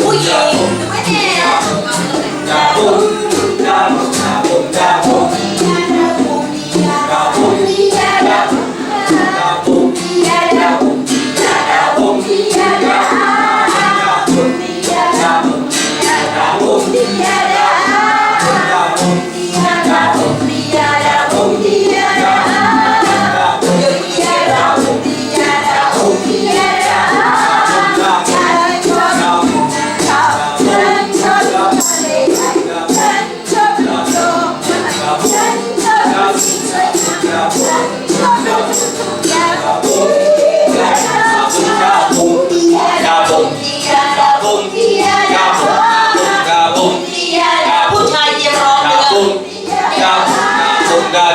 ผู้หญิงไม่แน่ดาบุมดาบุมดาบุมดาบุมดาบุมดาบุมดาบุมดาบุมดาบุมดาบุม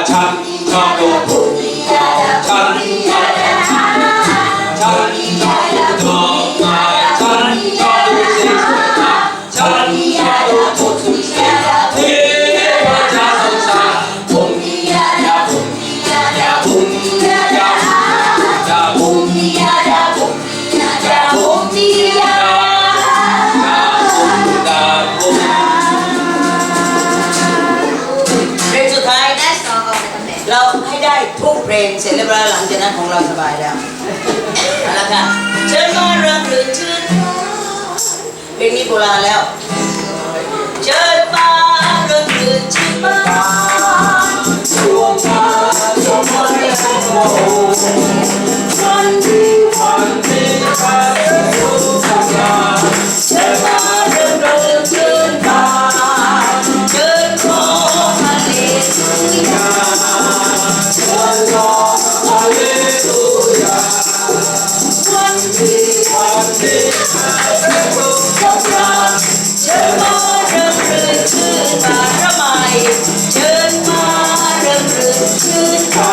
ฉันชอบดูฉันชอบดูดอกไม้ฉันชอบดูสีสวยงามฉันชอบดูทุกสิ่งที่พระเจ้าทรงสร้างบุมยาบุมยาบุมยาบุมยาบุมยาบุมยาเราให้ได้ทุกเพลงเสร็จเรียบร้อยหลังจากนั้นของเราสบายแล้วเอาละค่ะเชิญมาเริ่มรื่นชื่นเพลงนี้โบราณแล้วเชิญมาเริ่มรื่นชื่นมาช่วงมาช่วงมาเรียกเราวันที่ข้าจะรู้สักอย่างเชิญมาเริ่มรื่นชื่นมาเชิญขอมาเรียกวันที่เชิญมาเริ่มรื่นชื่นมาทำไมเชิญมาเริ่มรื่นชื่นมา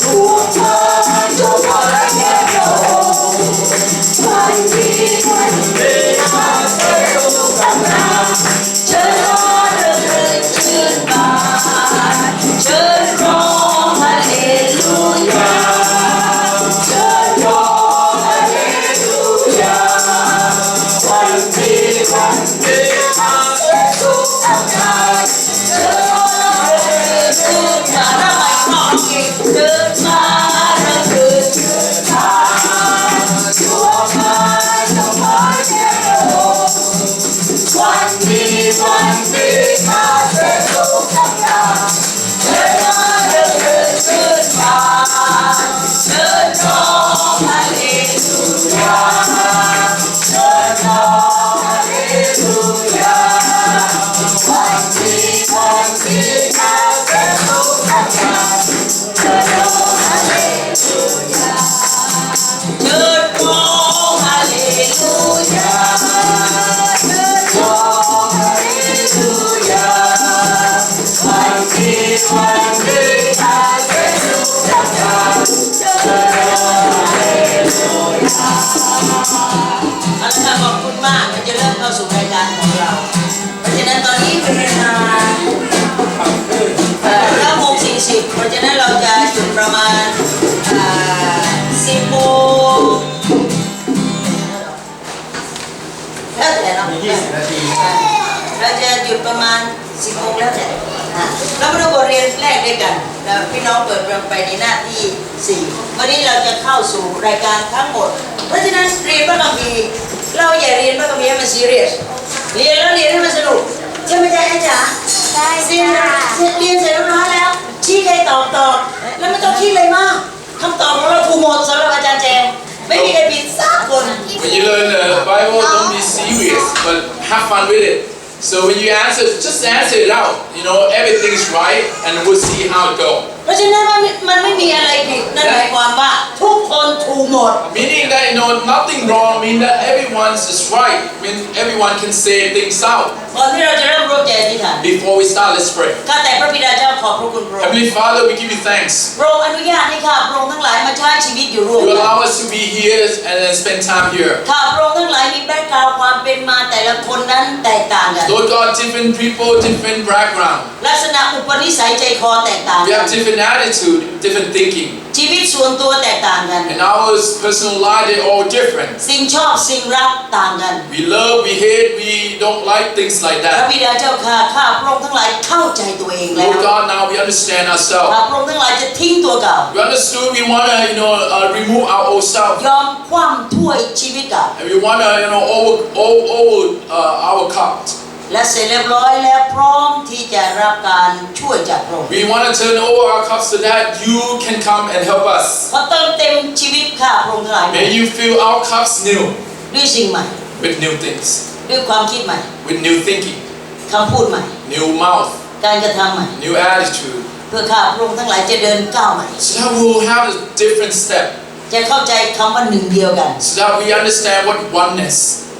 ทุกท่านทุกคนแก่เราวันที่มาเสด็จกับเราเชิญมาเริ่มรื่นชื่นมาเชิญร้องฮาเลลูยาเชิญร้องฮาเลลูยาวันที่มาเสด็จกับเราเชิญร้องฮาเลลูยาทำไมร้องอีกเดินมาเริ่มรื่นชื่นมาชั่วมาชั่วมาแก่เราวันที่มาเสด็จกับเราเชิญมาเริ่มรื่นชื่นมาเชิญร้องฮาเลลูยาเชิญร้องฮาเลลูยาวันที่มาเสด็จกับเราเชิญร้องฮาเลลูยาเชิญร้องฮาเลลูยาเชิญร้องฮาเลลูยาวันที่มาเสด็จกับเราเชิญร้องฮาเลลูยาเอาละค่ะขอบคุณมากเราจะเริ่มเข้าสู่รายการของเราเพราะฉะนั้นตอนนี้เป็นเวลา9:40เพราะฉะนั้นเราจะหยุดประมาณ10 โมงแล้วแต่เนาะ20 นาทีเราจะหยุดประมาณ10 โมงแล้วแต่เรามาดูบทเรียนแรกด้วยกันแล้วพี่น้องเปิดเรียนไปในหน้าที่4วันนี้เราจะเข้าสู่รายการทั้งหมดเพราะฉะนั้นเรียนพระคัมภีร์เราอย่าเรียนพระคัมภีร์ให้มันซีเรียสเรียนแล้วเรียนให้มันสนุกใช่ไหมจ๊ะไอ้จ๋าใช่เรียนเสร็จเรียบร้อยแล้วชี้ใครตอบแล้วไม่ต้องคิดเลยมากคำตอบของเราถูกหมดสำหรับอาจารย์แจงไม่มีใครผิดสักคน When you learn the Bible, don't be serious, but have fun with it. So when you answer, just answer it out. You know, everything's right, and we'll see how it goes. เพราะฉะนั้นมันไม่มีอะไรผิดนั่นหมายความว่าทุกคนถูกหมด Meaning that nothing wrong. Meaning that everyone's is right. Everyone can say things out. ก่อนที่เราจะเริ่มร่วมใจอธิษฐาน Before we start, let's pray. ข้าแต่พระบิดาเจ้าขอบพระคุณพระองค์ Heavenly Father, we give you thanks. พระองค์อนุญาตให้ข้าพระองค์ทั้งหลายมาใช้ชีวิตอยู่ร่วม You กัน allow us to be here and then spend time here. ข้าพระองค์ทั้งหลายมีแบ็คกราวด์ความเป็นมาแต่ละคนนั้นแตกต่างกัน Lord God, different people, different background. ลักษณะอุปนิสัยใจคอแตกต่าง We กัน have different attitude, different thinking. ชีวิตส่วนตัวแตกต่างกัน And our personal life, they're all different. สิ่งชอบสิ่งรักต่างกัน We love, we hate, we don't like things like พระ that. บิดาเจ้าข้าพระองค์ทั้งหลายเข้าใจตัวเองแล้ว Lord God, now we understand ข้า ourselves. พระองค์ทั้งหลายจะทิ้งตัวเก่า We understood we want to, remove our old self. ยอมคว่ำถ้วยชีวิตเก่า And we want to, over our cup. และเสร็จเรียบร้อยแล้วพร้อมที่จะรับการช่วยจากพระองค์ We want to turn over our cups so that you can come and help us. ขอเติมเต็มชีวิตข้าพระองค์ทั้งหลาย May you fill our cups new ด้วยสิ่งใหม่ with new things, ด้วยความคิดใหม่ with new thinking, คำพูดใหม่ new mouth, การกระทำใหม่ new attitude, เพื่อข้าพระองค์ทั้งหลายจะเดินก้าวใหม่ so that we will have a different step, จะเข้าใจคำว่าหนึ่งเดียวกัน so that we understand what oneness,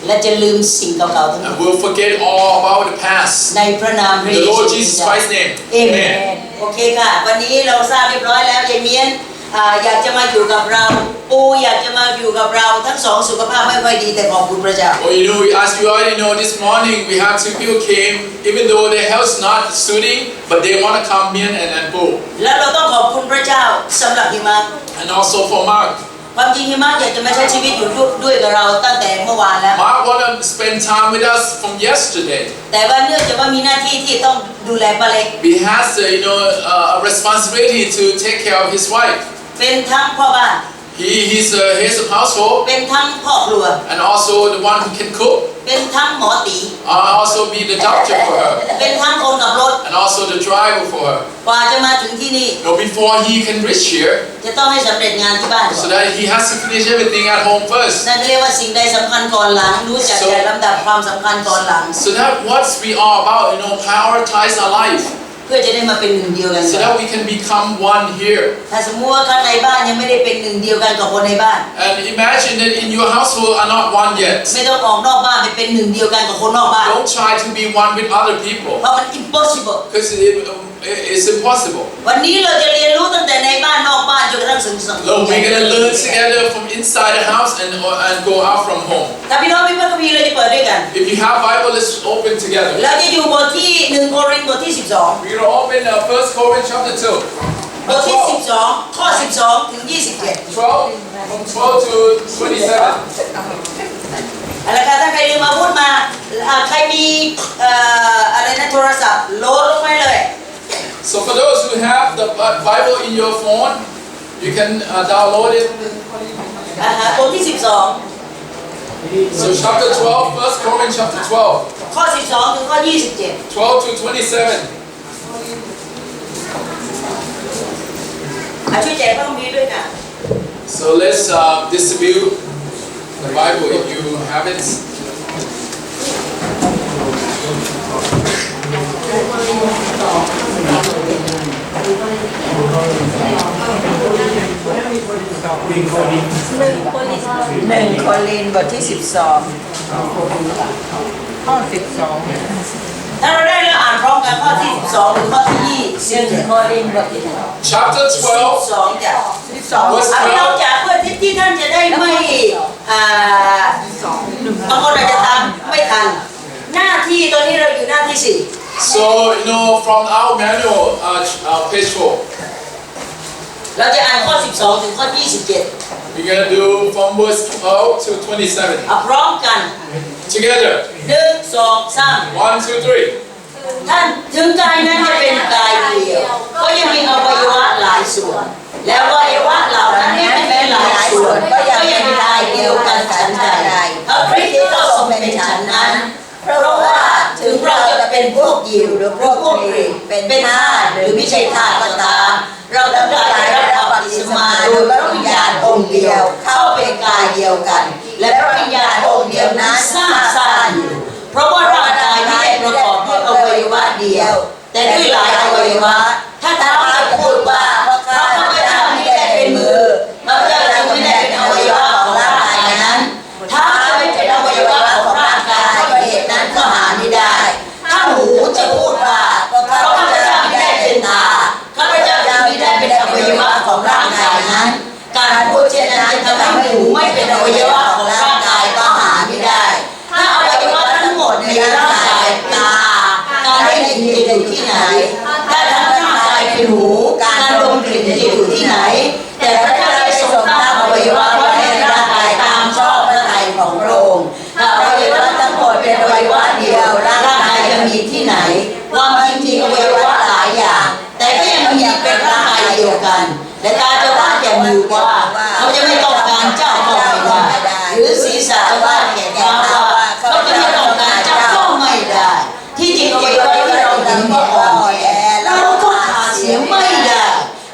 และจะลืมสิ่งเก่าๆทั้งหม and ด we'll forget all about the past. ในพระนามพ In ระ the เยซู Lord คริส Jesus ต์ Christ's name. เอเมน โอเคค่ะ วันนี้เราทราบเรียบร้อยแล้วยายเมียนอยากจะมาอยู่กับเราปูอยากจะมาอยู่กับเราทั้งสองสุขภาพไม่ค่อยดีแต่ขอบคุณพระเจ้า Well, as you already know, this morning we have two people came, even though their health's not suiting, but they want to come in and go. แล้วเราต้องขอบคุณพระเจ้าสำหรับหิมะ And also for Mark. ความจริงหิมะอยากจะมาใช้ชีวิตอยู่ด้วยกับเราตั้งแต่เมื่อวานแล้ว Mark want to spend time with us from yesterday. แต่ว่าเนื่องจากว่ามีหน้าที่ที่ต้องดูแลป้าเล็ก He has a responsibility to take care of his wife. เป็นทั้งพ่อบ้าน He's a head of household เป็นทั้งพ่อครัว and also the one who can cook. เป็นทั้งหมอตี Also be the doctor for her เป็นทั้งคนขับรถ and also the driver for her. กว่าจะมาถึงที่นี่ Before he can reach here, จะต้องให้สำเร็จงานที่บ้านก่อน so that he has to finish everything at home first. นั่นเรียกว่าสิ่งใดสำคัญก่อนหลังรู้จักจัดลำดับความสำคัญก่อนหลัง So that what we are about, prioritize our life. เพื่อจะได้มาเป็นหนึ่งเดียวกัน So that we can become one here. ถ้าสมมติว่าข้างในบ้านยังไม่ได้เป็นหนึ่งเดียวกันกับคนในบ้าน And imagine that in your household are not one yet. ไม่ต้องออกนอกบ้านไปเป็นหนึ่งเดียวกันกับคนนอกบ้าน Don't try to be one with other people เพราะมัน impossible because it's impossible. วันนี้เราจะเรียนรู้ตั้งแต่ในบ้านนอกบ้านจนกระทั่งถึงสังคม Look, we're gonna learn together from inside the house and go out from home. ถ้าพี่น้องมีพระคัมภีร์เราจะเปิดด้วยกัน If you have Bible, let's open together. เราจะอยู่บทที่1โครินธ์บทที่12 We're gonna open 1 Corinthians chapter 2. บทที่12ข้อ12ถึง27 12 from 12 to 27. อะไรคะถ้าใครลืมอาวุธมาใครมีอะไรนะโทรศัพท์โหลดลงไปเลย So for those who have the Bible in your phone, you can download it. บทที่12 So chapter 12, 1 Corinthians chapter 12, ข้อ12ถึงข้อ27 12 to 27. ช่วยแจกพระคัมภีร์ด้วยค่ะ So let's distribute the Bible if you have it. 1 โครินธ์บทที่12ข้อ12ถ้าเราได้แล้วอ่านพร้อมกันข้อที่12ถึงข้อที่1โครินธ์บทที่ Chapter 12, 12จ้ะพี่น้องจ๋าเพื่อที่ท่านจะได้ไม่บางคนอาจจะตามไม่ทันหน้าที่ตอนนี้เราอยู่หน้าที่4 So, from our manual, page 4, เราจะอ่านข้อ12ถึงข้อ27 we're going to do from verse 12 to 27. พร้อมกัน Together. 1 2 3 1, 2, 3. ท่านถึงกายนั้นจะเป็นกายเดียวก็ยังมีอวัยวะหลายส่วนแล้วอวัยวะเหล่านั้นไม่เป็นหลายส่วนก็ยังเป็นกายเดียวกันฉันใดพระคริสต์ก็ทรงเป็นฉันนั้นเพราะว่าถึงเราจะเป็นพวกยิวหรือพวกกรีกเป็นทาสหรือไม่ใช่ทาสก็ตามเราทั้งหลายได้รับบัพติศมาโดยพระวิญญาณองค์เดียวเข้าเป็นกายเดียวกันและพระวิญญาณองค์เดียวนั้นสร้างอยู่เพราะว่าร่างกายไม่ได้ประกอบด้วยอวัยวะเดียวแต่ด้วยหลายอวัยวะถ้าเท้าจะพูดว่าเพราะข้าพเจ้าไม่ได้เป็นมือข้าพเจ้าจึงไม่ได้เป็นอวัยวะของร่างกายนั้นถ้าไม่เป็นอวัยวะของร่างกายเหตุนั้นก็หาไม่ได้ ถ้าอวัยวะทั้งหมดเป็นอวัยวะเดียวร่างกายจะมีที่ไหนความจริงมีอวัยวะหลายอย่างแต่ก็ยังมีเป็นร่างกายเดียวกันและตาจะว่าแก่มือว่าเขาจะไม่ต้องการเจ้าก็ไม่ได้หรือศีรษะจะว่าแก่เท้าว่าเขาจะไม่ต้องการเจ้าก็ไม่ได้ที่จริงอวัยวะที่เราถือว่าอ่อนแอเราก็ขาดเสียไม่ได้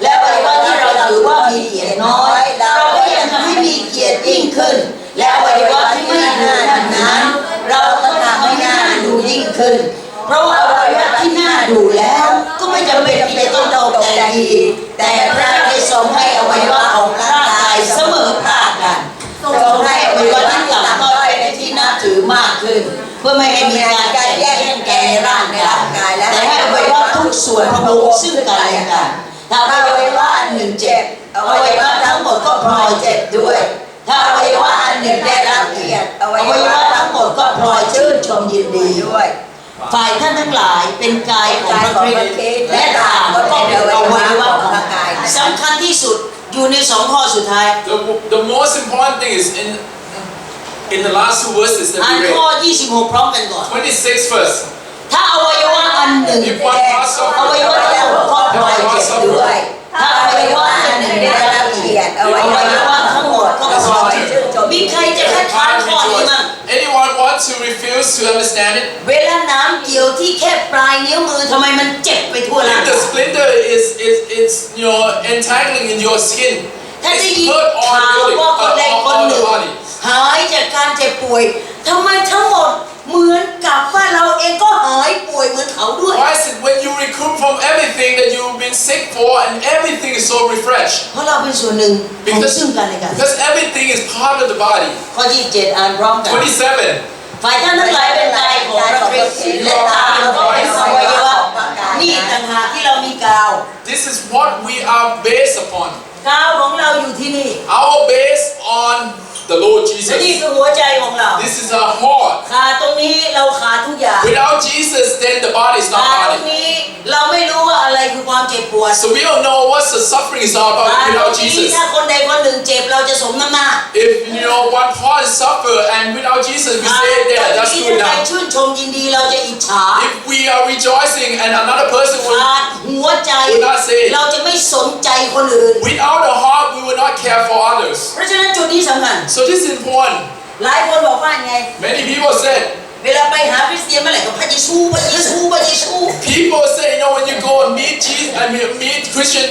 และอวัยวะที่เราถือว่ามีเกียรติน้อยเราก็ยังทำให้มีเกียรติยิ่งขึ้นและอวัยวะที่ไม่น่าดูนั้นเราต้องทำให้น่าดูยิ่งขึ้นเพราะว่าอวัยวะที่น่าดูแล้วก็ไม่จำเป็นที่จะต้องตกแต่งอีกแต่พระได้ทรงให้อวัยวะของร่างกายเสมอภาคกันทรงให้อวัยวะที่ต่ำต้อยในที่นับถือมากขึ้นเพื่อไม่ให้มีการแย่งแก่ในร่างกายแต่ให้อวัยวะทุกส่วนพยุงซึ่งกันและกันถ้าอวัยวะอันหนึ่งเจ็บอวัยวะทั้งหมดก็พลอยเจ็บด้วยถ้าอวัยวะอันหนึ่งได้รับเกียรติอวัยวะทั้งหมดก็พลอยชื่นชมยินดีด้วยฝ่ายท่านทั้งหลายเป็นกายของพระคริสต์และต่างก็เป็นอวัยวะของกายสำคัญที่สุดอยู่ในสองข้อสุดท้าย The most important thing is in the last two verses that อ่าน we ข้อ read. 26 พร้อมกันก่อน 26 verse. ถ้าอวัยวะอันหนึ่งอวัยวะทั้งหมดก็พลอยเจ็บด้วยถ้าอวัยวะอันหนึ่งได้รับเกียรติอวัยวะทั้งหมดก็พลอยชื่นชมมีใครจะคัดค้านข้อนี้มั้ง Anyone want to refuse to understand it? เวลาน้ำเกี่ยวที่แค่ปลายนิ้วมือทำไมมันเจ็บไปทั่วร่าง If the splinter is entangling in your skin, ถ้าได้ it's ยิน hurt ข่าว all ว่าคนใดคนหนึ่ง the body. หายจากการเจ็บป่วยทำไมทั้งหมดเหมือนกับว่าเราเองก็หายป่วยเหมือนเขาด้วย Why is it when you recoup from everything that you've been sick for and everything is so refreshed? เพราะเราเป็นส่วนหนึ่งของซึ่งกันและกัน Because everything is part of the body. ข้อ27อ่านพร้อมกัน 27. ฝ่ายท่านทั้งหลายเป็นกายของพระคริสต์และตาก็เป็นอวัยวะนี่ต่างหากที่เรามีกาว This is what we are based upon. กาวของเราอยู่ที่นี่ Our base on the Lord และนี่ Jesus. คือหัวใจของเรา This is our heart. ขาดตรงนี้เราขาดทุกอย่าง Without Jesus, then the body is ขาด not ตรง body. นี้เราไม่รู้ว่าอะไรคือความเจ็บปวด So we don't know what the suffering is all ขา about ดตรง without นี้ Jesus. ถ้าคนใดคนหนึ่งเจ็บเราจะสมน้ำหน้า If one part suffer and without Jesus we ขาด say ตรง there, that's นี้ good ถ้าใคร enough. ชื่นชมยินดีเราจะอิจฉา If we are rejoicing and another person ขาด will, หัวใจ will not say เราจะไม่สนใจคนอื่น without the heart we will not care for others. เพราะฉะนั้นจุดนี้สำคัญ So this is important. หลายคนบอกว่าไง Many people said, เวลาไปหาคริสเตียนเมื่อไหร่ก็พระเยซูพระเยซูพระเยซู people say, when you go and meet Jesus, meet Christian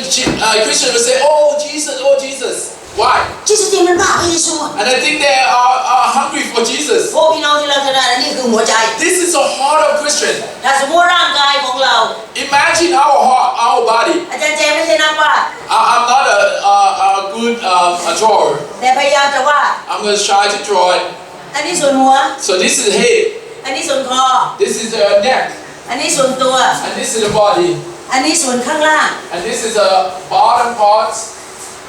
will say, oh Jesus. Why? คริสเตียนมันบ้าพระเยซู And I think they are hungry for Jesus. โอ้พี่น้องที่เราขนาดนี่คือหัวใจ This is the heart of Christian. ถ้าสมมติร่างกายของเรา Imagine our heart, our body. อาจารย์เจไม่ใช่นักวาด I'm not a good a drawer. แต่พยายามจะวาด I'm going to try to draw it. อันนี้ส่วนหัว So this is the head. อันนี้ส่วนคอ This is the neck. อันนี้ส่วนตัว And this is the body. อันนี้ส่วนข้างล่าง And this is the bottom parts.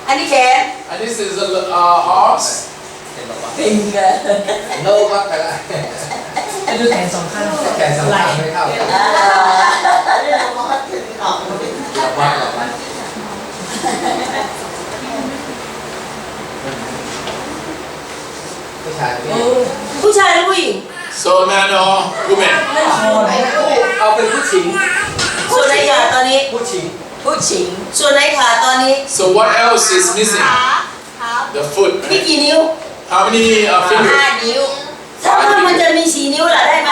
อันนี้แขน And this is the arms. ฟิงเกอร์ โน้มากไปละ จะดูแขนสองข้าง แขนสองข้างไม่เข้าหรอกว่าผู้ชายพี่ ผู้ชายหรือผู้หญิง So man or woman. เอาเป็นผู้หญิง ส่วนไหนขาดตอนนี้ ผู้หญิง ผู้หญิงส่วนไหนขาดตอนนี้ So what else is missing? The foot. มี Right? กี่นิ้ว How many fingers? 5 นิ้วถ้ามันจะมี4 นิ้วล่ะได้ไหม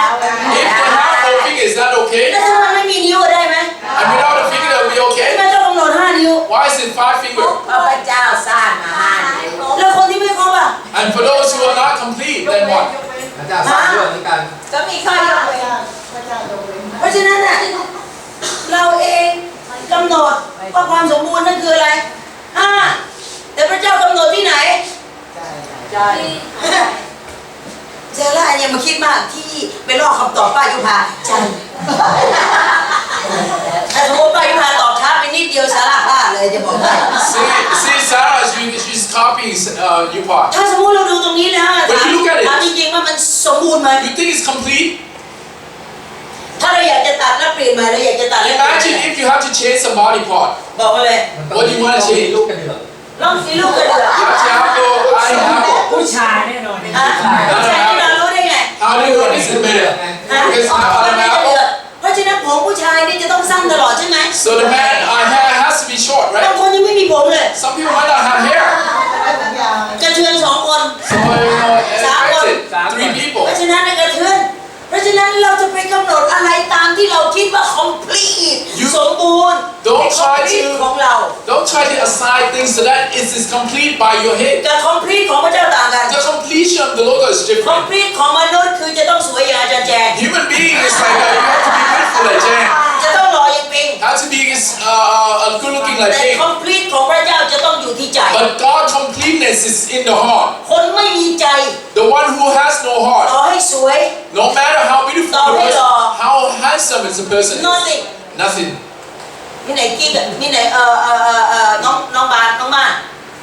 If they have 4 fingers, is that แล้ว okay? ถ้ามันไม่มีนิ้วได้ไหม And without a finger, that will be ทำ okay? ไมต้องกำหนด5 นิ้ว Why is it 5 fingers? พระเจ้าสร้างมา5 นิ้วแล้วคนที่ไม่ครบอ่ะ And for those who are not complete, then what? พระเจ้าสร้างด้วยเหมือนกัน ก็มีข้อยกเว้นเพราะฉะนั้นน่ะเราเองกำหนดว่าความสมบูรณ์นั่นคืออะไร5แต่พระเจ้ากำหนดที่ไหนใจเจอแล้วอันยังมาคิดมากที่ไปลอกคำตอบป้ายุพาใจถ้าสมมติป้ายุพาตอบช้าไปนิดเดียวสาระพลาดเลยจะบอกให้ See, Sarah, she's copying your part. ถ้าสมมติเราดูตรงนี้นะ When you look at it ถามจริงๆว่ามันสมบูรณ์ไหม You think it's complete? ถ้าเราอยากจะตัดแล้วเปลี่ยนใหม่เราอยากจะตัดแล้วเปลี่ยน Imagine if you have to change some body part. บอกมาเลย What do you want to change? ลูกกันเหรอ ลองสีลูกกันเถอะ You have to have I have ผู้ชายแน่นอน ผู้ชายที่เรารู้ is it better? เพราะฉะนั้นผมผู้ชายนี่จะต้องสั้นตลอดใช่ไหม So the man hair has to be short, บาง right? คนยังไม่มีผมเลย Some people might not have hair. กระเทือน2 คน So affected 3 people. เพราะฉะนั้นกระเทือนเพราะฉะนั้นเราจะไปกำหนดอะไรตามที่เราคิดว่า complete สมบูรณ์ Don't try complete to ของเรา don't try to assign things so that it is complete by your head. กับ complete ของพระเจ้าต่างกัน The completion of the logo is different. complete ของมนุษย์คือจะต้องสวยอย่างอาจารย์แจง Human being is like you have to be beautiful like Jan. จะต้องหล่ออย่างปิง Have to be good looking like แต่ me. complete ของพระเจ้าจะต้องอยู่ที่ใจ But God completeness is in the heart. คนไม่มีใจ The one who has no ต่อ heart, ให้สวย no matter how beautiful the Don't person, hate. how handsome is the person, nothing nothing. มีไหนกิ๊กอะมีไหนน้องบานน้องมา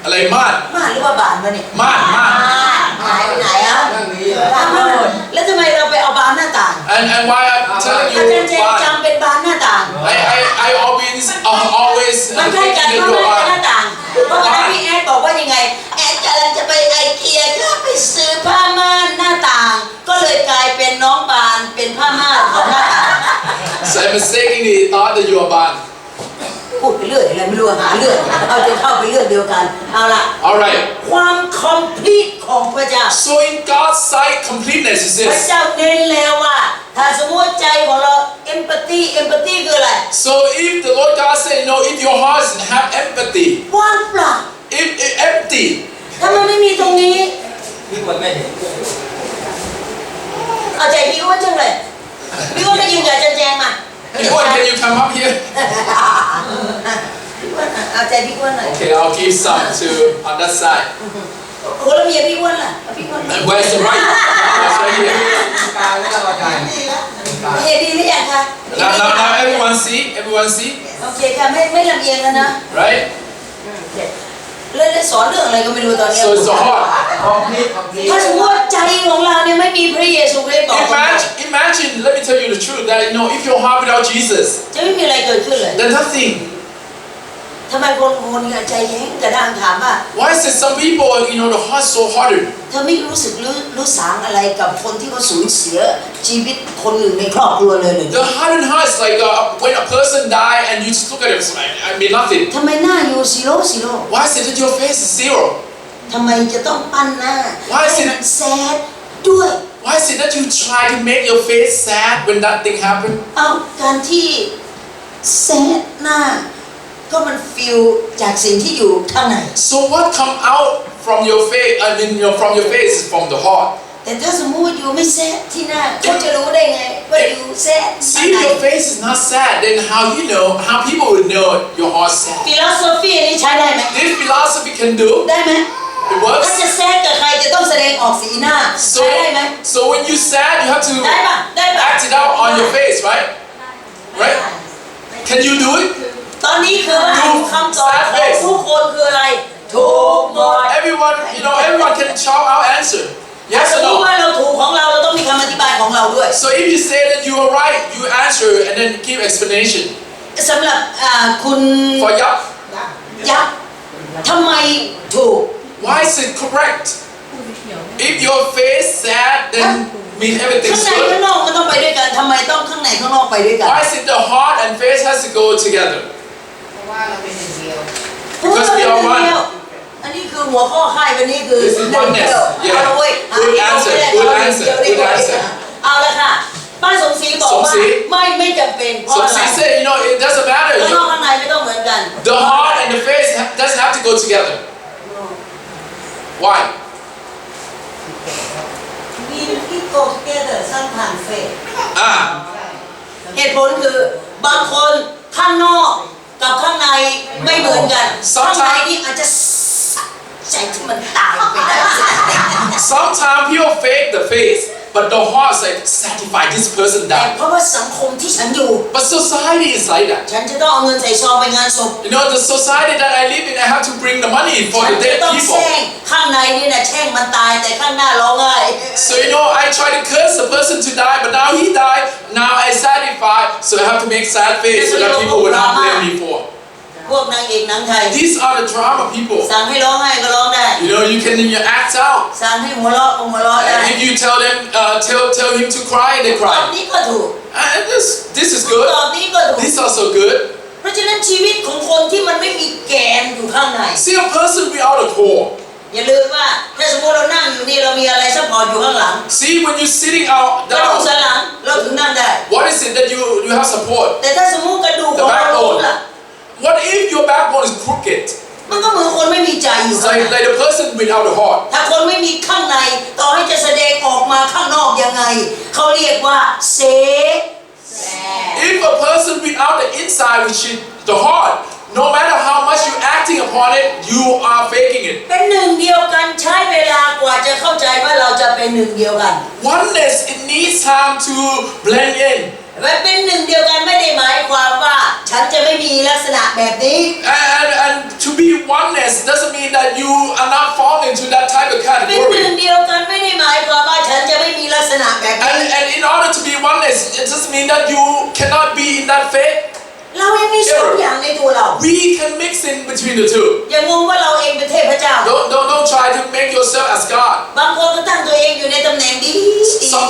อะไรม่าน มาหรือว่าบานวะเนี่ย ม่านม่าน หายไปไหนอะ นั่งนี้ บานหมดแล้วทำไมเราไปเอาบานหน้าต่าง And why I'm telling อาจารย์ you เจน why จำเป็นบานหน้าต่าง I always มันใกล้ thinking กัน that เพราะ you're ว่าหน้า why. ต่างเพราะว่าพี่แอดบอกว่ายังไงแอดกำลังจะไปไอเกียก็ไปซื้อผ้าม่านหน้าต่าง ก็เลยกลายเป็นน้องบานเป็นผ้าม่านของหน้าต่าง So I mistakenly thought that you were bad. พูดไปเรื่อยอะไรไม่รู้หาเรื่องเอาจะเข้าไปเรื่องเดียวกันเอาละ Alright. ความ complete ของพระเจ้า So in God's sight, completeness is พระ this. เจ้าเน้นแล้วว่าถ้าสมมติใจของเรา empathy คืออะไร So if the Lord God said, if your heart doesn't have empathy, ว่างเปล่า if empty, ถ้ามันไม่มีตรงนี้ พี่คนไม่เห็น เอาใจพี่อ้วนจังเลยพี่อ้วนมายืนกับอาจารย์แจงมา anyone, can you come up here? พี่อ้วนเอาใจพี่อ้วนหน่อย Okay, I'll give some to on that side. โอ้แล้วเมียพี่อ้วนล่ะเอาพี่อ้วน And where's the right? That's right here. กลางไม่ต้องเอาใจ เมียดีหรือยังคะ Now everyone see, โอเคค่ะไม่ลำเอียงแล้วนะ right? แล้วสอนเรื่องอะไรก็ไม่รู้ตอนนี้ So it's the heart. คอมพลีทคอมพลีท ถ้าสมมติว่าใจของเราเนี่ยไม่มีพระเยซูคริสต์ต่อไป Imagine, let me tell you the truth, that if your heart without Jesus, จะไม่มีอะไรเกิดขึ้นเลย then nothing. ทำไมคนใจแข็งกระด้างถามว่า Why is it some people, the heart's so hardened? เธอไม่รู้สึกรู้สางอะไรกับคนที่เขาสูญเสียชีวิตคนหนึ่งในครอบครัวเลยหรือ The hardened heart is like when a person die and you just look at it, it's like, I mean nothing. ทำไมหน้าอยู่ซีโร่ Why is it that your face is zero? ทำไมจะต้องปั้นหน้า Why is ให้ it- มันแซดด้วย Why is it that you try to make your face sad when that thing happened? เอาการที่แซดหน้าก็มันฟิลจากสิ่งที่อยู่ข้างใน So what come out from your face, from your face is from the heart. แต่ถ้าสมมติว่าอยู่ไม่แซดที่หน้าเขาจะรู้ได้ไงว่าอยู่แซด See, if your face is not sad, then how people would know your heart's sad. ฟิโลโซฟีนี่ใช้ได้ไหม This philosophy can do, ได้ไหม it ถ้า works. จะแซดกับใครจะต้องแสดงออกสีหน้า So, ใช้ได้ไหม so when you sad, you have to ได้ปะได้ปะ act it out on your face, right? Right? Can you do it? ตอนนี้คือว่าคำตอบของทุกคนคืออะไรถูกหมด Everyone can shout out answer. ถ้า Yes ส or มมติ no? ว่าเราถูกของเราต้องมีคำอธิบายของเราด้วย So if you say that you are right, you answer and then give explanation. สำหรับคุณ For yup, ยักษ์ทำไมถูก why is it correct? If your face sad, then mean ข้าง everything's ในข้าง good. นอกมันต้องไปด้วยกันทำไมต้องข้างในข้างนอกไปด้วยกัน Why is it the heart and face has to go together? เพราะว่าเราเป็นหนึ่งเดียว Because we are one. อันนี้คือหัวข้อค่ายวันนี้คือ This is oneness. เอาละเว้ย Good answer. Good answer. Good answer. เอาละค่ะป้าสมศรีบอกว่า สมศรี ไม่จำเป็นเพราะ So อะไร she said, it doesn't ข้าง matter. นอกข้างในไม่ต้องเหมือนกัน The heart and the face doesn't have to go together. Why? We need go together sometimes fail Ah, เหตุผลคือบางคนข้างนอกกับข้างในไม่เหมือนกันข้างในนี่อาจจะใจที่มันตายไปได้ sometimes people fake the face, but the heart's like satisfied. This person แต่ died. เพราะว่าสังคมที่ฉันอยู่ But society is like that. ฉันจะต้องเอาเงินใส่ซองไปงานศพ The society that I live in, I have to bring the money for ฉัน the จะ dead ต้องแช่ people. งข้างในนี่นะแช่งมันตายแต่ข้างหน้าร้องไห้ So I try to curse the person to die, but now he died. Now I satisfied, so I have to make sad face so that people will not blame me for. พวกนางเอกหนังไทย These are the drama people. สั่งให้ร้องไห้ก็ร้องได้ You know, you can act out. สั่งให้หัวเราะก็หัวเราะได้ And if you tell them, tell him to cry, they ตอบ cry. นี้ก็ถูก And this is ต good. อบนี้ก็ถูก This is also good. เพราะฉะนั้นชีวิตของคนที่มันไม่มีแกนอยู่ข้างใน See a person without a core. อย่าลืมว่าถ้าสมมติเรานั่งอยู่นี่เรามีอะไรซัพพอร์ตอยู่ข้างหลัง See when you're sitting out กระดูกสัน down, หลังเราถึงนั่งได้ what is it that you have support? แต่ถ้าสมมติกระดูกของเราล้มล่ะ What if your backbone is crooked? มันก็เหมือนคนไม่มีใจอยู่ It's ข้างใน like the person without a heart. ถ้าคนไม่มีข้างในต่อให้จะแสดงออกมาข้างนอกยังไงเขาเรียกว่าเสแส If a person without the inside, which is the heart, no matter how much you're acting upon it, you are faking it. เป็นหนึ่งเดียวกันใช้เวลากว่าจะเข้าใจว่าเราจะเป็นหนึ่งเดียวกัน Oneness, it needs time to blend in. และเป็นหนึ่งเดียวกันไม่ได้หมายความว่าฉันจะไม่มีลักษณะแบบนี้ And to be oneness doesn't mean that you are not falling into that type of เป็นหนึ่ง category. เดียวกันไม่ได้หมายความว่าฉันจะไม่มีลักษณะแบบนี้ And in order to be oneness, it doesn't mean that you cannot be in that faith. เรายังมีสองอย่างในตัวเรา We can mix in between the two. อย่างงงว่าเราเองเป็นเทพเจ้า Don't try to make yourself as God. บางคนก็ตั้งตัวเองอยู่ในตำแหน่งดี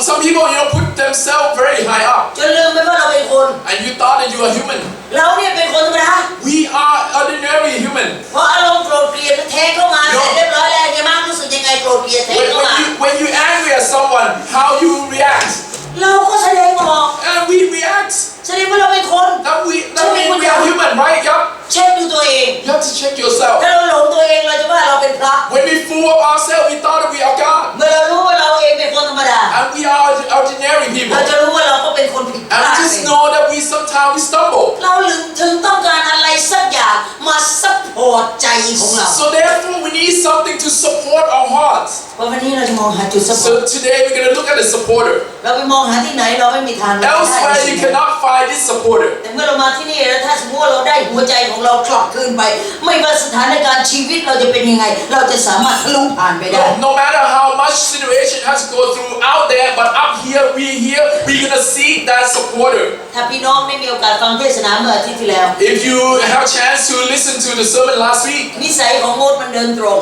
Some people, put themselves very high up. จนลืมไปว่าเราเป็นคน And you thought that you are human. เราเนี่ยเป็นคนธรรมดา We are ordinary human. พออารมณ์โกรธเกลียดแทงเข้ามาเสร็จเรียบร้อยแล้วเนี่ยมากรู้สึกยังไงโกรธเกลียดแทงเข้ามา When you angry at someone, how you react? เราก็แสดงออก And we react. แสดงว่าเราเป็นคน That means we are human, right? Yup. เช็คดูตัวเอง You have to check yourself. ถ้าเราหลงตัวเองเราจะว่าเราเป็นพระ When we fool of ourselves, we thought that we are God. เมื่อเรารู้ว่าเราเองเป็นคนธรรมดา And we are ordinary people. เราจะรู้ว่าเราก็เป็นคนผิดพ And ลา we ด just know that sometimes we stumble. เราถึงต้องการอะไรสักอย่างมาซัพพอร์ตใจของเรา So therefore, we need something to support our hearts. วันนี้เราจะมองหาจุดซัพพอร์ต So today, we're going to look at the supporter. เราไปมองหาที่ไหนเราไม่มีทาง Elsewhere, you cannot find this supporter. แต่เมื่อเรามาที่นี่แล้วถ้าสมมติว่าเราได้หัวใจของเรากลับคืนไป ไม่ว่าสถานการณ์ชีวิตเราจะเป็นยังไง เราจะสามารถทะลุผ่านไปได้ No matter how much situation has to go through out there, but up here, we're going to see that supporter. ถ้าพี่น้องได้มีโอกาสฟังเทศนาเมื่ออาทิตย์ที่แล้ว If you have a chance to listen to the sermon last week, นิสัยของมดมันเดินตรง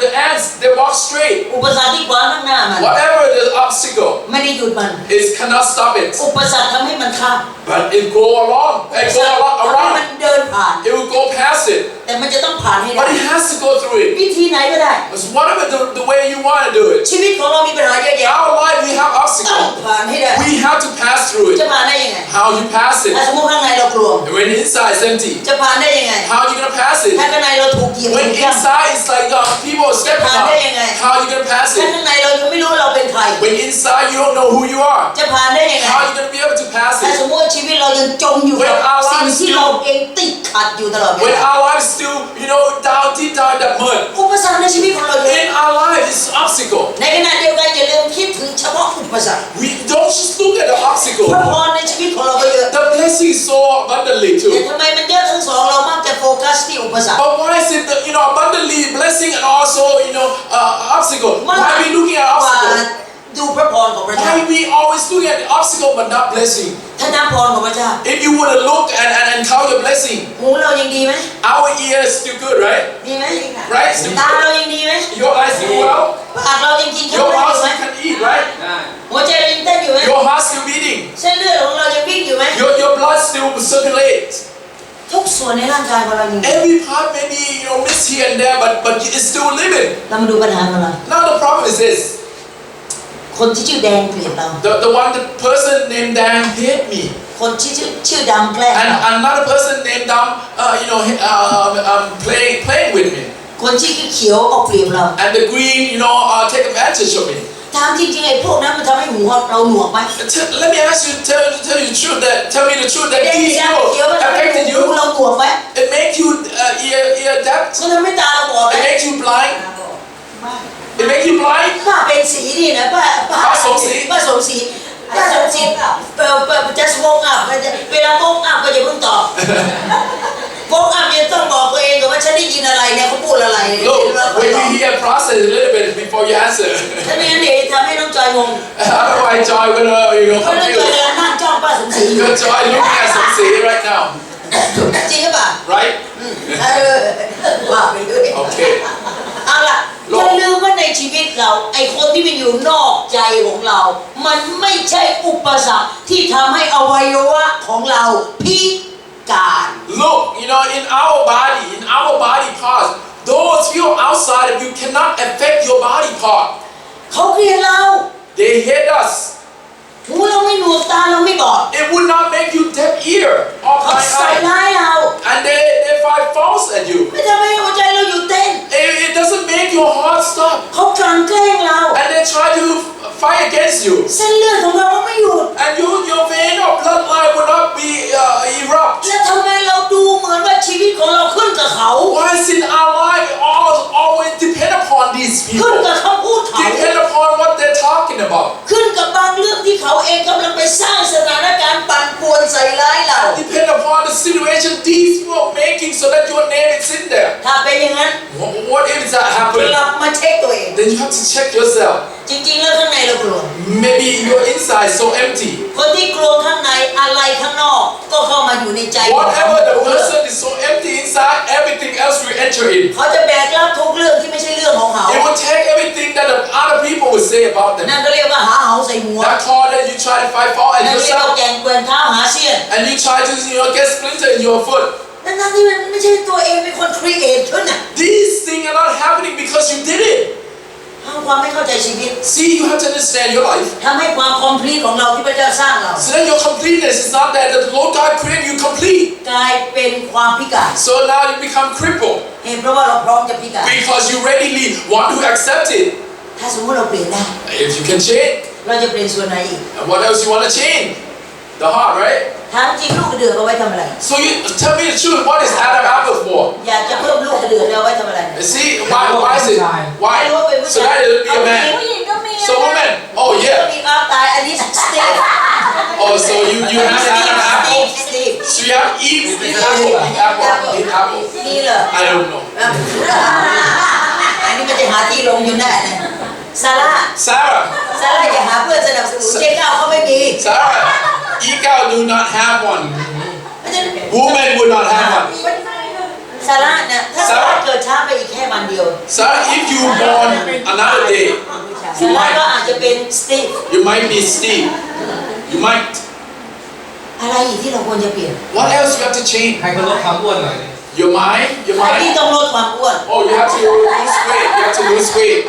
the ants, they walk straight. อุปสรรคที่ขวางข้างหน้ามัน Whatever the obstacle, ไม่ได้หยุดมัน it cannot stop it. อุปสรรคทำให้มันข้าม But it go along, อุ it ป go สรรคทำให้มัน around. เดินผ่าน It will go past it. แต่มันจะต้องผ่านให้ได้ But it has to go through it. วิธีไหนก็ได้ It's whatever the way you want to do it. ชีวิตของเรามีปัญหาเยอะแยะ Our life, we have ต้อง obstacles. ผ่านให้ได้ We have to pass through จะ it. ผ่านได้ยังไง How you pass ถ้า it? สมมติข้างในเรากลัว And when inside is empty, จะผ่านได้ยังไง how are you going to pass it? ถ้าข้างในเราถูกเหยียบ When ถูกย่ำ inside is like people are stepping on, how are you going to pass ถ้า it? ข้างในเรายังไม่รู้ว่าเราเป็นใคร When inside you don't know who you are, จะผ่านได้ยังไง how are you going to be able to pass ถ้า it? สมมติว่าชีวิตเรายังจมอยู่กับ When our สิ่ง lives ที่เราเองติดขัดอยู่ตลอดเว When ลา our life is still, down deep down in that mud. อุปสรรคในชีวิตของเราเยอะ In our life, it's obstacle. ในขณะเดียวกันอย่าลืมคิดถึงเฉพาะอุปสรรค We don't just look at the obstacle. พระพรในชีวิตของเราก็เยอะ The blessing is so abundantly แต่ too. ทำไมมันเยอะทั้งสองเรามักจะโฟกัสที่อุปสรรค But why is it that abundantly blessing and also obstacle? มาก Why are we looking at กว่า obstacle? ดูพระพรของพระเจ้า Why we always look at the obstacle but not blessing? ถ้านับพรของพระเจ้า If you would look and count your blessing, หูเรายังดีไหม our ear is still good, right? ดีไหม Right? Still ตา good. เรายังดีไหม Your eyes still well. ปากเรายังกินข้าว Your ได้อ mouth ยู่ไหม still can eat, right? หัวใจเรายังเต้นอยู่ไหม Your heart still beating. เส้นเลือดของเรายังวิ่งอยู่ไหม Your blood still circulates. ทุกส่วนในร่างกายของเรายังดี Every part may be missed here and there, but it's still living. เรามาดูปัญหาของเรา Now the problem is this: คนที่ชื่อแดงเกลียดเรา the person named Dan hate me, คนที่ชื่อดำแกล้ง and เรา another person named Dam, playing with me, คนที่เขียวเอาเปรียบเรา and the green, take advantage of me. ถามจริงๆไอ้พวกนั้นมันทำให้หัวเราหนวกไหม Let me ask you, tell you the truth tell me the truth that แดง these ดำเขียว people มันทำให้ affected หู you. เราหนวกไหม It makes you ear deaf. มันทำให้ตาเราบอดไหม It makes you blind. It makes you blind. ป้าเป็นสีนี่นะป้า ป้าสมศรี ป้าสมศรีจะสโมกอัพเวลาโมกอัพก็จะเพิ่งตอบโมกอัพยังต้องบอกตัวเองก่อนว่าฉันได้ยินอะไรเนี่ยเขาพูดอะไร Look, when you hear, process a little bit before you answer. ถ้าไม่งั้นเดี๋ยวทำให้น้องจอยงง Otherwise, Joy gonna เพราะน้องจอย confused. กำลังนั่งจ้องป้าสมศรีอยู่ Joy looking at some say right now. จริงหรือเปล่า right ว่าไปเลย okay เอาล่ะอย่าลืมว่าในชีวิตเราไอ้คนที่มันอยู่นอกใจของเรา มันไม่ใช่อุปสรรคที่ทำให้อวัยวะของเราพิการ look in our body parts those feel outside of you cannot affect your body part เขาเกลียดเรา they hate us หูเราไม่หนวกตาเราไม่บอด it would not make you deaf ear or เขา blind ใส่ eye ร้ายเรา and they find faults at you ไม่ทำให้หัวใจเราหยุดเต้น it doesn't make your heart stop เขากลั่นแกล้งเรา and they try to fight against you เส้นเลือดของเราก็ไม่หยุด and your vein or bloodline will not be erupt แล้วทำไมเราดูเหมือนว่าชีวิตของเราขึ้นกับเขา why is it our life always depend upon these ขึ้น people กับคำพูดเขา depend upon what they're talking about ขึ้นกับบางเรื่องที่เขาเองกำลังไปสร้างสถานการณ์ปั่นป่วนใส่ร้ายเรา depend upon the situation these people are making so that your name is in there ถ้าเป็นอย่างนั้น what if that happen กลับมาเช็คตัวเอง then you have to check yourself จริงๆแล้วข้างในเรากลัว maybe your inside so empty คนที่กลัวข้างในอะไรข้างนอกก็เข้ามาอยู่ในใจของเขา whatever the person is so empty inside everything else will enter in เขาจะแบกรับทุกเรื่องที่ไม่ใช่เรื่องของเขา it will take everything that the other people will say about them นั่นก็เรียกว่าหาเหาใส่หัว that call that you try to fight for นั่ and นเรียกว่า yourself แกงเกวียนเท้าหาเสี้ยน and you try to get splinter in your foot นั่นที่มันไม่ใช่ตัวเองเป็นคนครีเอทขึ้นน่ะ these things are not happening because you did it ทำความไม่เข้าใจชีวิต see you have to understand your life ทำให้ความคอมพลีทของเราที่พระเจ้าสร้างเรา so that your completeness is not that the Lord God created you complete กลายเป็นความพิการ so now you become crippled เหตุเพราะว่าเราพร้อมจะพิการ because you readily want to accept it ถ้าสมมติเราเปลี่ยนได้ if you can change เราจะเปลี่ยนส่วนไหนอีก and what else you want to change the heart right ถามจริงลูกกระเดือกเอาไว้ทำอะไร so you tell me the truth what is Adam apple for อยากจะเพิ่มลูกกระเดือกเอาไว้ทำอะไร see why is it why so that it will be a man ผู้หญิงก็มี so woman oh ก็ yeah มีอ้าวตายอันนี้สตีฟ oh so you have Adam apple สตีฟ so you have Eve apple นี่เหรอ I don't know อันนี้มันจะหาที่ลงอยู่แน่เลยซาร่า Sarah อย่าหาเพื่อนสนับสนุนเจ๊ก้าวเขาไม่มี Sarah Egao do not have one woman would not have one ซาร่าเนี่ยถ้าซาร่าเกิดช้าไปอีกแค่วันเดียว Sarah if you born another day ซาร่าก็อาจจะเป็นสตีฟ you might be Steve you might อะไรอีกที่เราควรจะเปลี่ยน what else you have to change ให้เขาลดความอ้วนหน่อย your mind ใครที่ต้องลดความอ้วน oh you have to lose weight you have to lose weight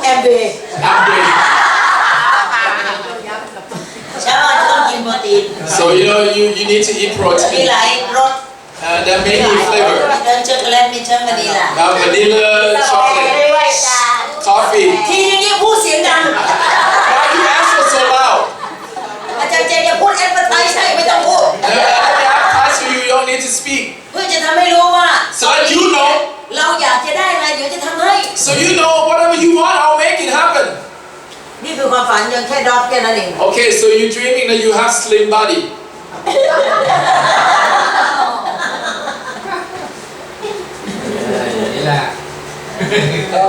แอมเบย์ Amway เช้าอาจจะต้องกินโปรตีน so you need to eat มี protein หลายรส there may be flavor มีทั้งช็อกโกแลตมีทั้งวานิลลา vanilla chocolate coffee ทีอย่างนี้พูดเสียงดัง why you answer so loud อาจารย์เจอย่าพูดแอดเวอร์ไทส์ให้ไม่ต้องพูด you don't need to speak เพื่อจะทำให้รู้ว่า so that you know เราอยากจะได้อะไรเดี๋ยวจะทำให้ so you know whatever you want I'll make it happen นี่คือความฝันยังแค่ดอทแค่นั้นเอง okay so you dreaming that you have slim body นี่แหละ โอ้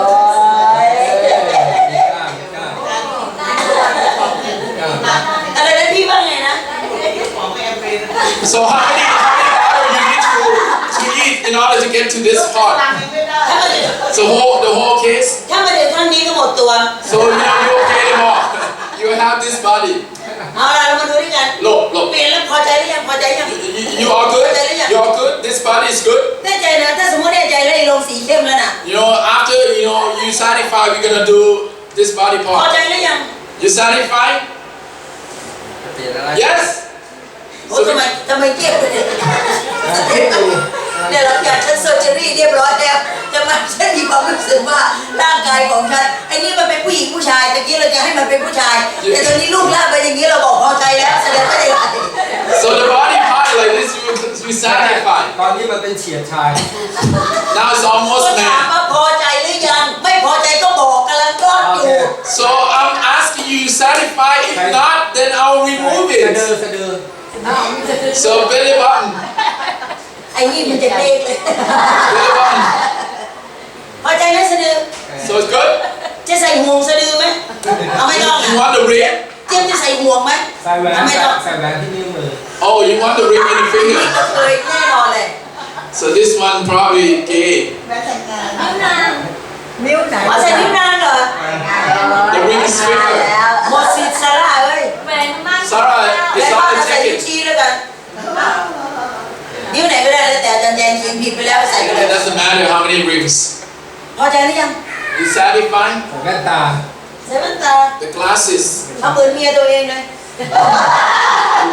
ย มีกล้ามอะไรนะพี่ว่าไงนะ so how many water you need to eat in order to get to this part ถ้ามาถึง so the whole case ถ้ามาถึงขั้นนี้ก็หมดตัว so you okay anymore you have this body เอาล่ะเรามาดูด้วยกัน look เปลี่ยนแล้วพอใจหรือยังพอใจยัง you are good you are good this body is good แน่ใจนะถ้าสมมติแน่ใจแล้วลงสีเข้มแล้วน่ะ after you satisfied we're gonna do this body พอ part ใจหรือยัง you satisfied เปลี่ยนอะไร yes โอ้ทำไมเจ็บเนี่ยเราอยากฉันเซอร์เจอรี่เรียบร้อยแล้วแต่มันฉันมีความรู้สึกว่าร่างกายของฉันไอ้นี่มันเป็นผู้หญิงผู้ชายตะกี้เราจะให้มันเป็นผู้ชายแต่ตอนนี้ลูกร่างไปอย่างนี้เราบอกพอใจแล้วแสดงว่าได้ so the body part like this you satisfied ตอนนี้มันเป็นเฉียดชาย now it's ก็ almost ถาม man ว่าพอใจหรือยังไม่พอใจก็บอกกำลังก้อนอยู่ so I'm asking you satisfied if not then I'll remove สะดือ it สะดือ so belly button ไอ้นี่มันจะเด็กเลย belly button พอใจไหมสะดือ so it's good จะใส่ห่วงสะดือไหมเอาไม่ต้อง you want the ring เจมจะใส่ห่วง วงไหม ใส่แหวน ทำไมต้อง ใส่แหวนที่นิ้วมือ Oh, you want the ring in the นี่ finger? ก็เคยแน่นอนเลย So this one probably gay. นิ้วไหน อ๋อใส่นิ้วนางเหรอ The ring is finger. หมดสิทธิ์ซาร่าเอ้ย แหวนมาก Sarah, แล้ it's ว not ก็ the ใส่นิ้ว ticket. ชี้แล้วกันนิ้วไหนก็ได้แล้วแต่อาจารย์แจงเขียนผิดไปแล้วใส่ไปเลย It doesn't matter how many rings. พอใจหรือยัง You satisfied? ใส่แว่นตา ใส่แว่นตา The glasses. เอาเหมือนเมียตัวเองเลย You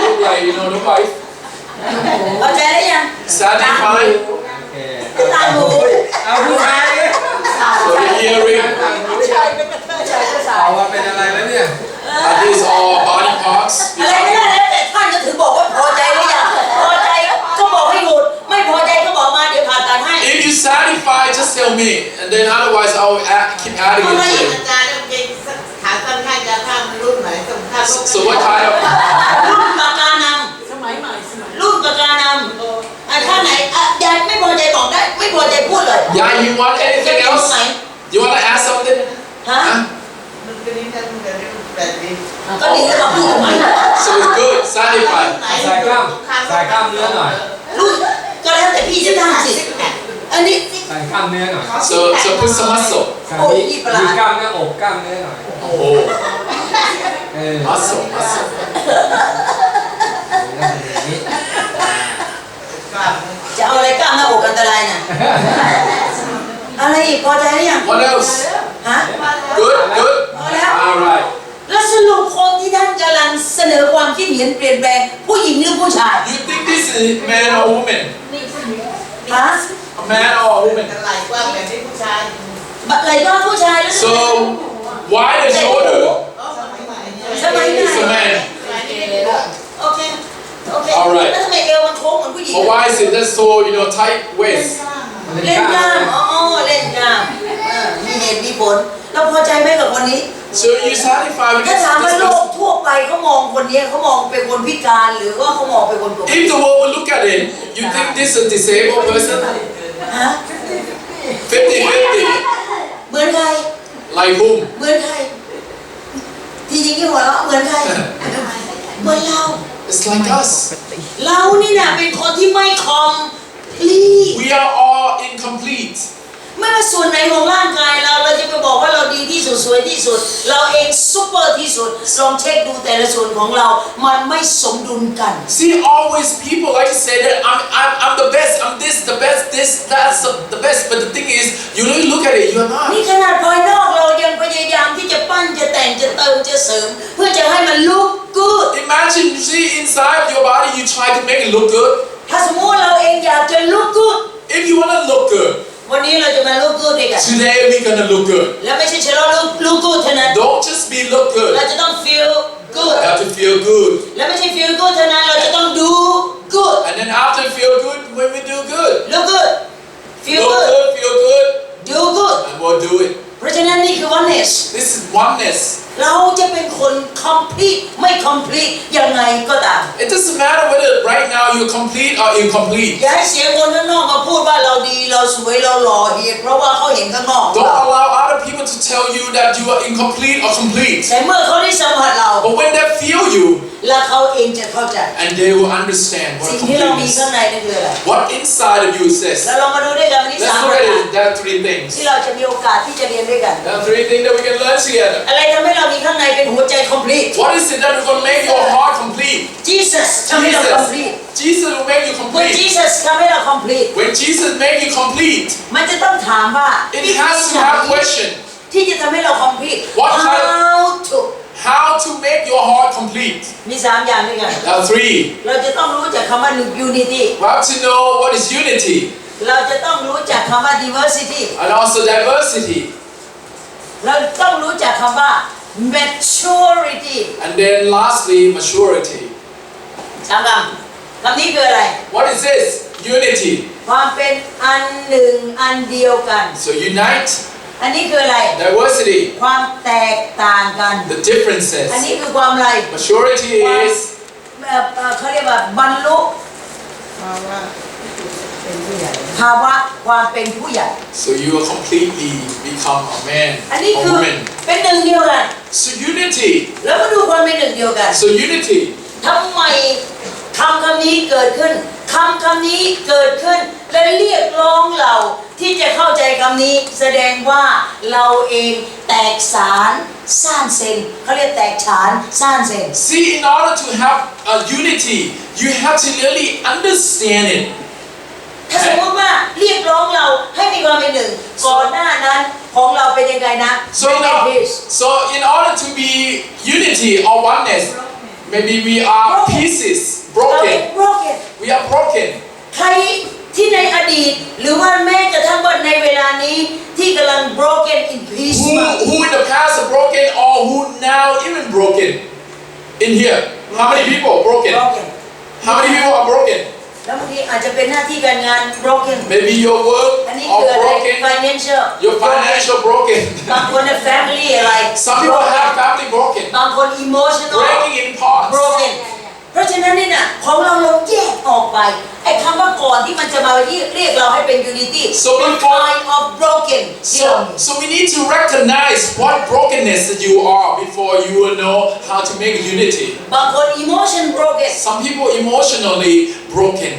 look like you know the wife. พอใจหรือยัง Satisfied? โอเค ตาหู เอาผู้ชายเนี่ย So the earring. ผู้ชายเป็นกระเทยชายก็สา เอา ว ว่าเป็นอะไรแล้วเนี่ย Are these all body parts? อะไรไม่ได้แล้วแต่ท่านจะถึงบอกว่าพอใจหรือยังพอใจก็บอกให้หยุดไม่พอใจก็บอกมาเดี๋ยวผ่าตัดให้ If you satisfied, just tell me, and then otherwise I'll keep adding ทำไม it to อีก you. อาจารย์เก่งขาสั้นข้างจะข้ามรุ่นไหนสำคัญ So what kind of? รุ่นปากกาน สมัยใหม่สมัย ำรุ่นปากกานำท่านไหนยายไม่พอใจบอกได้ไม่พอใจพูดเลย Yeah, you want จะ anything เป็นตรงไหน else? You want to add something? ฮะ Huh? มันก็นี้จะมันจะเรียกแบบนี้ ก็ดีแล้วมาพูดทำไม So it's good, satisfied. ใส่กล้ามใส่กล้ามเนื้อหน่อย รุ่นก็แล้วแต่พี่จะตั้งสิอันนี้ ใส่กล้ามเนื้อหน่อย So put some muscle. ใส่มีกล้ามหน้าอกกล้ามเนื้อหน่อย Oh, เออ muscle, muscle. แล้วเป็นอย่างนี้ จะเอาอะไรกล้ามหน้าอกอันตรายน่ะอะไรอีกพอใจหรือยัง What else? ฮะ Good, good. พอแล้ว All right. แล้วสรุปคนที่ท่านกำลังเสนอความคิดเห็นเปลี่ยนแปลงผู้หญิงหรือผู้ชาย You think this is man or woman? ฮะ A man or a woman? จะไหลกว้างแบบนี้ผู้ชาย อะไรก็ผู้ชายแล้ว So wide and shoulder สมัยไหน is a man. โอเคโอเค Alright แล้วทำไมเอวมันโค้งเหมือนผู้หญิง But why is it that's so tight waist? มัน เล่ เป็น น กล้าก ล้าม ม อ๋อเล่นกล้ามมีเหตุมีผลเราพอใจไหมกับคนนี้ So you satisfied with ถ้า this? ถามว่า this โลก person? ทั่วไปเขามองคนนี้เขามองเป็นคนพิการหรือว่าเขามองเป็นคนปกติ If the world would look at it, you think this is a disabled person? ฮะ 50-50. เหมือนใคร Like whom? เหมือนใครจริงๆที่หัวเราะเหมือนใครเหมือนเรา It's like us. เรานี่น่ะเป็นคนที่ไม่คอมพลีท We are all incomplete. ไม่ว่าส่วนไหนของร่างกายเราจะไปบอกว่าเราดีที่สุดสวยที่สุด เราเองซุปเปอร์ที่สุดลองเช็คดูแต่ละส่วนของเรา มันไม่สมดุลกัน See, always people like to say that I'm the best, I'm the best, that's the best. But the thing is, you really look at it, you're not. นี่ขนาดภายนอกเรายังพยายามที่จะปั้นจะแต่งจะเติมจะเสริม เพื่อจะให้มัน look good Imagine, you see, inside your body, you try to make it look good. ถ้าสมมติเราเองอยากจะ look good If you want to look good, วันนี้เราจะมา look good ด้วยกัน today we're gonna look good. แล้วไม่ใช่เฉพาะ look good เท่านั้น Don't just be look เรา good. จะต้อง feel good You have to feel good. และไม่ใช่ feel good เท่านั้นเราจะต้อง do good And then after feel good, when we do good. look good feel Look good good, feel good, do good and we'll do it. เพราะฉะนั้นนี่คือ oneness This is oneness. เราจะเป็นคน complete ไม่ complete ยังไงก็ตาม It doesn't matter whether right now you're complete or incomplete. อย่าให้เสียงคนข้างนอกมาพูดว่าเราดีเราสวยเราหล่อเหตุเพราะว่าเขาเห็นข้างนอก Don't allow other people to tell you that you are incomplete or complete. แต่เมื่อเขาได้สัมผัสเรา But when they feel you, แล้วเขาเองจะเข้าใจ and they will understand what สิ่งที่เรามี completeness ข้างในนั่นคืออะไร what inside of you แล้ว says. เรามาดูด้วยกันวันนี้ Let's สาม look ประ at การ it. There are three ที่ things. เราจะมีโอกาสที่จะเรียนด้วยกัน There are three things that we can learn together. อะไรทำให้เรามีข้างในเป็นหัวใจ complete What is it that is going to make your heart complete? Jesus ทำให้เรา complete Jesus will make you เมื่อ complete. Jesus ทำให้เรา complete When Jesus make you complete, มันจะต้องถามว่า it has to have question. ที่จะทำให้เรา complete What kind how to How to make your heart complete? มีสามอย่างด้วยกัน There are three. เราจะต้องรู้จักคำว่า unity We have to know what is unity เราจะต้องรู้จักคำว่า diversity and also diversity. เราต้องรู้จักคำว่า maturity And then lastly, maturity. สามคำนี้คืออะไร What is this? Unity. ความเป็นอันหนึ่งอันเดียวกัน So unite, อันนี้คืออะไร diversity, ความแตกต่างกัน the differences. อันนี้คือความอะไร Maturity is เขาเรียกว่าบรรลุ เพราะว่าเป็นผู้ใหญ่ ภาวะความเป็นผู้ใหญ่ so you will completely become a man อันนี้ or คือ woman. เป็นหนึ่งเดียวกัน So unity. แล้วมาดูความเป็นหนึ่งเดียว ดียวกัน So unity. ทำไมคำนี้เกิดขึ้นคำนี้เกิดขึ้นและเรียกร้องเราที่จะเข้าใจคำนี้แสดงว่าเราเองแตกสารซ่านเซนเขาเรียกแตกฉานซ่านเซน See, in order to have a unity, you have to really understand it. ถ้าสมมติว่าเรียกร้องเราให้มีความเป็นหนึ่งก่อนหน้านั้นของเราเป็นยังไงนะ So in order to be unity or oneness, maybe we are pieces, เราเป็น broken. broken We are broken. ใครที่ในอดีตหรือว่าแม้กระทั่งว่าในเวลานี้ที่กำลัง broken in peace มาก Who in the past are broken or who now even broken? In here, how many people are broken? broken How many people are broken? แล้วบางทีอาจจะเป็นหน้าที่การงาน broken Maybe your work อันนี้ or คืออะไร broken. financial Your financial broken. บางคนใน family อะไร Some people have family broken, บางคน emotional breaking in parts. broken เพราะฉะนั้นนี่นะของเราแยกออกไปไอ้คำว่าก่อนที่มันจะมาเรียกเราให้เป็น unity So what before- kind of broken ที่เรามี So we need to recognize what brokenness that you are before you will know how to make unity. บางคน emotion broken Some people emotionally broken.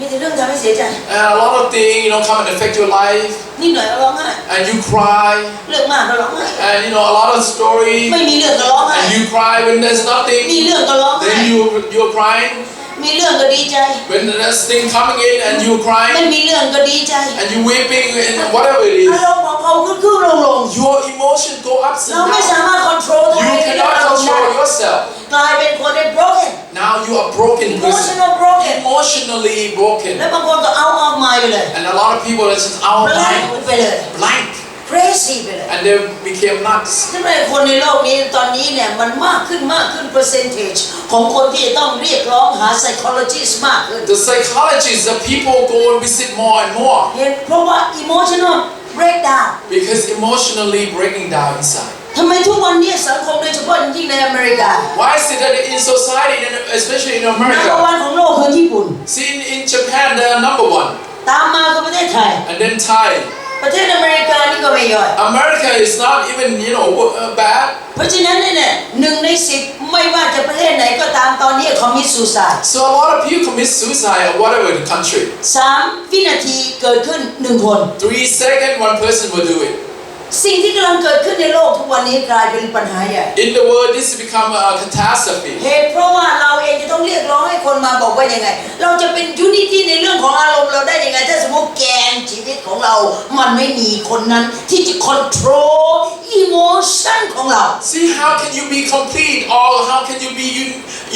มีแต่เรื่องทำให้เสียใจ And a lot of things, come and affect your life. นิดหน่อยก็ร้องไห้ And you cry. เรื่องมากก็ร้องไห้ And a lot of stories. ไม่มีเรื่องก็ร้องไห้ And you cry when there's มี nothing. เรื่องก็ร้องไห้ Then you're crying. มีเรื่องก็ดีใจ When there's thing coming in and you're ไม่ crying. มีเรื่องก็ดีใจ And you weeping and whatever it อา is. รมณ์ของเขาขึ้นลง Your emotion go ups เรา and ไม่ down. สามารถ control ตัวเอ You งได้ cannot control yourself. กลายเป็นคนที่ broken Now you are broken person. emotional broken Emotionally broken. และบางคนก็เอาออกมาไปเลย And a lot of people are just out of blank mind. ไปเลย Blank. crazy ไปเลย And they became nuts. ทำไมคนในโลกนี้ตอนนี้เนี่ยมันมากขึ้น percentage ของคนที่จะต้องเรียกร้องหา psychologist มากขึ้น The psychologists, the people go and visit more and more เห็นเพราะว่า emotional breakdown because emotionally breaking down inside. ทำไมทุกวันนี้สังคมโดยเฉพาะอย่างยิ่งในอเมริกา Why is it that in society, and especially in นัมเบอ America, ร์วันของโลกคือญี่ปุ่น see in Japan they are number one, ตามมาคือประเทศไทย and then Thai. ประเทศอเมริกานี่ก็ไม่ย่อย America is not even bad. เพราะฉะนั้นเนี่ย1 ใน 10ไม่ว่าจะประเทศไหนก็ตามตอนนี้เขามีสุสาน So a lot of people commit suicide or whatever in the country. 3 วินาทีเกิดขึ้น1 คน 3 seconds, one person will do it. สิ่งที่กำลังเกิดขึ้นในโลกทุกวันนี้กลายเป็นปัญหาใหญ่ In the world, this has become a catastrophe. เหตุเพราะว่าเราเองจะต้องเรียกร้องให้คนมาบอกว่ายังไงเราจะเป็นยูนิตี้ในเรื่องของอารมณ์เราได้ยังไงถ้าสมมติแกนชีวิตของเรามันไม่มีคนนั้นที่จะ control emotion ของเรา See, how can you be complete or how can you be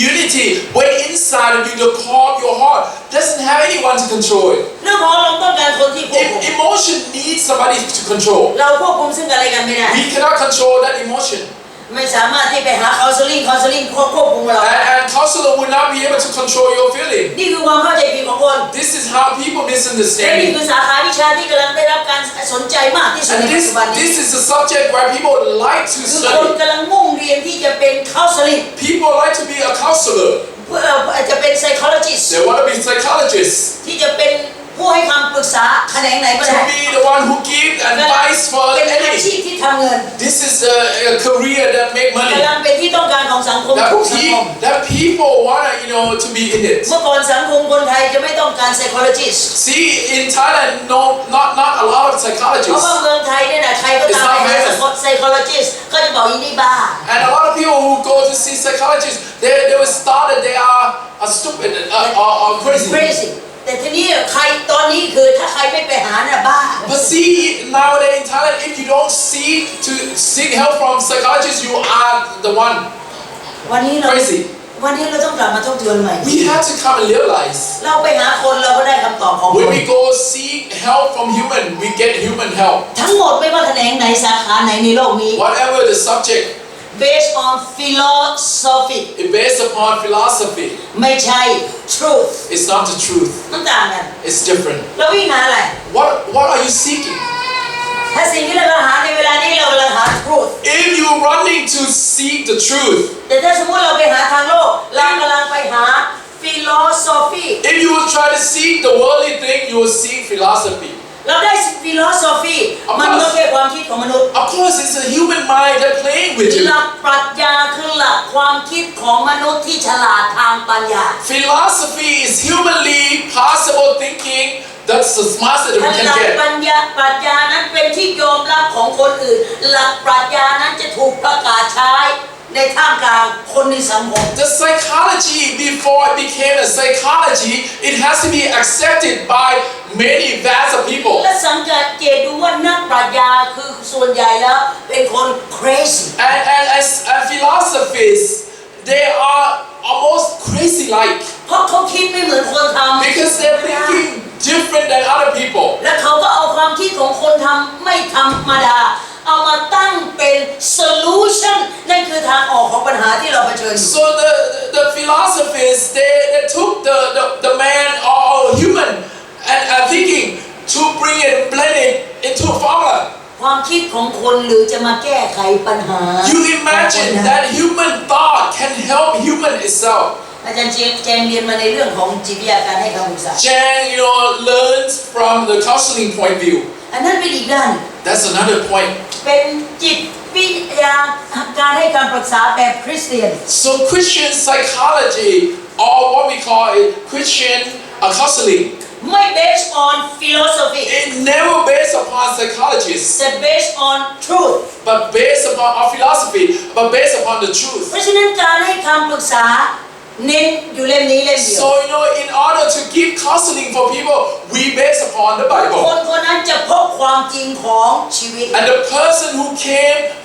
unity when inside of you the core of your heart doesn't have anyone to control it? เรื่องของอารมณ์ต้องการคนที่ควบคุม Emotion needs somebody to control. เราควบคุมซึ่งกันและกันไม่ได้ We cannot control that emotion. ไม่สามารถที่ไปหา counseling ควบคุมเรา And counselor would not be able to control your feeling. นี่คือความเข้าใจผิดของคน This is how people และนี่ misunderstanding. คือสาขาวิชาที่กำลังได้รับการสนใจมากที่สุด And ในปัจจุบันนี้ this is a subject where people like to คือคน study. กำลังมุ่งเรียนที่จะเป็น counseling People like to be a counselor. จะเป็น psychologist They want to be psychologists. ที่จะเป็นผู้ให้คำปรึกษาแขนงไหนก็ได้ To be the one who gives advice for เป็นอาชีพ any. ที่ทำเงิน This is a career that make กำ money. ลังเป็นที่ต้องการของสังคมทุกสังคม That people want to be in it. เมื่อก่อนสังคมคนไทยจะไม่ต้องการ psychologist See, in Thailand, no, not a lot of เพราะ psychologists. ว่าเมืองไทยเนี่ยนะใครก็ตามไปหา psychologist ก็จะบอกอีนี่บ้า And a lot of people who go to see psychologists, they will start that they are stupid or crazy. crazy แต่ทีนี้ใครตอนนี้คือถ้าใครไม่ไปหาน่ะบ้า But see, nowadays in Thailand, if you don't seek help from psychologists, you are the one วันนี้เรา crazy. ต้องกลับมาทบทวนใหม่ We have to come and realize เราไปหาคนเราก็ได้คำตอบของค when น we go seek help from human, we get human help. ทั้งหมดไม่ว่าแขนงไหนสาขาไหนในโลกนี้ Whatever the subject, based on philosophy it's based upon philosophy. ไม่ใช่ truth It's not the truth. มันต่างกัน It's different. เราวิ่งหาอะไร What are you seeking? ถ้าสิ่งที่เรากำลังหาในเวลานี้เรากำลังหา truth If you're running to seek the truth, แต่ถ้าสมมติเราไปหาทางโลกเรากำลังไปหา philosophy if you will try to seek the worldly thing, you will seek philosophy. เราได้ philosophy มันก็แค่ความคิดของมนุษย์ Of course, it's a human mind that playing with ห you. ลักปรัชญาคือหลักความคิดของมนุษย์ที่ฉลาดทางปัญญา Philosophy is humanly possible thinking. That's the smartest that we หลั can ก get. ปรัชญานั้นเป็นที่ยอมรับของคนอื่นหลักปรัชญานั้นจะถูกประกาศใช้ในท่ามกลางคนในสังคม The psychology, before it became a psychology, it has to be accepted by many vast of people. และสังเกตดูว่านักปรัชญาคือส่วนใหญ่แล้วเป็นคน crazy And as philosophies, they are almost crazy-like เพราะเขาคิดไม่เหมือนคนทำ because they're thinking different than other people. และเขาก็เอาความคิดของคนทำไม่ธรรมดาเอามาตั้งเป็น solution นั่นคือทางออกของปัญหาที่เราเผชิญอยู่ So the philosophies, they took the man or human and thinking to bring it, blend it into a formula. ความคิดของคนหรือจะมาแก้ไขปัญหา You imagine that human thought can help human itself. อาจารย์แจงเรียนมาในเรื่องของจิตวิทยาการให้คำปรึกษา Chang, learns from the counseling point of view. อันนั้นเป็นอีกด้าน That's another point. เป็นจิตวิทยาการให้คำปรึกษาแบบคริสเตียน So Christian psychology, or what we call it Christian counseling, ไม่ based on philosophy it never based upon psychologists, แต่ based on truth but based upon our philosophy, but based upon the truth. เพราะฉะนั้นการให้คำปรึกษาเน้นอยู่เล่มนี้เล่มเดียว So in order to give counseling for people, we base upon the คน Bible. คนนั้นจะพบความจริงของชีวิต And the person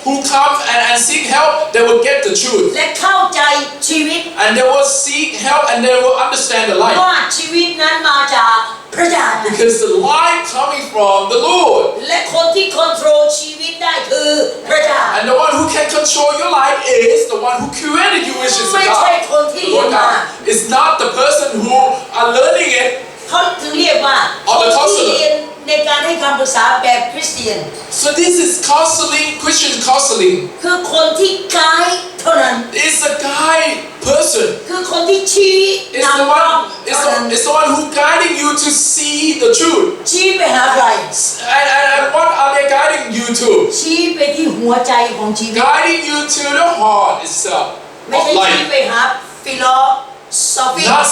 who come and seek help, they will get the truth. และเข้าใจชีวิต And they will seek help and they will understand the life. ว่าชีวิตนั้นมาจากพระเจ้า Because the life coming from the Lord. และคนที่คอนโทรลชีวิตได้คือพระเจ้า And the one who can control your life is the one who created you, which is ไม่ God. ใช่คนที่ The เรียน Lord มา God. It's not the person who are learning it. เขาถึงเรียกว่า อ๋อ ค the นที่ counselor เรียนในการให้คำปรึกษาแบบคริสเตียน So this is counseling, Christian counseling. คือคนที่ไกด์เท่านั้น It's a guide person. คือคนที่ชี้ It's the นำร่อง one. เท่านั้น It's the one who guiding you to see the truth. ชี้ไปหาใคร And what are they guiding you to? ชี้ไปที่หัวใจของชีวิต Guiding you to the heart itself ไม่ of ใช่ชี้ life. ไปหาฟิโลโซฟี Not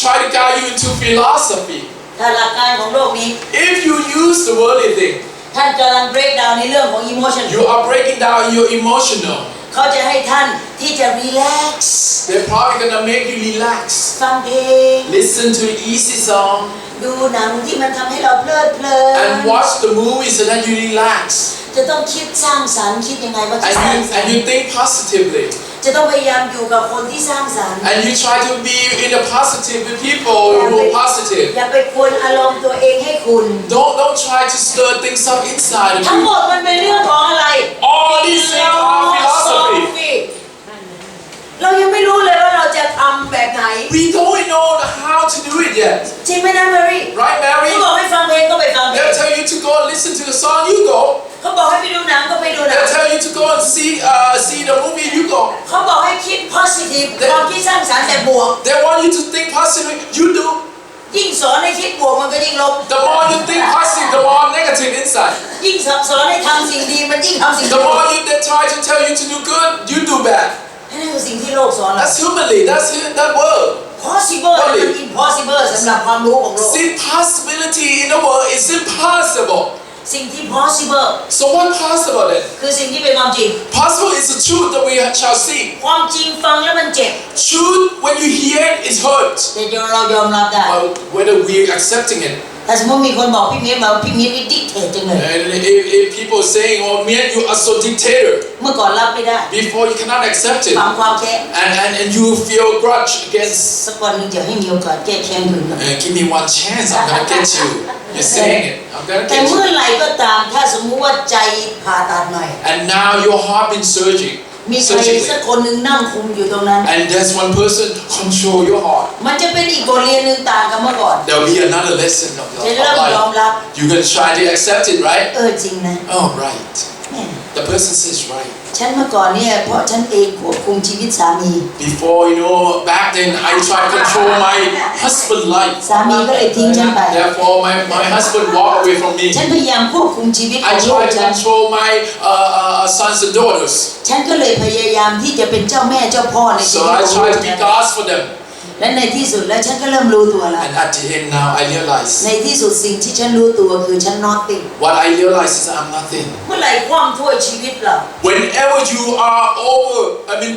try to guide you into philosophy. ถ้าหลักการของโลกนี้ If you use the worldly thing, ท่านกำลัง break down ในเรื่องของ emotion you are breaking down your emotional. เขาจะให้ท่านที่จะ relax They're probably gonna make you relax. ฟังเพลง Listen to an easy song ดูหนังที่มันทำให้เราเพลิดเพลิน and watch the movies so that you relax. จะต้องคิดสร้างสรรค์คิดยังไงว่าจะสร้างสรร And ค์ you think positively. จะต้องพยายามอยู่กับคนที่สร้างสรรค์ And you try to be in the positive with people who are positive. อย่าไปกวนอารมณ์ตัวเองให้คุณ Don't try to stir things up inside of ทั้งหม you. ดมันเป็นเรื่องของอะไร All these things are philosophy. เรายังไม่รู้เลยว่าเราจะทำแบบไหน We don't know how to do it yet. จริงไหมนะแมรี่ Right, เขา Mary? บอกให้ฟังเพลงก็ไปฟังเพล They'll ง tell you to go and listen to the song, you go. เขาบอกให้ไปดูหนังก็ไปดูหนัง They'll tell you to go and see the movie, you go. เขาบอกให้คิด positive ความคิดสร้างสรรค์แต่บวก They want you to think positively, you do. ยิ่งสอนให้คิดบวกมันก็ยิ่งลบ The more you think positive, the more negative inside. ยิ่งสอนให้ทำสิ่งดีมันยิ่งทำสิ่ง The ดี more they try to tell you to do good, you do bad. นั่นคือสิ่งที่โลกสอนเรา That's humanly, that's that world. possible แต่มัน impossible สำหรับความรู้ของโลก See, possibility in the world is impossible. สิ่งที่ possible So what possible then? คือสิ่งที่เป็นความจริง Possible is the truth that we shall see. ความจริงฟังแล้วมันเจ็บ Truth, when you hear it, is hurt. แต่เรายอมรับได้ Whether we're accepting it. ถ้าสมมติมีคนบอกพี่เมียบอกพี่เมียนี่ดิกเทตจังเลย And if people saying, oh man, you are so dictator. เมื่อก่อนรับไม่ได้ Before you cannot accept it. ฝังความแค้น And you feel grudge against. สักวันหนึงจะให้มีโอกาสแก้แค้นคืน Give me one chance, I'm gonna get you. You're saying it. I'm gonna แต่ get เมื่อ you. ไหร่ก็ตามถ้าสมมุติว่าใจผ่าตัดหน่อย And now your heart been surging. มีใครสักคนหนึ่งนั่งคุมอยู่ตรงนั้น And there's one person control your heart. มันจะเป็นอีกบทเรียนหนึ่งต่างกับเมื่อก่อน There'll be another lesson of จะเริ่มยอม life. รับ You can try to accept it, right? จริงนะ Oh, right. แม่ The person says right. ฉันเมื่อก่อนเนี่ยเพราะฉันเองควบคุมชีวิตสามี Before, back then I tried to control my husband's life. สามีก็เลยทิ้งฉันไป Therefore, my husband walked away from me. ฉันพยายามควบคุมชีวิตข I องลูก tried to ฉัน control my sons and daughters. ฉันก็เลยพยายามที่จะเป็นเจ้าแม่เจ้าพ่อในชี So วิต I ของลู tried ก to be ฉัน gods for them. และในที่สุดแล้วฉันก็เริ่มรู้ตัวแล้ว And at the end now, I ใน realize ที่สุดสิ่งที่ฉันรู้ตัวคือฉัน nothing what I realize is I'm nothing. เมื่อไหร่คว่ำถ้วยชีวิตเรา Whenever you are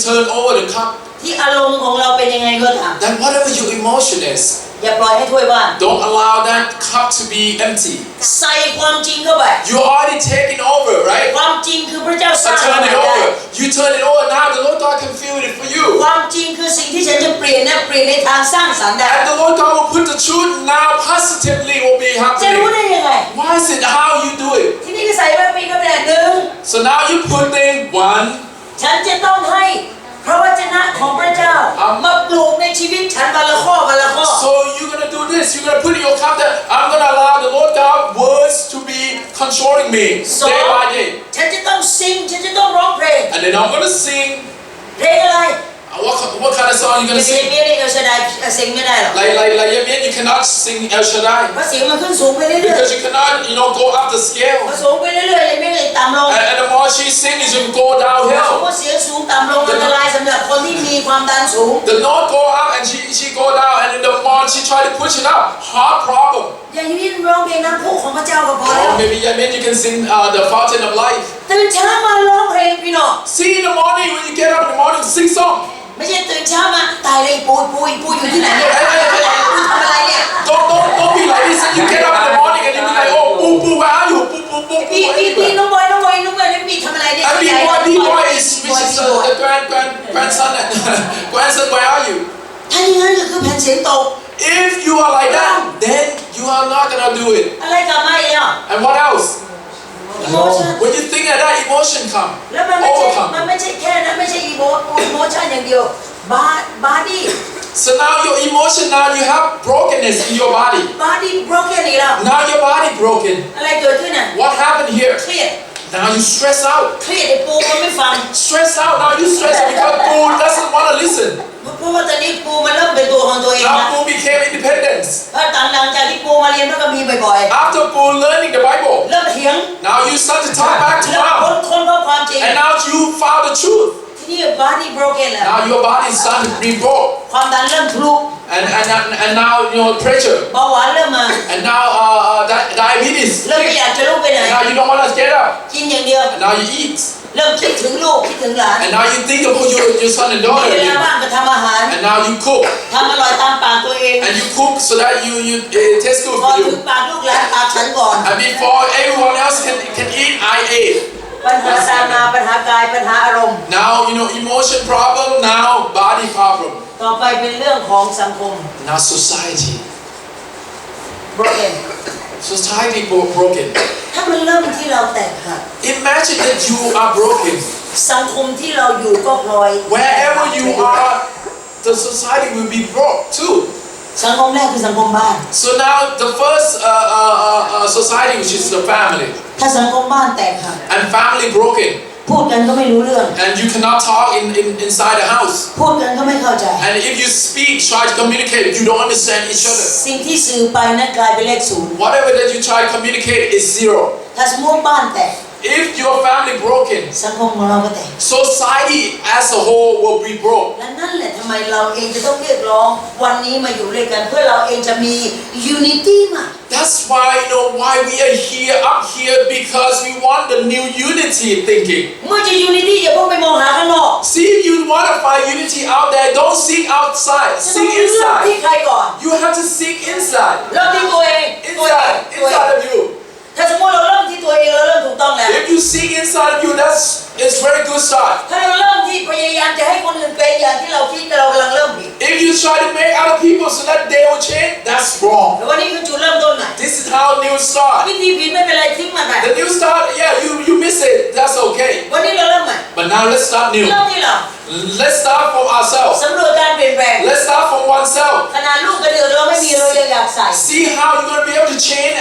turn over the cup, ที่อารมณ์ของเราเป็นยังไงก็ตาม then whatever your emotion is, อย่าปล่อยให้ถ้วยว่าง don't allow that cup to be empty. ใส่ความจริงเข้าไป You're already taking over, right? ความจริงคือพระเจ้าสร้าง Turn เรา it ได้ over. You turn it over now. The Lord God can feel it for you. ความจริงคือสิ่งที่ฉันจะเปลี่ยนนะเปลี่ยนในทางสร้างสรรค์ได้ And the Lord God will put the truth now positively will be จะรู้ happening. ได้ยังไง Why is it how you do it? ที่นี่ก็ใส่ไว้ปีก็เป็นหนึ่ง So now you put in one. ฉันจะต้องให้พระวจนะของพระเจ้ามาปลูกในชีวิตฉันวันละข้อวันละข้อ So you're gonna do this. You're gonna put in your cup that I'm gonna allow the Lord God words to be controlling me สอง day by day. ฉันจะต้องซิงฉันจะต้องร้องเพลง And then I'm gonna sing. เพลงอะไร What kind of song you เพล gonna ง sing? นี้เอลชาดายซิงไม่ได้หรอก Like Yemen, you cannot sing El Shaddai เพราะเสียงมันขึ้นสูงไปเรื่อย because you cannot, go up the ๆ scale. พอสูงไปเรื่อยๆยังไม่เลยต่ำลง And the more she sings, you go เพ downhill. ราะเสียงสูงต่ำลงอันตรายสำหรับคนที่มีความดันสูง The note go up and she go down, and then the more she try to push it up, heart problem. อย่างนี้ร้องเพลงน้ำพุของพระเจ้าก็พอแล้ว Or maybe Yemen, you can sing the Fountain of Life. ตื่นเช้ามาร้องเพลงพี่น้อง See in the morning when you get up in the morning, sing song. ไม่ใช่ตื่นเช้ามาตายเลยปูอยู่ที่ไหนเนี่ยปูทำอะไรเนี่ย Don't be like this. And you get up in the morning and you be like, oh, boo, where are you? Boo. พี่น้องบอยน้องพี่ทำอะไรเนี่ย And B-boy is which is the grandson. Grandson, where are you? ถ้าอย่างนั้นก็คือแผ่นเสียงตก If you are like that, then you are not gonna do it. อะไรกลับมาอีกอ่ะ And what else? emotion When you think of that, emotion come. แล้วมันไม่ Overcome. ใช่แค่นั้นไม่ใช่ emotion อย่างเดียว body So now your emotion, now you have brokenness in your body. broken อีกแล้ว Now your body broken. อะไรเกิดขึ้นอ่ะ What happened here? เครียด Now you stress out. ไอ้ปูมันไม่ฟัง Stress out. Now you stress because Boo doesn't want to listen. เพราะว่าตอนนี้ปูมันเริ่มเป็นตัวของตัวเองนะ Now Boo became independent. เพราะหลังจากที่ปูมาเรียนพระคัมภีร์บ่อย After Boo learning the Bible, ๆเริ่มเถียง now you start to talk back to เริ่ม mom. ค้นพบความจริง And now you found the truth. ที่นี่ body broken แล้ว Now your body is starting to be broke. ความดันเริ่มทะลุ And now pressure. เบาหวานเริ่มมา And now diabetes. เริ่มไม่อยากจะลุกไปไหน And now you don't want to get up. กินอย่างเดียว And now you eat. เริ่มคิดถึงลูกคิดถึงหลาน And now you think about your son and มี daughter เวลา again. ว่างก็ทำอาหาร And now you cook. ทำอร่อยตามปากตัวเอง And you cook so that it tastes good ก่อน for ถึง you. ปากลูกหลานปากฉันก่อน And before everyone else can eat, I ate. ปัญหาตามมาปัญหากายปัญหาอารมณ์ Now emotion problem. Now body problem. ต่อไปเป็นเรื่องของสังคม Now society. broken Society broken. ถ้ามันเริ่มที่เราแตกหัก Imagine that you are broken. สังคมที่เราอยู่ก็พลอย Wherever you are, the society will be broke too. สังคมแรกคือสังคมบ้าน So now the first society, which is the family, ถ้าสังคมบ้านแตกหัก and family broken, พูดกันก็ไม่รู้เรื่อง and you cannot talk inside the house. พูดกันก็ไม่เข้าใจ And if you speak, try to communicate, you don't understand each other. สิ่งที่สื่อไปนั้นกลายเป็นเลขศูนย์ Whatever that you try to communicate is zero. ถ้าสมมติบ้านแตก If your family broken, สังคมของเราก็แตก society as a whole will be broke. และนั่นแหละทำไมเราเองจะต้องเรียกร้องวันนี้มาอยู่ด้วยกันเพื่อเราเองจะมี unity มา That's why why we are up here because we want the new unity thinking. เมื่อจะ unity อย่าเพิ่งไปมองหาข้างนอก See, if you want to find unity out there, don't seek outside, จะต้อง seek เริ่มที่ inside. ใครก่อน You have to seek inside. เริ่มที่ตัวเองตัวเอง Inside of you. ถ้าสมมติเราเริ่มที่ตัวเองเราเริ่มถูกต้องแล้ว If you seek inside of you, it's very good start. ถ้าเราเริ่มที่พยายามจะให้คนอื่นเป็นอย่างที่เราคิดเรากำลังเริ่มผิด If you try to make other people so that they will change, that's wrong. แต่วันนี้คือจุดเริ่มต้นใหม่ This is how new start. วิธีผิดไม่เป็นไรทิ้งมันไป The new start, yeah, you miss it, that's okay. วันนี้เราเริ่มใหม่ But now let's start new. เริ่มที่เรา Let's start from ourselves. สำรวจการเปลี่ยนแปลง Let's start from oneself. ขนาดลูกกระเดือกเราไม่มีเรายังอยากใส่ See how you're going to be able to change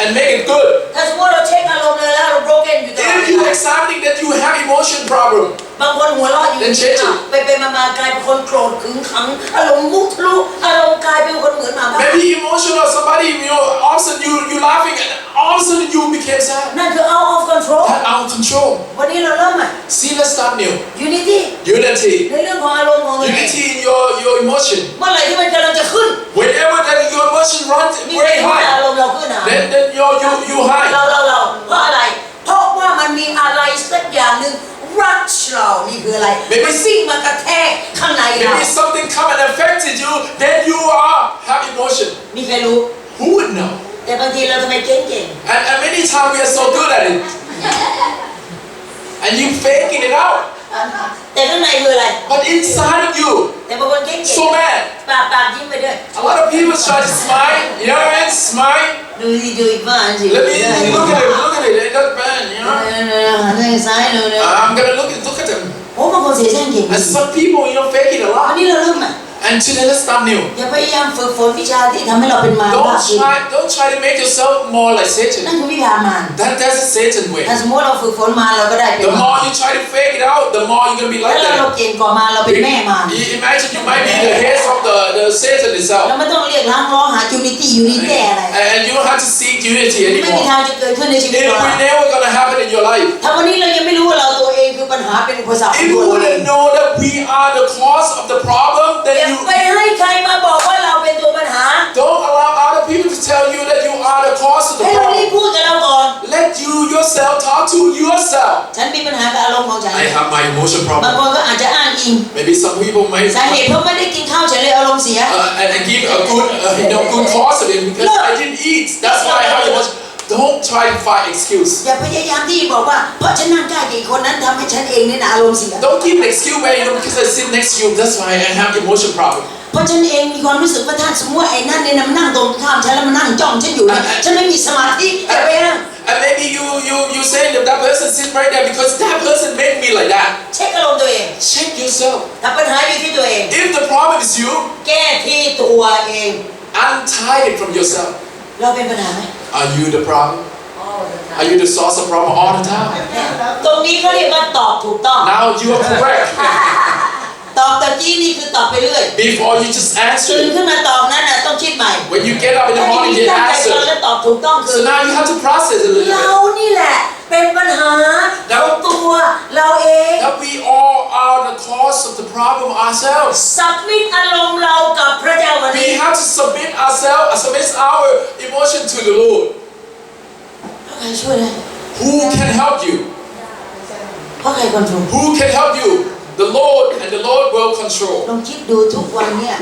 and make it good. ถ้าสมมติเราเช็คอารมณ์เลยแล้วเรา broken อยู่ตลอด If you're examining that you have emotion problem, บางคนหัวเราะอยู่ Then change it. ไปมากลายเป็นคนโกรธขึงขังอารมณ์มุทะลุอารมณ์กลายเป็นคนเหมือนหมาบ้า maybe emotional somebody, all of a sudden you laughing and all of a sudden you became sad. นั่นคือ out of control That out of control. วันนี้เราเริ่มอ่ะ See, let's start new. unity Unity. ในเรื่องของอารมณ์ของตัวเอง Unity in your emotion. เมื่อไหร่ที่มันกำลังจะขึ้น Whenever that your emotion runs มีใคร very ว่า high, อารมณ์เราขึ้นอ่ะ then you high. เราเพราะอะไร เพราะว่ามันมีอะไรสักอย่างหนึ่งรัชเรานี่คืออะไรมันสิ่งมากระแทกข้างในเรา Maybe something come and affected you, then you have emotion. มีใครรู้ Who would know? แต่บางทีเราทำไมเก่ง And many times we are so good at it. And you faking it out. ๆแต่ข้างในคืออะไร But inside of you, แต่บางคนเก่ง so mad. ปากยิ้มไปด้วย A lot of people try to smile. You know what I mean? Smile. ดูอีกบ้างสิ Let me look at it. It doesn't bad, you know. หันไปซ้ายดูเลย I'm gonna look at them. โอ้บางคนเสียใจเก่ง And some people, fake it a วัน lot. นี้เราเริ่มอ่ะ And today let's start new. อย่าพยายามฝึกฝนวิชาที่ทำให้เราเป็นมารบ้า Don't try to make yourself more like นั่น Satan. คือวิชามาร That's a Satan way. ถ้าสมมติเราฝึกฝนมาเราก็ได้เป็น The more you try to fake it out, the more you're gonna be ถ้า like เรา that. เก่งกว่ามาเราเป็นแม่มาร Imagine you might be the head of the Satan เรา itself. ไม่ต้องเรียกล้างร้องหา unity อะไร And you don't have to seek unity ไม่มี anymore. ทางจะเกิดขึ้นในชีวิต It เรา will never gonna happen in your life. ถ้าวันนี้เรายังไม่รู้ว่าเราตัวเองคือปัญหาเป็นอุปสรรค If you wouldn't know that we are the cause of the problem, อย่า then ไปให้ใครมาบอกว่าเราเป็นตัวปัญหา don't allow other people to tell you that you are the cause of the ให้เรารีบ problem. พูดกับเราก่อน Let you yourself talk to yourself. ฉันมีปัญหากับอารมณ์ของฉัน I have my emotion บาง problem. คนก็อาจจะอ้างอิง Maybe some people might สาเหตุเพราะไม่ได้กินข้าวฉันเลยอารมณ์เสีย and give a good cause of it because I didn't eat. That's why I have emotion. Don't try to find excuse. อย่าพยายามที่บอกว่าเพราะฉันนั่งใกล้กับคนนั้นทำให้ฉันเองเนี่ยนะอารมณ์เสีย Don't give an excuse where because I sit next to you. That's why I have emotion problem. เพราะฉันเองมีความรู้สึกว่าถ้าสมมติว่าไอ้นั่นเนี่ยมันนั่งตรงข้ามฉันแล้วมันนั่งจ้องฉันอยู่เนี่ยฉันไม่มีสมาธิอย่าไปนั่ง And maybe you say that person sits right there because that person made me like that. เช็คอารมณ์ตัวเอง Check yourself. ถ้าปัญหาอยู่ที่ตัวเอง If the problem is you, แก้ที่ตัวเอง untie it from yourself. เราเป็นปัญหาไหม Are you the problem? Are you the source of problem all the time? ตรงนี้เขาเรียกว่าตอบถูกต้อง Now you are correct. ตอบตะกี้นี่คือตอบไปเรื่อย Before you just ตื่น answer. ขึ้นมาตอบนั้นน่ะต้องคิดใหม่ When you get up in the ถ้า morning, ที่ you ตั้งใจฟัง answer. และตอบถูกต้องคื So อ now you have to process it a little เรา bit. นี่แหละเป็นปัญหาของตัวเราเอง That we all are the cause of the problem ourselves. สับมิตอารมณ์เรากับพระเจ้าวัน We นี้ have to submit our emotion to the Lord. ใครช่วยได้ Who can help you? เพราะใครคอนโทรล Who can help you? The Lord, and the Lord will control. ลองคิดดูทุกวันเนี่ย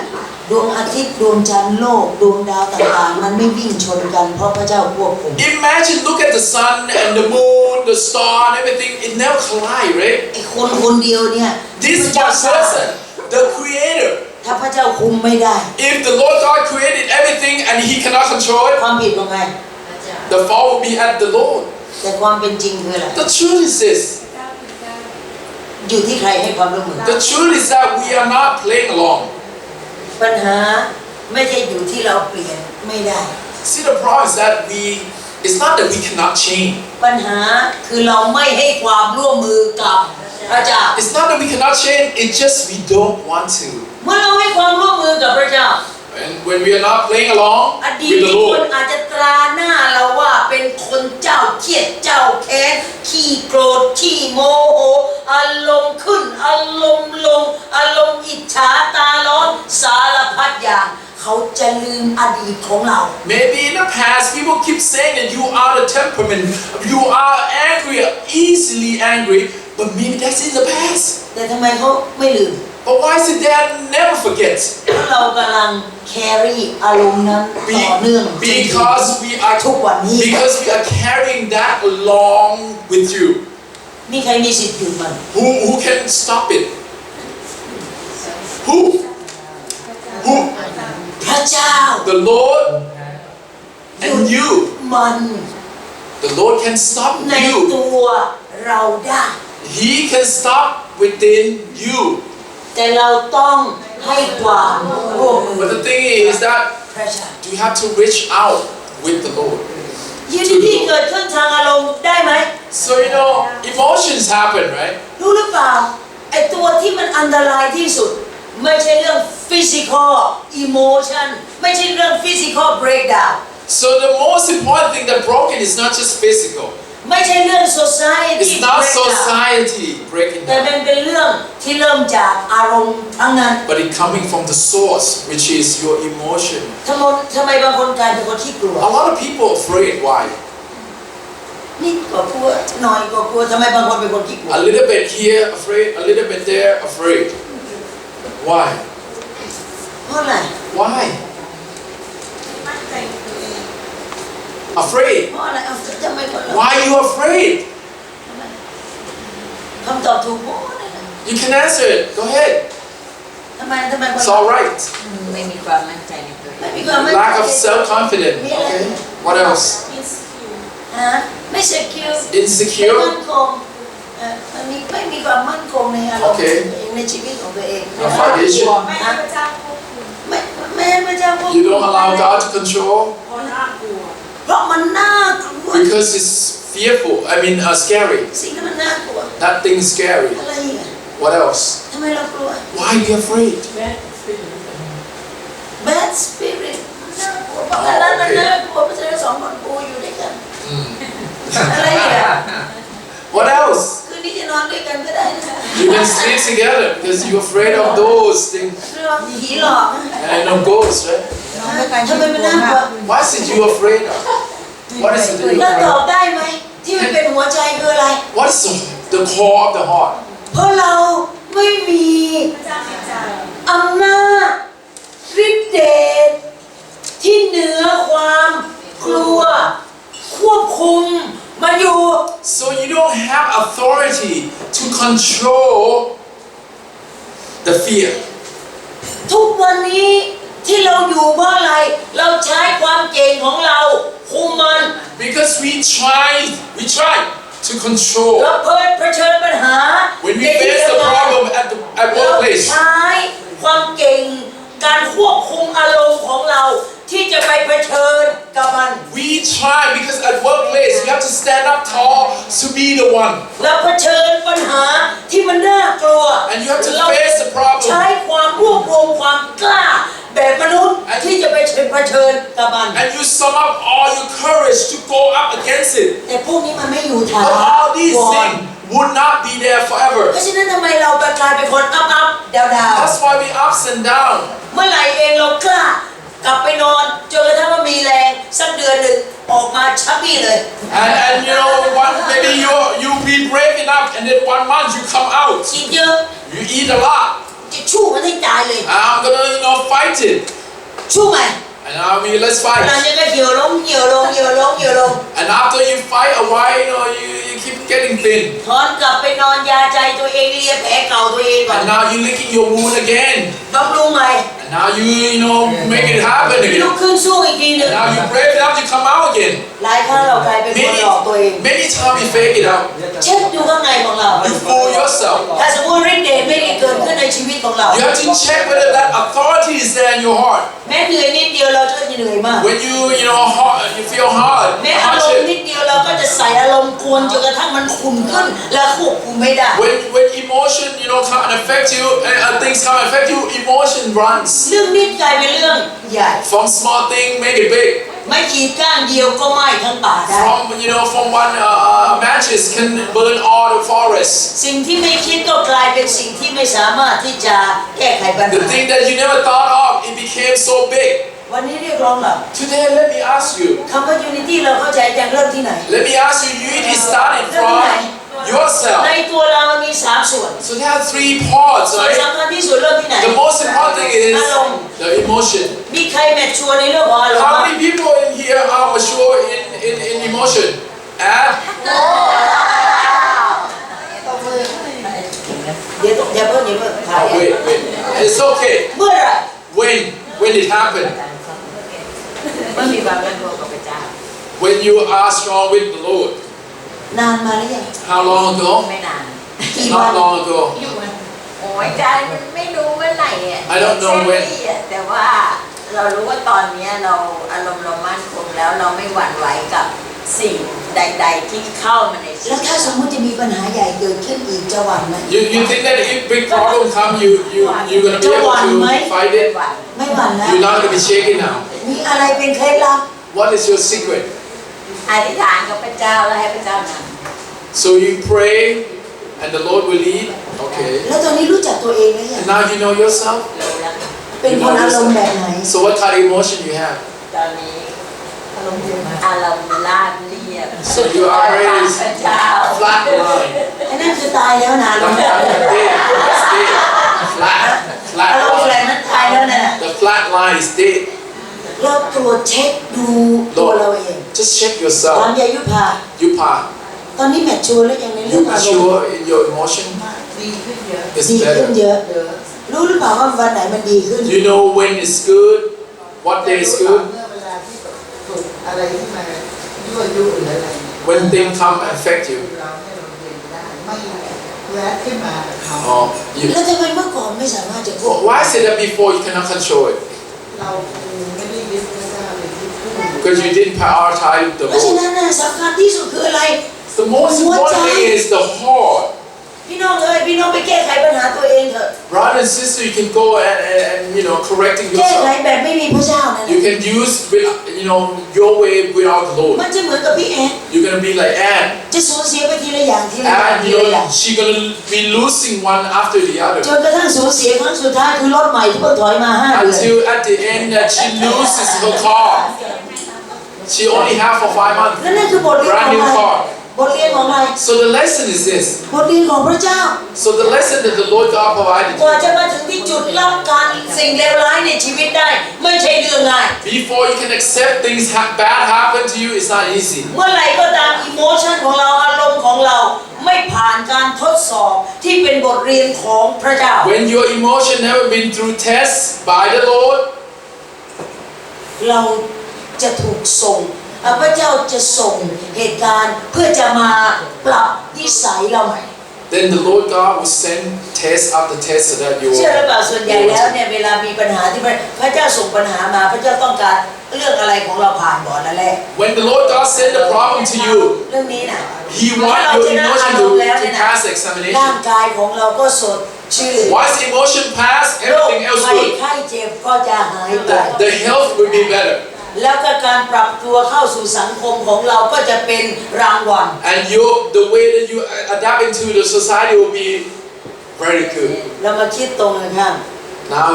ดวงอาทิตย์ดวงจันทร์โลกดวงดาวต่างๆมันไม่วิ่งชนกันเพราะพระเจ้าควบคุม Imagine, look at the sun and the moon, the star, and everything. It never collide, right? ไอ้คนเดียวเนี่ย This พระเจ้า one สร้าง person, the Creator. ถ้าพระเจ้าคุมไม่ได้ If the Lord God created everything and He cannot control it, ความผิดของใคร the fault will be at the Lord. แต่ความเป็นจริงคืออะไร The truth is this. อยู่ที่ใครให้ความร่วมมือ The truth is that we are not playing along. ปัญหาไม่ใช่อยู่ที่เราเปลี่ยนไม่ได้ See, the problem is that it's not that we cannot change. ปัญหาคือเราไม่ให้ความร่วมมือกับพระเจ้า It's not that we cannot change, it's just we don't want to. เมื่อเราให้ความร่วมมือกับพระเจ้า And when we are not playing along อดีต with the ที่คน Lord, อาจจะตราหน้าเราว่าเป็นคนเจ้าเกียดเจ้าแค้นขี้โกรธขี้โมโหอารมณ์ขึ้นอารมณ์ลงอารมณ์อิจฉาตาร้อนสารพัดอย่างเขาจะลืมอดีตของเรา maybe in the past people keep saying that you are the temperament, you are angry, easily angry, but maybe that's in the past. แต่ทำไมเขาไม่ลืม But why is it that never forget? เพราะเรากำลัง carry อารมณ์นั้นต่อเนื่อง Because we are ทุกวันนี้ because we are carrying that along with you. มีใครมีสิทธิ์หยุดมัน Who can stop it? Who? พระเจ้า The Lord and you. มัน The Lord can stop ใน you. ตัวเราได้ He can stop within you. แต่เราต้องให้ความร่วมมือ But the thing is that pressure you have to reach out with the Lord. ยินดีเกิดขึ้นทางอารมณ์ได้ไหม So emotions happen, right? รู้หรือเปล่าไอตัวที่มันอันตรายที่สุดไม่ใช่เรื่อง physical emotion ไม่ใช่เรื่อง physical breakdown So the most important thing that broken is not just physical. ไม่ใช่เรื่อง society It's not breakdown society breaking แต่ down. มันเป็นเรื่องที่เริ่มจากอารมณ์ทั้งนั้น But it coming from the source, which is your emotion. ทำไมบางคนกลายเป็นคนที่กลัว A lot of people are afraid. Why? นิดก็กลัวหน่อยก็กลัวทำไมบางคนเป็นคนที่กลัว A little bit here, afraid. A little bit there, afraid. Why? เพราะอะไร Why? Afraid. เพราะอะไรเอาทำไมคนเรา Why are you afraid? คำตอบถูกหมดเลยนะ You can answer it. Go ahead. ทำไมคน It's all right. ไม่มีความมั่นใจในตัวเอง ไม่มีความมั่นใจ Lack of self-confidence. Okay. What else? ฮะไม่เซคิว Insecure. ไม่มั่นคงมันไม่มีความมั่นคงในอารมณ์ Okay. ในชีวิตของตัวเอง Your foundation. ไม่ให้พระเจ้าควบคุมไม่ให้พระเจ้าควบคุม You don't allow God to control เพราะมันน่ากลัว because it's fearful. I mean, scary. สิ่งที่มันน่ากลัว That thing's scary. อะไรอีกอะ What else? ทำไมเรากลัว Why are you afraid? bad spirit น่ากลัวเพราะอะไรมันน่ากลัวเพราะฉะนั้นสองคนกลัวอยู่ด้วยกันอะไรอีกอะ What else? คืนนี้จะนอนด้วยกันก็ได้นะ You can sleep together because you're afraid of those things. ผีหลอก And ghosts, right? ทำไมมันน่ากลัว What is it you afraid of? What is it that เรา you're ตอบ afraid ได้ไหมที่มันเป็นหัวใจคืออะไร of? What is the core of the heart? เพราะเราไม่มีอำนาจฤทธิ์เดชที่เหนือความกลัวควบคุมมันอยู่ So you don't have authority to control the fear. ทุกวันนี้ที่เราอยู่เพราะอะไรเราใช้ความเก่งของเราคุมมัน Because we try to control. เราเผชิญปัญหา When we face the problem at เรา workplace, ใช้ความเก่งการควบคุมอารมณ์ของเราที่จะไปเผชิญกับมัน we try because at workplace you have to stand up tall to be the one. เราเผชิญปัญหาที่มันน่ากลัว And you have to face the problem. ใช้ความรวบรวมความกล้าแบบมนุษย์ที่จะไปเผชิญกับมัน And you sum up all your courage to go up against it. แต่พวกนี้มันไม่อยู่ถา But all these วร things would not be there เพ forever. ราะฉะนั้นทำไมเรากลายเป็นคนอัพดาว That's why we ups and down. เมื่อไหร่เองเรากล้ากลับไปนอนจนกระทั่งว่ามีแรงสักเดือนหนึ่งออกมาชักบี้เลย And maybe you be brave enough and then 1 month you come out. กินเยอะ You eat a lot. จะชู้มันให้ตายเลย I'm gonna fight it. ชู้ไหม And let's หลัง fight. จากนั้นก็เหี่ยวลง And after you fight a while, you keep getting thin. ถอนกลับไปนอนยาใจตัวเองเลียแผลเก่าตัวเองก่อน And now you licking your wound again. บำรุงใหม่ And now you make it happen ลุก again. ขึ้นสู้อีกทีหนึ่ง And now you brave enough to come out again. หลายครั้งเรากลายเป็นคนหลอกตัวเอง Many times you fake it out. เช็คดูข้างในของเรา You fool yourself. ถ้าสมมติฤทธิ์เดชไม่ได้เกิดขึ้นในชีวิตของเรา You have to check whether that authority is there in your heart. แม้เหนื่อยนิดเดียวเราจะเหนื่อยมาก When you feel hard, แม้อารมณ์นิดเดียวเราก็จะใส่อารมณ์กวนจนกระทั่งมันขุ่นขึ้นและควบคุมไม่ได้ when emotion come and affect you, and things come and affect you, emotion runs. เรื่องนิดกลายเป็นเรื่องใหญ่ From small thing, make it big. ไม่ขีดก้านเดียวก็ไหม้ทั้งป่าได้ From one matches can burn all the forest. สิ่งที่ไม่คิดก็กลายเป็นสิ่งที่ไม่สามารถที่จะแก้ไขปัญ The หา thing that you never thought of, it became so big. วันนี้เรียกร้องเรา Today, let me ask you. คำว่า unity เราเข้าใจจากเริ่มที่ไหน Let me ask you. Unity started from yourself. ในตัวเรามันมี3ส่วน So there are 3 parts, ส่วน right? สำคัญที่สุดเริ่มที่ไหน The most important thing is the emotion. มีใครแมทชัวร์ในเรื่องของอารมณ์ How บ้าง many people in here are mature in emotion? And เดี๋ยวอย่าเพิ่งถ่าย wait. It's okay. เมื่อไหร่ When it happened? เมื่อมีความมั่นคงกับพระเจ้า When you are strong with the Lord. นานมาหรือยัง How long ago? ไม่นาน ท กี่วัน not long ago. โอ้ยใจมันไม่รู้เมื่อไหร่อ่ะ I don't know when แต่ว่าเรารู้ว่าตอนนี้เราอารมณ์เรามั่นคงแล้วเราไม่หวั่นไหวกับสิ่งใดๆที่เข้ามาในชี แล้ วิ ว ต ถ้าสมมติจะมีปัญหาใหญ่เกิดขึ้นอีกจะหวั่นไหม You think that if big problem come, you're gonna be able to fight it? ไม่หวั่นนะ You're not gonna be shaken now. มีอะไรเป็นเคล็ดลับ What is your secret? อธิษฐานกับพระเจ้าแล้วให้พระเจ้าน So you pray, and the Lord will lead. Okay. แล้วตอนนี้รู้จักตัวเองหรือยัง And now you know yourself. ำรู้แล้ว เป็นคนอารมณ์แบบไหน So what kind of emotion you have? ตอนนี้อารมณ์ราบเรียบ So you are พ already ระเจ้า flat line. อันนั้นคือตายแล้วนะ That's dead. Flat. อารมณ์แบ Flat บนั้นตายแล้วนะ line. The flat line is dead. เราตรวจเช็คดูตัวเราเอง Just check ตอน yourself. ยายุพา Yupa, ตอนนี้แมทชัวร์แล้วยังในเรื่อ you งอารมณ์ mature in your emotion. ดีขึ้นเยอะ It's ดีขึ้น better. เยอะ รู้หรือเปล่าว่าวันไหนมันดีขึ้น You know when it's good, what day is good, เมื่อเวลาที่ถูกอะไรที่มายั่วยุหรืออะไร when things come and affect you. เราให้เราเรียนได้ไม่แวะขึ้นมากับเขา Oh, you, แล้วทำไมเมื่อก่อนไม่สามารถจะควบ why is it that before you cannot control it? เราไม่ได้ยึดพระเจ้าเป็นที่พึ่ง Because you didn't prioritize the เพราะฉะ Lord. นั้นน่ะสำคัญที่สุดคืออะไร The most important thing is the heart. พี่น้องพี่น้องไปแก้ไขปัญหาตัวเองเถอะ Brother and sister, you can go and correcting แก้ไข yourself. แบบไม่มีพระเจ้านะ You can use your way without the มัน Lord. จะเหมือนกับพี่แอน You're gonna be like Anne. จะสูญเสียไปทีละอย่างทีละอย่าง And ทีละอย่าง she's gonna be losing one after the จ other. นกระทั่งสูญเสียครั้งสุดท้ายคือรถใหม่ที่เพิ่งถอยมา5 เดือน Until at the end that she loses her car. She only have for 5 months. และนั่นคือบทเรียน Brand ของ new อะไร car. บทเรียนของอะไร So the lesson is this. บทเรียนของพระเจ้า So the lesson that the Lord God provided กว่า you. จะมาถึงที่จุดรับการสิ่งเลวร้ายในชีวิตได้ ไม่ใช่เรื่องง่าย Before you can accept things bad happen to you, it's not easy. เมื่อไหร่ก็ตามอิโมชันของเราอารมณ์ของเราไม่ผ่านการทดสอบที่เป็นบทเรียนของพระเจ้า When your emotion never been through tests by the Lord, เราจะถูกส่งพระเจ้าจะส่งเหตุการณ์เพื่อจะมาปรับนิสัยเราใหม่ then the Lord God will send test after test so that you เชื่อหรือ will. เปล่าส่วนใหญ่แล้วเนี่ยเวลามีปัญหาที่พระเจ้าส่งปัญหามาพระเจ้าต้องการเรื่องอะไรของเราผ่านก่อนนั่นแหละ When the Lord God send the problem to you, เรื่องนี้นะ He wants your emotion to pass the ร่าง examination. กายของเราก็สดชื่น Once emotion pass, โรค everything else ภัย will. ไข้เจ็บก็จะหายไป The health will be better. แล้วก็การปรับตัวเข้าสู่สังคมของเราก็จะเป็นรางวัล And the way that you adapt into the society will be very good. เรามาคิดตรงกันข้าม Now,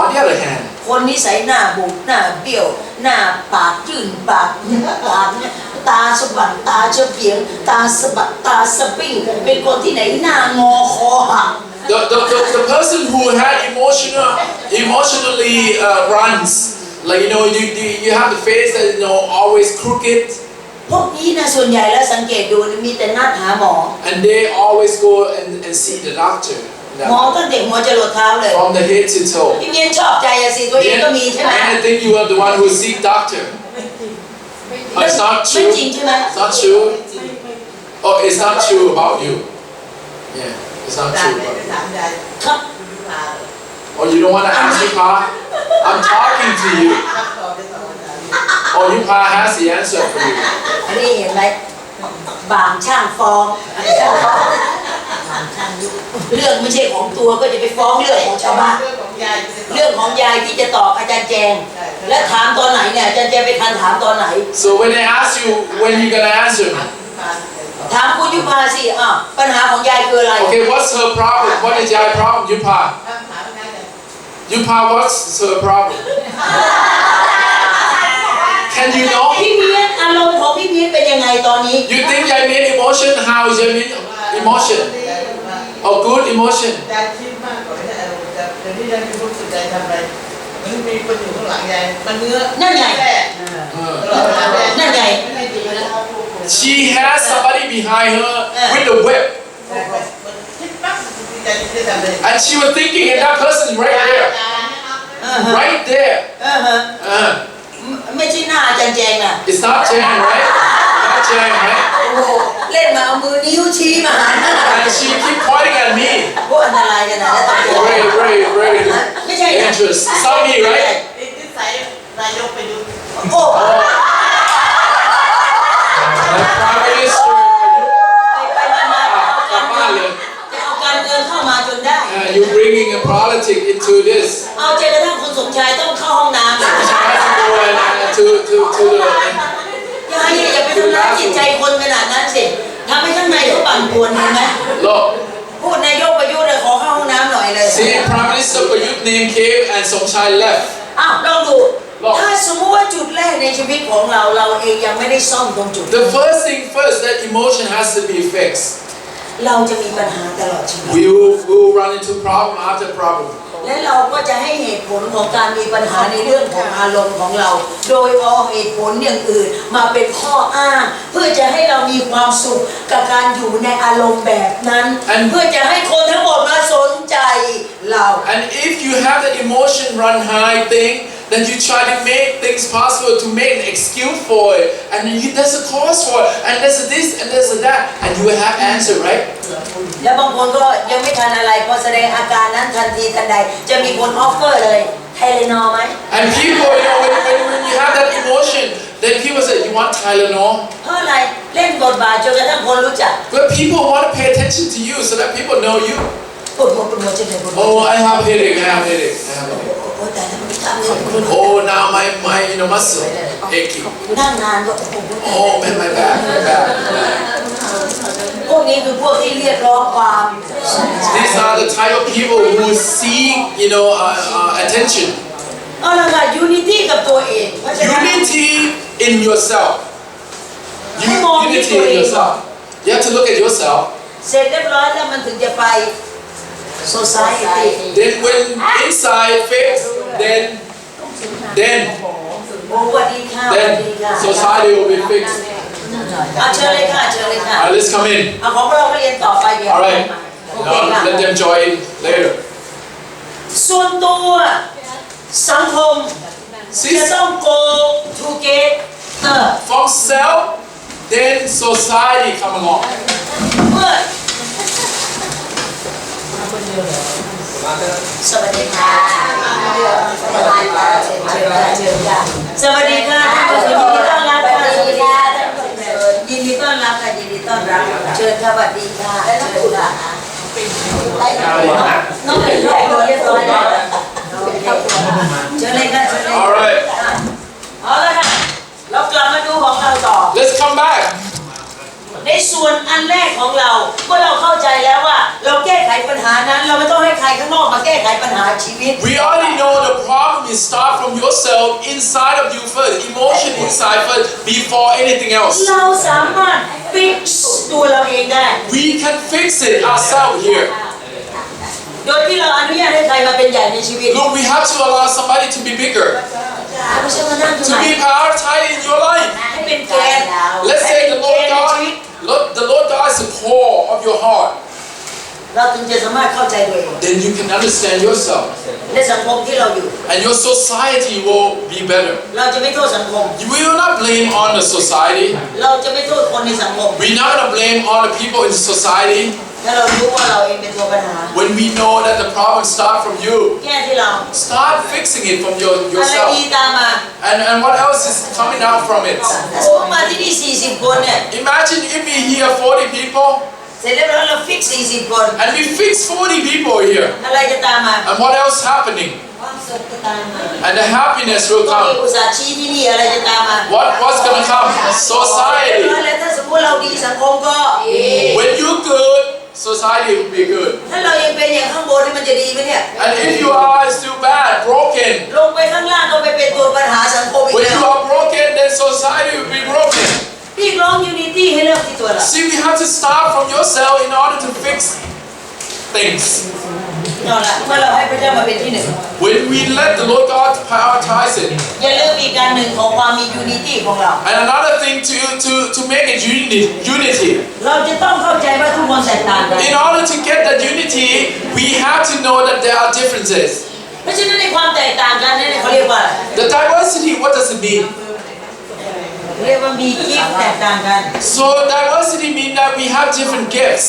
on the other hand, คนนิสัยหน้าบุกหน้าเบี้ยวหน้าปากจื่นปากเนี่ยตาสะบัดตาเฉลียงตาสะบัดตาสะปิ้งเป็นคนที่ไหนหน้างอคอหัก the person who had emotionally runs, like you have the face that always crooked, พวกนี้นะส่วนใหญ่แล้วสังเกตดูมีแต่นัดหาหมอ and they always go and see the doctor. หมอตั้งแต่หัวจรดเท้าเลย From the head to toe. พี่เมียนชอบใจอะสิตัวเองก็มีใช่ไหม And I think you are the one who seek doctor. It's not ไม่ true. จริงใช่ไหม It's not true. Oh, it's not true about you. Yeah, it's not การ true. ไม่ About ได้ you. ถามใจ ครับ มา Oh, you don't want to ask your pa? I'm talking to you. ครับต่อไปต่อไป Oh, your pa has the answer for you. อันนี้เห็นไหมบางช่างฟ้องเรื่องไม่ใช่ของตัวก็จะไปฟ้องเรื่องของชาวบ้าน เรื่องของยาย เรื่องของยายที่จะตอบอาจารย์แจง และถามตอนไหนเนี่ยอาจารย์แจงไปทันถามตอนไหน So when they ask you when you're gonna answer me, ถามคุณยุพาสิปัญหาของยายคืออะไร okay, what's her problem? What is your problem, your pa? คำถามง่ายเลย Your pa, what's her problem? Can you know? พี่เมียนอารมณ์ของพี่เมียนเป็นยังไงตอนนี้ You think your main emotion? How is your main emotion? Oh, good emotion. ยายคิดมากกว่าไม่ได้อารมณ์แต่เดี๋ยวนี้ยายมีความรู้สึกยายทำอะไรมันมีคนอยู่ข้างหลังยายมันเนื้อ นั่นไง แร่ตลอดเวลาแร่ นั่นไง ไม่ดีนะ She has somebody behind her with a whip, มันคิดปั๊บยายจะทำอะไร and she was thinking, and that person right there, right there. ไม่ใช่หน้าอาจารย์แจงนะ It's not Jen, right? Not Jen, right? โอ้โห เล่นมาเอามือนิ้วชี้มาหาหน้า and she keep pointing at me. พวกอันตรายกันนะแล้วต้อง Very, very, very ไม่ใช่ dangerous. Saw me, right? นิสัยนายกไปดู โอ้ The Prime Minister. ไปมา กลับบ้านเลย จะเอาการเมืองเข้ามาจนได้ You're bringing a politics into this. เอาใจกระทั่งคุณสมชายต้องเข้าห้องน้ำเลย She has to go to the. อย่าไปทำร้ายจิตใจคนขนาดนั้นสิทำให้ข้างในเขาปั่นป่วนเห็นไหม Look, พูดนายกประยุทธ์เลยขอเข้าห้องน้ำหน่อยเลย see, Prime Minister Prayut name came and Somchai left. อ้าวลองดูถ้าสมมติว่าจุดแรกในชีวิตของเราเองยังไม่ได้ซ่อมตรงจุด The first thing first, that emotion has to be fixed. เราจะมีปัญหาตลอดชีวิต We will run into problem after problem. และเราก็จะให้เหตุผลของการมีปัญหาในเรื่องของอารมณ์ของเรา โดยเอาเหตุผลอย่างอื่นมาเป็นข้ออ้าง เพื่อจะให้เรามีความสุขกับการอยู่ในอารมณ์แบบนั้น เพื่อจะให้คนทั้งหมดมาสนใจเรา And if you have the emotion run high thing, then you try to make things possible to make an excuse for it, and then there's a cause for it, and there's a this and there's a that, and you will have answer, right? แล้วบางคนก็ยังไม่ทันอะไรพอแสดงอาการนั้นทันทีทันใดจะมีคนออฟเฟอร์เลยไทเลนอไหม And people, when you have that emotion, then people say, you want Tylenol? เพราะอะไรเล่นบทบาทจนกระทั่งคนรู้จัก But people want to pay attention to you so that people know you. ปวดหัวจะเลยปวดหัว Oh, I have a headache, I have a headache, I have a headache. โอ้แต่ถ้ามันทำเนี่ย Oh, now my muscle aching. นั่งนานก็โอ้โห Oh man, my back. พวกนี้คือพวกที่เรียกร้องความ These are the type of people who seek, attention. เอาละค่ะ unity กับตัวเองเพราะฉะนั้น Unity in yourself. Unity in yourself. You have to look at yourself. เสร็จเรียบร้อยแล้วมันถึงจะไป society Then when inside fix, then โอ้สวัสดีค่ะสวัสดีค่ะ society will be fixed. เอาเชิญเลยค่ะเชิญเลยค่ะ Alright, let's come in. เอาของเราเรียนต่อไปเดี๋ยว Alright. โอเคค่ะ Now let them join later. ส่วนตัวสังคมจะต้อง go together From self, then society come along. เมื่อสวัสดีค่ะสวัสดีค่ะสวัสดีค่ะยินดีต้อนรับค่ะสวัสดีค่ะยินดีต้อนรับค่ะยินดีต้อนรับเชิญค่ะสวัสดีค่ะเชิญค่ะน้องเป็นแขกเรียบร้อยแล้วเชิญเลยค่ะเชิญเลย Alright. เอาละค่ะเรากลับมาดูของเราต่อ Let's come back. ในส่วนอันแรกของเราเมื่อเราเข้าใจแล้วว่าเราแก้ไขปัญหานั้นเราไม่ต้องให้ใครข้างนอกมาแก้ไขปัญหาชีวิต We already know the problem is start from yourself, inside of you first, emotion inside first, before anything else. เราสามารถ fix ตัวเราเองได้ We can fix it ourselves here. โดยที่เราอนุญาตให้ใครมาเป็นใหญ่ในชีวิต Look, we have to allow somebody to be bigger, ไม่ใช่มานั่งตรง to ไหน be prioritized in your life. ให้เป็นแกน Let's say the Lord God, the Lord God is the core of your heart. เราถึงจะสามารถเข้าใจตัวเอง Then you can understand yourself, ในสังคมที่เราอยู่ and your society will be better. เราจะไม่โทษสังคม We will not blame on the society. เราจะไม่โทษคนในสังคม We're not gonna blame all the people in society ถ้าเรารู้ว่าเราเองเป็นตัวปัญหา when we know that the problem starts from you. แก้ที่เรา Start fixing it from อะไร yourself. ดีตามมา And what else is coming out from it? สมมติมาที่นี่40 คนเนี่ย Imagine if we hear 40 people เสร็จแล้วเรา fix 40 คน and we fix 40 people here. อะไรจะตามมา And what else happening? ความสุขจะตามมา And the happiness will ก็มี come. อุตสาห์ชี้ที่นี่อะไรจะตามมา What's gonna come? Society. แล้วถ้าสมมติเราดีสังคมก็ When you're good, society will be good. ถ้าเรายังเป็นอย่างข้างบนนี่มันจะดีไหมเนี่ย And if you are still bad, broken, ลงไปข้างล่างก็ไปเป็นตัวปัญหาสังคมอีก when แล้ you ว are broken, then society will be broken. พี่ร้อง unity ให้เริ่มที่ตัวเรา See, we have to start from yourself in order to fix things. เอาละเมื่อเราให้พระเจ้ามาเป็นที่หนึ่ง When we let the Lord God prioritize it. อย่าลืมอีกการหนึ่งของความมี unity ของเรา And another thing to make it unity. เราจะต้องเข้าใจว่าทุกคนแตกต่างกัน In order to get that unity, we have to know that there are differences. เพราะฉะนั้นในความแตกต่างกันนี่เขาเรียกว่าอะไร The diversity, what does it mean? เรียกว่ามีกิฟต์แตกต่างกัน So diversity means that we have different gifts.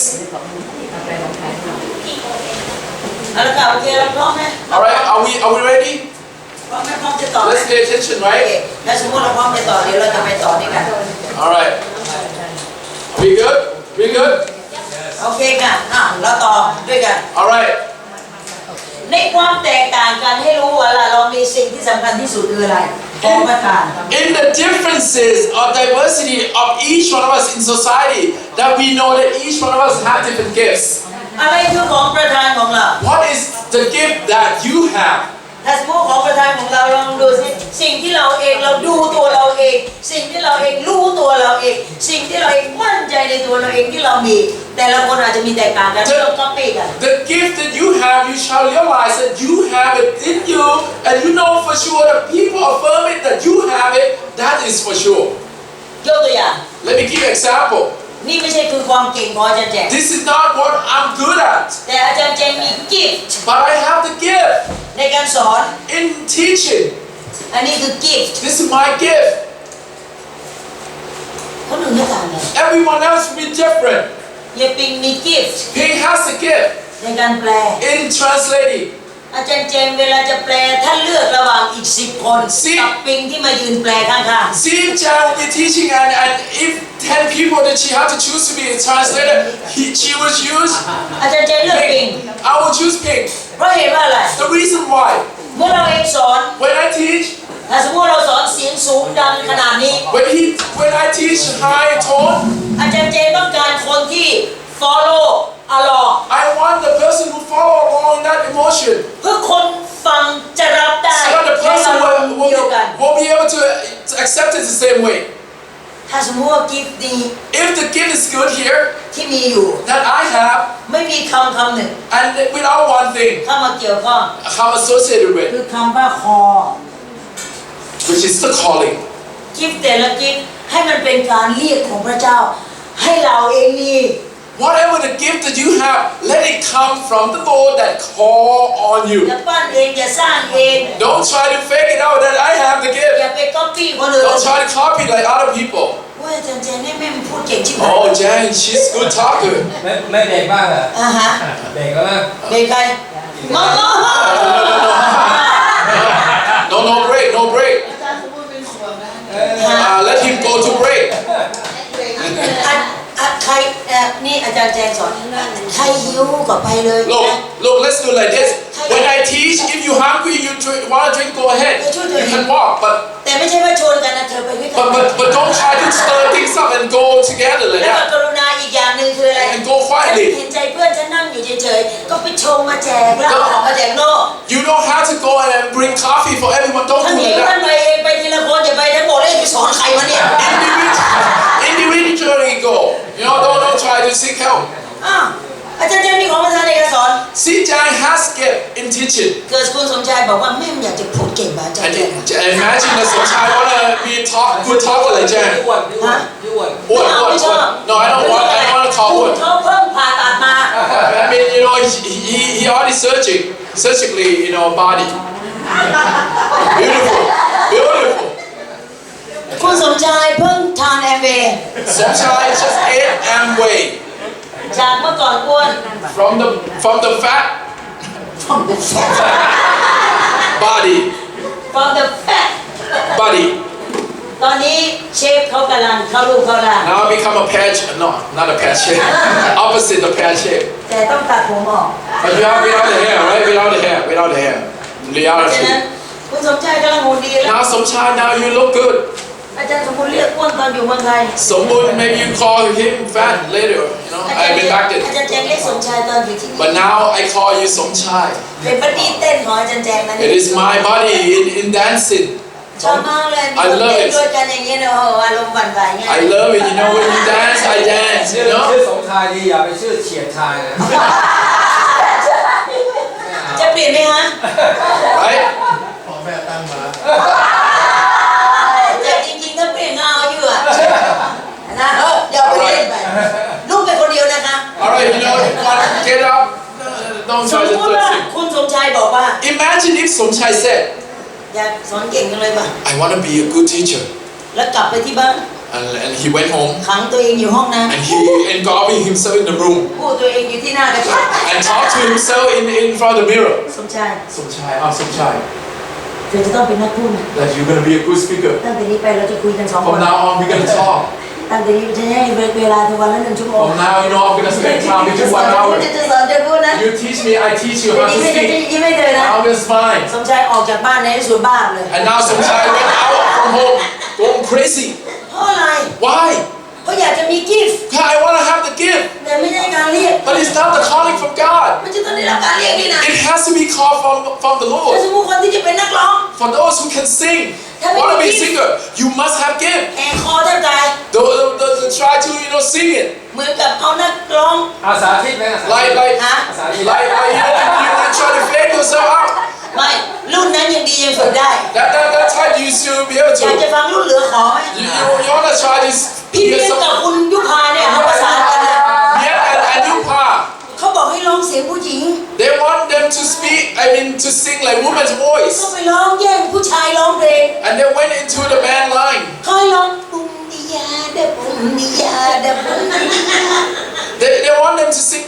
เอาละค่ะโอเคเราพร้อมไหม Alright, are we ready? พร้อมไหมพร้อมจะต่อไหม Let's pay attention, โอเค right? ถ้าสมมติเราพร้อมจะต่อเดี๋ยวเราจะไปต่อด้วยกัน Alright. We good? We good? โอเคค่ะเราต่อด้วยกัน Alright. ในความแตกต่างกันให้รู้ว่าเรามีสิ่งที่สำคัญที่สุดคืออะไรของประทาน In the differences of diversity of each one of us in society, that we know that each one of us have different gifts. อะไรคือของประทานของเรา What is the gift that you have? ถ้าสมมติของประทานของเราลองดูสิสิ่งที่เราเองเราดูตัวเราเอง สิ่งที่เราเองรู้ตัวเราเอง สิ่งที่เราเองมั่นใจในตัวเราเองที่เรามี แต่ละคนอาจจะมีแตกต่างกันไม่ต้องก๊อปปี้กัน The gift that you have, you shall realize that you have it in you, and you know for sure that people affirm it that you have it. That is for sure. ยกตัวอย่าง Let me give you an example. นี่ไม่ใช่คือความเก่งของอาจารย์แจง This is not what I'm good at, แต่อาจารย์แจงมีกิฟต์ but I have the gift ในการสอน in teaching. อันนี้คือกิฟต์ This is my gift. คนอื่นไม่ต่างกัน Everyone else will be different. เยปิงมีกิฟต์ Ping has the gift ในการแปล in translating. อาจารย์เจงเวลาจะแปลท่านเลือกระหว่างอีก10 คนกับปิงที่มายืนแปลข้าง See, Jan will be teaching, and if 10 people that she had to choose to be a translator, she would choose ๆอาจารย์เจงเลือกปิง Ping. I will choose Ping. เพราะเห็นว่าอะไร The reason why, เมื่อเราเองสอน when I teach, ถ้าสมมติเราสอนเสียงสูงดังขนาดนี้ when I teach high tone, อาจารย์เจงต้องการคนที่ follow along I want the person who follow along that emotion, เพื่อคนฟังจะรับได้ so that the ใน person อารมณ์เดียวกัน will be able to accept it the same way. ถ้าสมมติว่ากิฟต์ดี If the gift is good here ที่มีอยู่ that I have, ไม่มีคำหนึ่ง and without one thing เข้ามาเกี่ยวข้อง I'm associated with, คือคำว่าคอ which is the calling. กิฟต์แต่ละกิฟต์ให้มันเป็นการเรียกของพระเจ้า ให้เราเองมี Whatever the gift that you have, let it come from the Lord that call on อ you. ย่าปั้นเองอย่าสร้างเอง Don't try to fake it out that I have the อย่า gift. ไปก๊อปปี้คนอื่น Don't try to copy like other people. ว่าอาจารย์เจนนี่แม่งพูดเก่งชิบหาย Oh, Jan, she's good talker. ไม่เด็กบ้างเหรอ อ่าฮะ เด็กแล้วนะ เป็นใครมอง No break, no break. ฮะ Let him go to break. ใครนี่อาจารย์แจงสอนใครหิวก็ไปเลยนะ Look, let's do like this. When I teach, if you're hungry, want to drink, go ahead. You can walk, แต่ไม่ใช่ว่าชวนกันนะเธอไปด้วยกัน but don't try to stir things up and go together like แล้วก็ that. กรุณาอีกอย่างหนึ่งคืออะไร And go quietly. เห็นใจเพื่อนฉันนั่งอยู่เฉยๆก็ไปชงมาแจกแล้วเอาของมาแจกโน่ You don't have to go and bring coffee for everyone. Don't ท่าน do หิว like ท่าน that. ไปเองไปทีละคนอย่าไปทั้งหมดเลยไปสอนใครวะเนี่ย Individually go. You know, don't try to seek help. อ้าวอาจารย์เจนมีของประทานในการสอน See, Jan has gift in teaching. เกิดคุณสมชายบอกว่าแม่อยากจะพูดเก่งแบบอาจาร And ย์เจน imagine that sometimes I wanna be good talker like พี่ Jan. อ้วนพี่อ้วนพี่อ้วน What? No, I don't want to call คุณ wood. เขาเพิ่งผ่าตัดมา I mean, you know, he already surgically, you know, body. Beautiful. คุณสมชายเพิ่งทานแอมเวย์ Sometimes just ate Amway จากเมื่อก่อนอ้วน from the fat from the fat body. from the fat Body. ตอนนี้เชฟเขากำลังเข้ารูปเข้าร่าง Now I become a pear shape. No, not a pear shape. Opposite the pear shape. แต่ต้องตัดผมออก But you have without the hair, right? Without the hair. ฉะนั้น Reality. คุณสมชายกำลังหุ่นดีแล้ว Now sometimes now you look good. อาจารย์สมบูรณ์เรียกอ้วนตอนอยู่เมืองไทย Someone maybe you call him fat later. You know, อาจาร I've ย์ been back อา there. จารย์แจงเรียกสมชายตอนอยู่ที่นี่ But now I call you Somchai. เป็นบัดดี้เต้นของอาจารย์แจงนะ It is my body in dancing. ชอบมากเลย I love เต้น it. ด้วยกันอย่างนี้เนอะโอ้โหอารมณ์หวั่นไหวไง I love it. You know, when you dance, I dance. ชื่ You อ know. สมชายดีอย่าไปชื่อเฉียดชายนะ จะเปลี่ยนไหมฮะ Right? แต่จริงๆถ้าเปลี่ยนก็เอาอยู่อะนะอย่าไปเล่นไปลูกเป็นคนเดียวนะคะ All right. You know, you want to get up. Don't สม try ม to ติว่า twist it. คุณสมชายบอกว่า Imagine if Somchai said, อยากสอนเก่งจังเลยป่ะ I want to be a good teacher. แล้วกลับไปที่บ้าน and he went home ขังตัวเองอยู่ห้องน้ and he engulfed himself in the room ำพูดตัวเองอยู่ที่หน้ากระจก and talked to himself in front of the mirror. สมชาย Somchai, เธอจะต้องเป็นนักพูดนะ that you're gonna be a good speaker. ตั้งแต่นี้ไปเราจะคุยกัน2 คน From now on, we're gonna talk. ตั้งแต่นี้จะให้เวลาทุกวันละ1 ชั่วโมง From now, I'm gonna spend time with you 1 hour. จะสอนจะพูดนะ You teach me, I teach you เดี๋ยว how นี้ to ไม่จะ speak. ยิ้มไม่เลยนะ Now it's fine. สมชายออกจากบ้านในที่สุดบ้าเลย And now Somchai went out from home, going crazy. เพราะอะไร Why? เพราะอยากจะมีกิฟต์ God, I wanna have the gift, แต่ไม่ใช่การเรียก but it's not the calling from God. มันจะต้องได้รับการเรียกนี่นะ It has to be called from the ถ้า Lord. สมมติคนที่จะเป็นนักร้อง For those who can sing, wanna be a singer, you must have gift. แหกคอแทบตาย Try to sing it. เหมือนกับเอานักร้อง อาสาธิตไหมอาสาธิต Like ฮะ อาสาธิต you try to fake yourself out. ไม่รุ่นนั้นยังดียังฝึกได้ That time you should be able อยากจะ to. ฟังรุ่นเหลือขอไหม You wanna try this? พี่เลี้ยงกับคุณยุพาเนี่ยเขาประสานกันนะ Yeah, and Yupa. เขาบอกให้ร้องเสียงผู้หญิง They want them to speak. To sing like woman's ก็ voice. ไปร้องแย่งผู้ชายร้องเพลง And they went into the band line. เขาให้ร้องปุ้มดิยาเดะปุ้มดิยาเดะปุ้ม They want them to sing.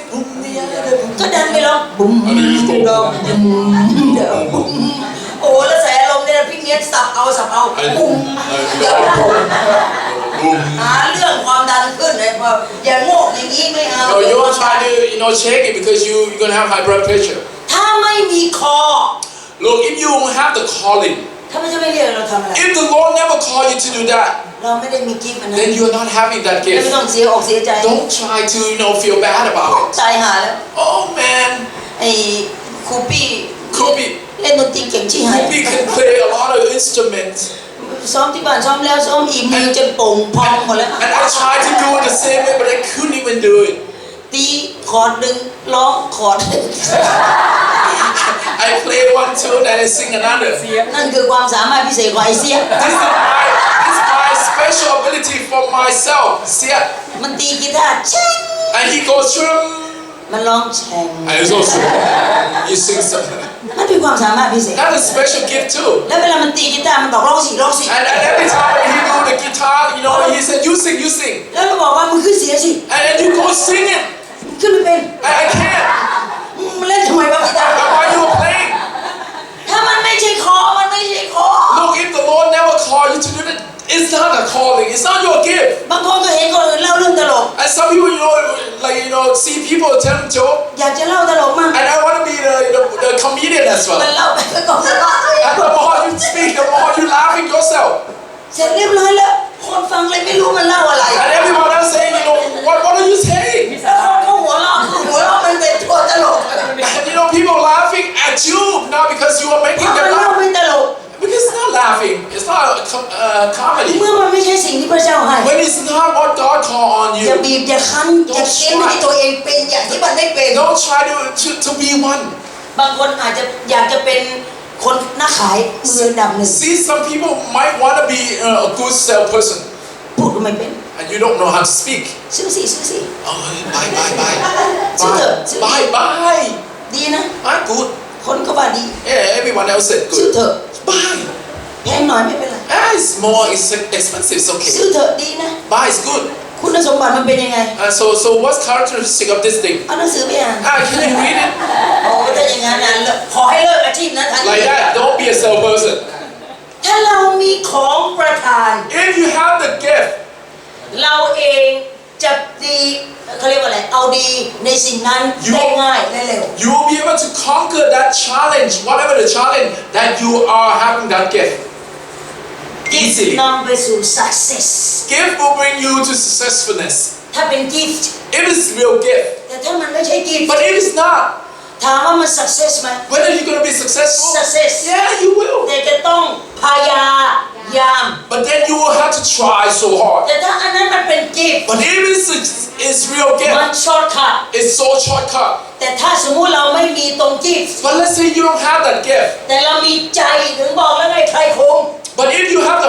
ก็ดันไปร้องปุ้มเดะปุ้มโอ้แล้วใส่อารมณ์เนี่ยพี่เมียสับเอาปุ้มเดี๋ยวหาเรื่องความดันขึ้นเลยพออย่างโง่อย่างนี้ไม่เอา No, you want to try to shake it because you're gonna have high blood pressure. ถ้าไม่มีคอ Look, if you don't have the calling, ถ้าไม่ใช่ไม่เรียกเราทำอะไร if the Lord never called you to do that, เราไม่ได้มีกิฟต์อันนั้น then you're not having that ไม่ gift. ต้องเสียอกเสียใจ Don't try to feel bad about it. ตายหาแล้ว Oh man, ไอ้ครูปี้ ครูปี้ เล่นดนตรีเก่งชิหาย we can play a lot of instruments, ซ้อมที่บ้านซ้อมแล้วซ้อมอีกมือจนโป่งพองหมดแล้ว and I tried to do it the same way, but I couldn't even do it. ตีคอร์ดหนึ่งร้องคอร์ดหนึ่ง I play one tune and I sing another. นั่นคือความสามารถพิเศษของไอเสีย This is my special ability for myself. See, มันตีกีตาร์แช่ง and he goes through. มันร้องแช่ง And it's also you sing something. มันเป็นความสามารถพิเศษ That's a special gift too. แล้วเวลามันตีกีตาร์มันบอกร้องสิร้องสิ And every time he do the guitar, he said, you sing, you sing. แล้วมันบอกว่ามึงขึ้นเสียงสิ And then you go sing it. ขึ้นไม่เป็น I can't. มันเล่นทำไมวะกีตาร์ Why you playing? ถ้ามันไม่ใช่คอมันไม่ใช่คอ Look, if the Lord never called you to do that, it's not a calling. It's not your gift. บางคนก็เห็นคนอื่นเล่าเรื่องตลก And some people, see people tell them joke. อยากจะเล่าตลกมั่ง And I want to be the comedian as มัน well. เล่าไปก็ต้องเล่าตัวเอง And the more you speak, the more you laughing yourself. เสร็จเรียบร้อยแล้ว คนฟังเลยไม่รู้มันเล่าอะไร And everyone else saying, what are you saying? แล้วคนก็หัวเราะมันเป็นตัวตลก And people laughing at you not because you are เพ making ราะมัน them เล่า laugh. ไม่ตลก Because it's not laughing. It's not comedy. เมื่อมันไม่ใช่สิ่งที่พระเจ้าให้ When it's not what God called on อย่า you, บีบอย่าคั้นอย่าเค้นให้ตัวเองเป็นอย่างที่มันไม่เป็น don't try to be one. บางคนอาจจะอยากจะเป็นคนนักขายมืออันดับหนึ่ง See, some people might want to be a good salesperson, พูดก็ไม่เป็น and you don't know how to speak. ซื้อสิซื้อสิ Oh, bye. ซื้อเถอะซื้อ Bye. ดีนะ I'm good. คนก็ว่าดี Yeah, everyone else said ซื้อ good. เถอะ Bye. แพงหน่อยไม่เป็นไร It's more expensive. It's ซื้อ okay. เถอะดีนะ Bye is good. คุณสมบัติมันเป็นยังไง So what's characteristic of this thing? เอาหนังสือไปอ่าน Can you read it? โอ้ถ้าอย่างนั้นนะขอให้เลิกอาชีพนั้นทันที Like that. Don't be a salesperson. ถ้าเรามีของประทาน If you have the gift, เราเองจะดีเขาเรียกว่าอะไรเอาดีในสิ่งนั้นได้ง่ายและเร็ว you will be able to conquer that challenge, whatever the challenge that you are having that gift. Easily. นำไปสู่ success Gift will bring you to successfulness. ถ้าเป็น gift If it's real gift. แต่ถ้ามันไม่ใช่ gift But if it's not, ถามว่ามัน success ไหม when are you going to be successful? success Yeah, you will. แต่จะต้องพยายาม But then you will have to try so hard. แต่ถ้าอันนั้นมันเป็น gift But if it's real มัน gift, shortcut it's so shortcut. แต่ถ้าสมมุติเราไม่มีตรง gift But let's say you don't have that gift. แต่เรามีใจถึงบอกแล้วไงใครคง But if you have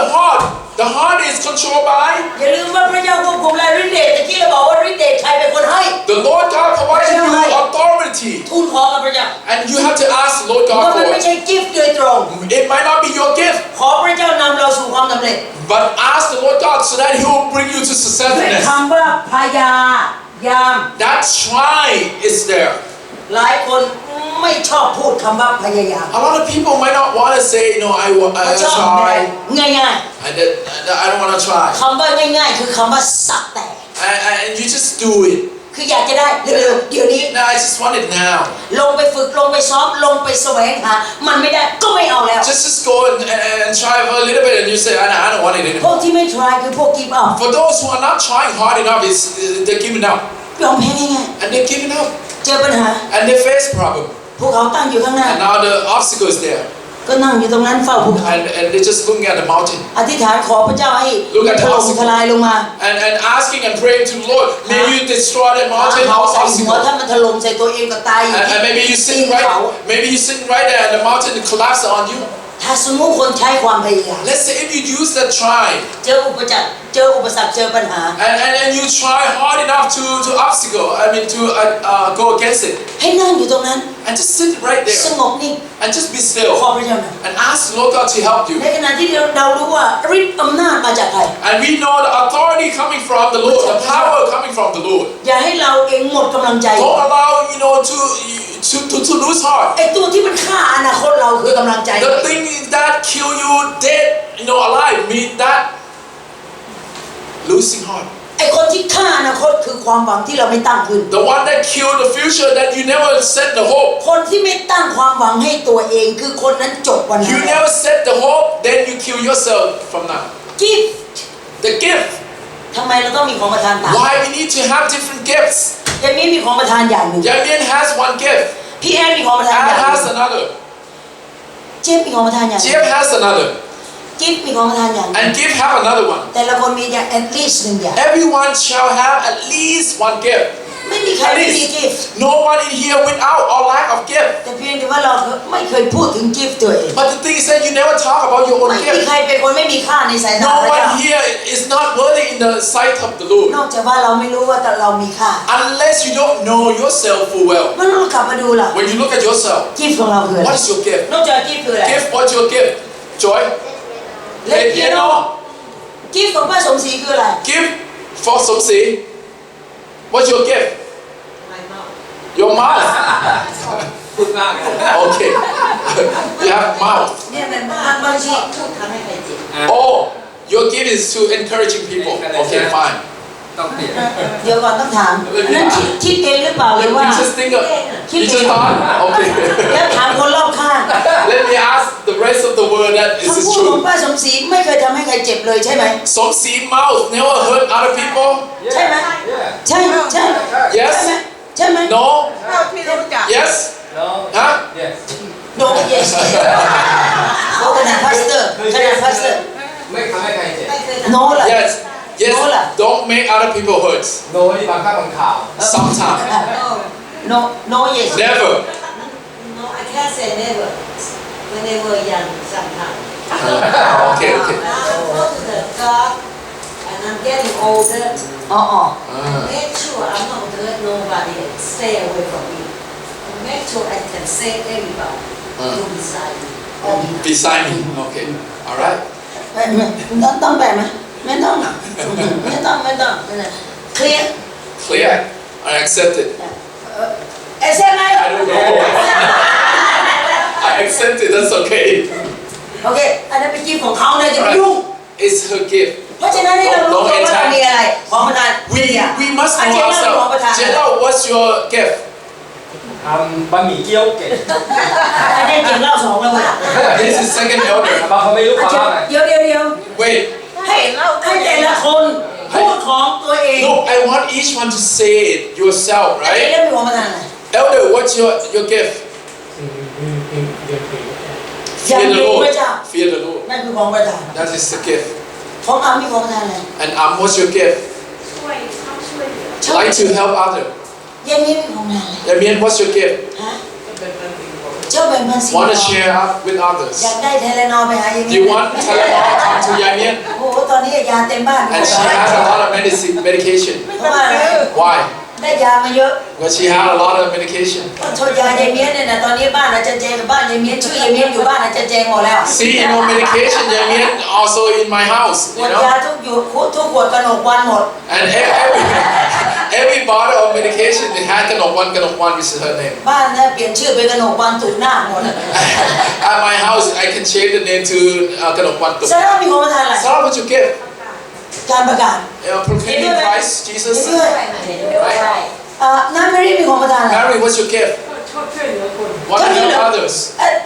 the heart is controlled by อย่าลืมว่าพระเจ้าควบคุมและฤทธิ์เดชตะกี้เราบอกว่าฤทธิ์เดชใครเป็นคนให้ the Lord God provided you authority. ทูลขอกับพระเจ้า And you have to ask the Lord ว่า God มัน for ไม่ it. ใช่ gift โดยตรง It might not be your gift. ขอพระเจ้านำเราสู่ความสำเร็จ เร็จ But ask the Lord God so that He will bring you to ด้วย successfulness. คำว่าพยายาม That try is there. หลายคนไม่ชอบพูดคำว่าพยายาม A lot of people might not want to say, no, I เขาชอบ try. ง่าย I don't want to try. ๆคำว่าง่ายๆคือคำว่าสักแต่ And you just do it. คืออยากจะได้เร็วๆเดี๋ยวนี้ No, I just want it now. ลงไปฝึกลงไปซ้อมลงไปแสวงหามันไม่ได้ก็ไม่เอาแล้ว Just go and try for a little bit and you say, I don't want it พวก anymore. ที่ไม่ try คือพวก give up For those who are not trying hard enough, they're giving up. ยอมแพ้ง่าย And they're giving up. ๆเจอปัญหา And they face problem. ภูเขาตั้งอยู่ข้างหน้า And now the obstacle is there. ก็นั่งอยู่ตรงนั้นเฝ้าภูเขา And they're just looking at the mountain. อธิษฐานขอพระเจ้าให้ Look at ถ the ล่ม obstacle. ทลายลงมา And asking and praying to the Lord, may you destroy that หา mountain เขาใส่หัว obstacle. ถ้ามันถล่มใส่ตัวเองก็ตายอยู่ And maybe you ตีน sitting เขา maybe you sitting right there and the mountain collapses on you. ถ้าสมมติคนใช้ความพยายาม Let's say if you use that try เจออุปสรรคเจอปัญหา and you try hard enough to obstacle, to go against it. ให้นั่งอยู่ตรงนั้น And just sit right ส there งบนิ่ง and just be ขอ still พระเจ้าหน่อย and ask the Lord God to help you. ในขณะที่เรารู้ว่าฤทธิ์อำนาจมาจากใคร And we know the authority coming from the Lord, the power coming from the Lord. อย่าให้เราเองหมดกำลังใจ Don't allow to lose heart. ไอ้ตัวที่มันฆ่าอนาคตเราคือกำลังใจ The thing that kill you dead, alive, mean that losing heart. ไอ้คนที่ฆ่าอนาคตคือความหวังที่เราไม่ตั้งขึ้น The one that kill the future that you never set the hope. คนที่ไม่ตั้งความหวังให้ตัวเองคือคนนั้นจบวันนั้ You น never set the hope, then you kill yourself from now. กิฟ The gift. ทำไมเราต้องมีของประทานต่าง Why we need to have different gifts. เจมี่มีของประทานอย่างหนึ่ง Yamin has one gift. พี่แอนมีของประทานอย่างห Ad นึ่ง has another. เจฟมีของประทานอย่างหนึ่ง Jeff has another. กิฟมีของประทานอย่างหนึ่ง And Gift have another one. แต่ละคนมีอย่าง at least หนึ่งอย่าง Everyone shall have at least one gift. ไม่มีใคร At ไม่มี least. กิฟ No one in here without or lack of gift. แต่เพียงแต่ว่าเราไม่เคยพูดถึงกิฟตัวเอง But the thing is that you never talk about your ไม่ own มี gift. ใครเป็นคนไม่มีค่าในสายตา No พระเจ้า one here is not worthy in the sight of the Lord. นอกจากว่าเราไม่รู้ว่าเรามีค่า Unless you don't know yourself full well. มันต้องกลับมาดูล่ะ When you look at yourself, กิฟของเราคืออะไร what is your gift? นอกจากกิฟคืออะไร Gift, what's your gift? Joy? เล่น Play เปียโน piano? กิฟของป้าสมศรีคืออะไร Gift for Somsi? What's your gift? Your mouth. พูดมาก Okay. You have mouth. เนี่ยมันบางทีพูดทำให้ใครเจ็บ Oh, your gift is to encouraging people. Okay, fine. ต้องเปลี่ยน เดี๋ยวก่อนต้องถามนั่นคิดเองหรือเปล่าหรือว่า You just think of, you just thought? แล้ว Okay. ถามคนรอบข้าง Let me ask the rest of the world that is คำ this พูดของ true. ป้าสมศรีไม่เคยทำให้ใครเจ็บเลยใช่ไหม Somsi mouth never hurt other people? ใช่ไหมใช่ใช่ Yes? ใช่ไหม No? เท่าที่รู้จัก Yes? no Huh? yes โนเยสเขาขนาดพาสเตอร์ขนาดพาสเตอร์ ไม่ทำให้ใครเจ็บ โนล่ะ Yes. Yes. No lah. Don't make other people hurt. โนนี่บางครั้งบางข่าว Sometimes. โนโนเยส Never. No, I can't say never. When they were young, sometimes. Okay, okay. Now I go to the God, and I'm getting older. อ๋ออ๋อ Make sure I'm not hurt nobody. Stay away from me. And make sure I can save everybody to beside me. All the time. Beside me. Okay. All right. ต้องแปลไหมไม่ต้องไม่ต้องเคลียร์ Clear. I accept it. เอเซ่ไหม I don't know. I accept it. That's okay. โอเคอันนั้นเป็นกิฟต์ของเขานะจะไม่ยุ่ง It's her gift. เพราะฉะนั้นให้เรารู้ตัวว่าเรามีอะไรของประทาน We must อา know เจนเรามีของประทาน ourselves. Jenna, what's your gift? ทำบะหมี่เกี๊ยวเก่ง อันนี้เก่งเล่าสองแล้วเว้ย This is second elder. บางคนไม่รู้ความว่าไง เดี๋ยว Wait. ให้แต่ละคนพูดของตัวเอง No, I want each one to say it yourself, อาเจน right? เรื่องมีของประทานอะไร Elder, what's your gift? ยัง Fear the รู้ Lord. พระเจ้า Fear the Lord. นั่นคือของประทาน That is the gift. ของอามีของประทานอะไร And what's your gift? Like to help others. ยังมีของอะไร Yamin, what's your gift? ฮะเจ้าแบ่งปันสิ่ง Want to share up with others? อยากได้เทเลนอลไปหายัง Do you want Tylenol come to Yamin? โอ้โหตอนนี้ยาเต็มบ้าน And she has a lot of medication. เพราะว่าอะไร Why? ได้ยามาเยอะ But she had a lot of medication. ก็โทษยายายเมียนเนี่ยนะตอนนี้บ้านอาจารย์แจงกับบ้านยายเมียนชื่อยายเมียนอยู่บ้านอาจารย์แจงหมดแล้ว See, medication, Damien, also in my house, ขวดยาทุกขวดกระหนกวันหมด And every bottle of medication, it had Kanokwan, which is her name. บ้านเนี่ยเปลี่ยนชื่อเป็นกระหนกวันตุ่นหน้าหมด At my house, I can change the name to Kanokwan. แสดงว่ามีของประทานอะไร So what you give? การประกาศ Proclaiming Christ, Jesus. เรื่อยน้ำไม่ได้มีของประทานอะไร Mary, what's your gift? ชอบช่วยเหลือคน Want to help others?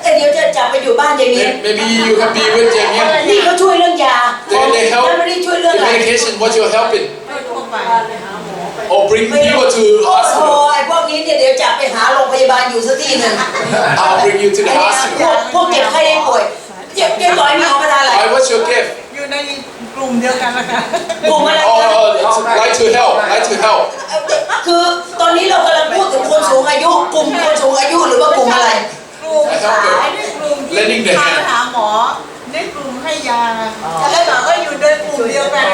เดี๋ยวจะจับไปอยู่บ้านยายเมียน Maybe you can be with นี่ Damien. เขาช่วยเรื่องยา They help ไม่ได้ช่วยเรื่อง the อะไร medication, what you're helping. ช่วยทั่วไปไปหาหมอไป Or bring people to โอ้โห hospital. ไอ้พวกนี้เนี่ยเดี๋ยวจับไปหาโรงพยาบาลอยู่สักที่หนึ่ง I'll bring you to the พว hospital. พวกเจ็บไข้ได้ป่วยเจ็บต่อยมีของประทานอะไร Why, what's your gift? อยู่ในกลุ่มเดียวกันนะคะ กลุ่มอะไร Like to help. คือตอนนี้เรากำลังพูดถึงคนสูงอายุกลุ่มคนสูงอายุหรือว่ากลุ่มอะไร กลุ่มขายในกลุ่มที่พาไปหาหมอในกลุ่มให้ยาแล้วหมอก็อยู่ในกลุ่มเดียวกัน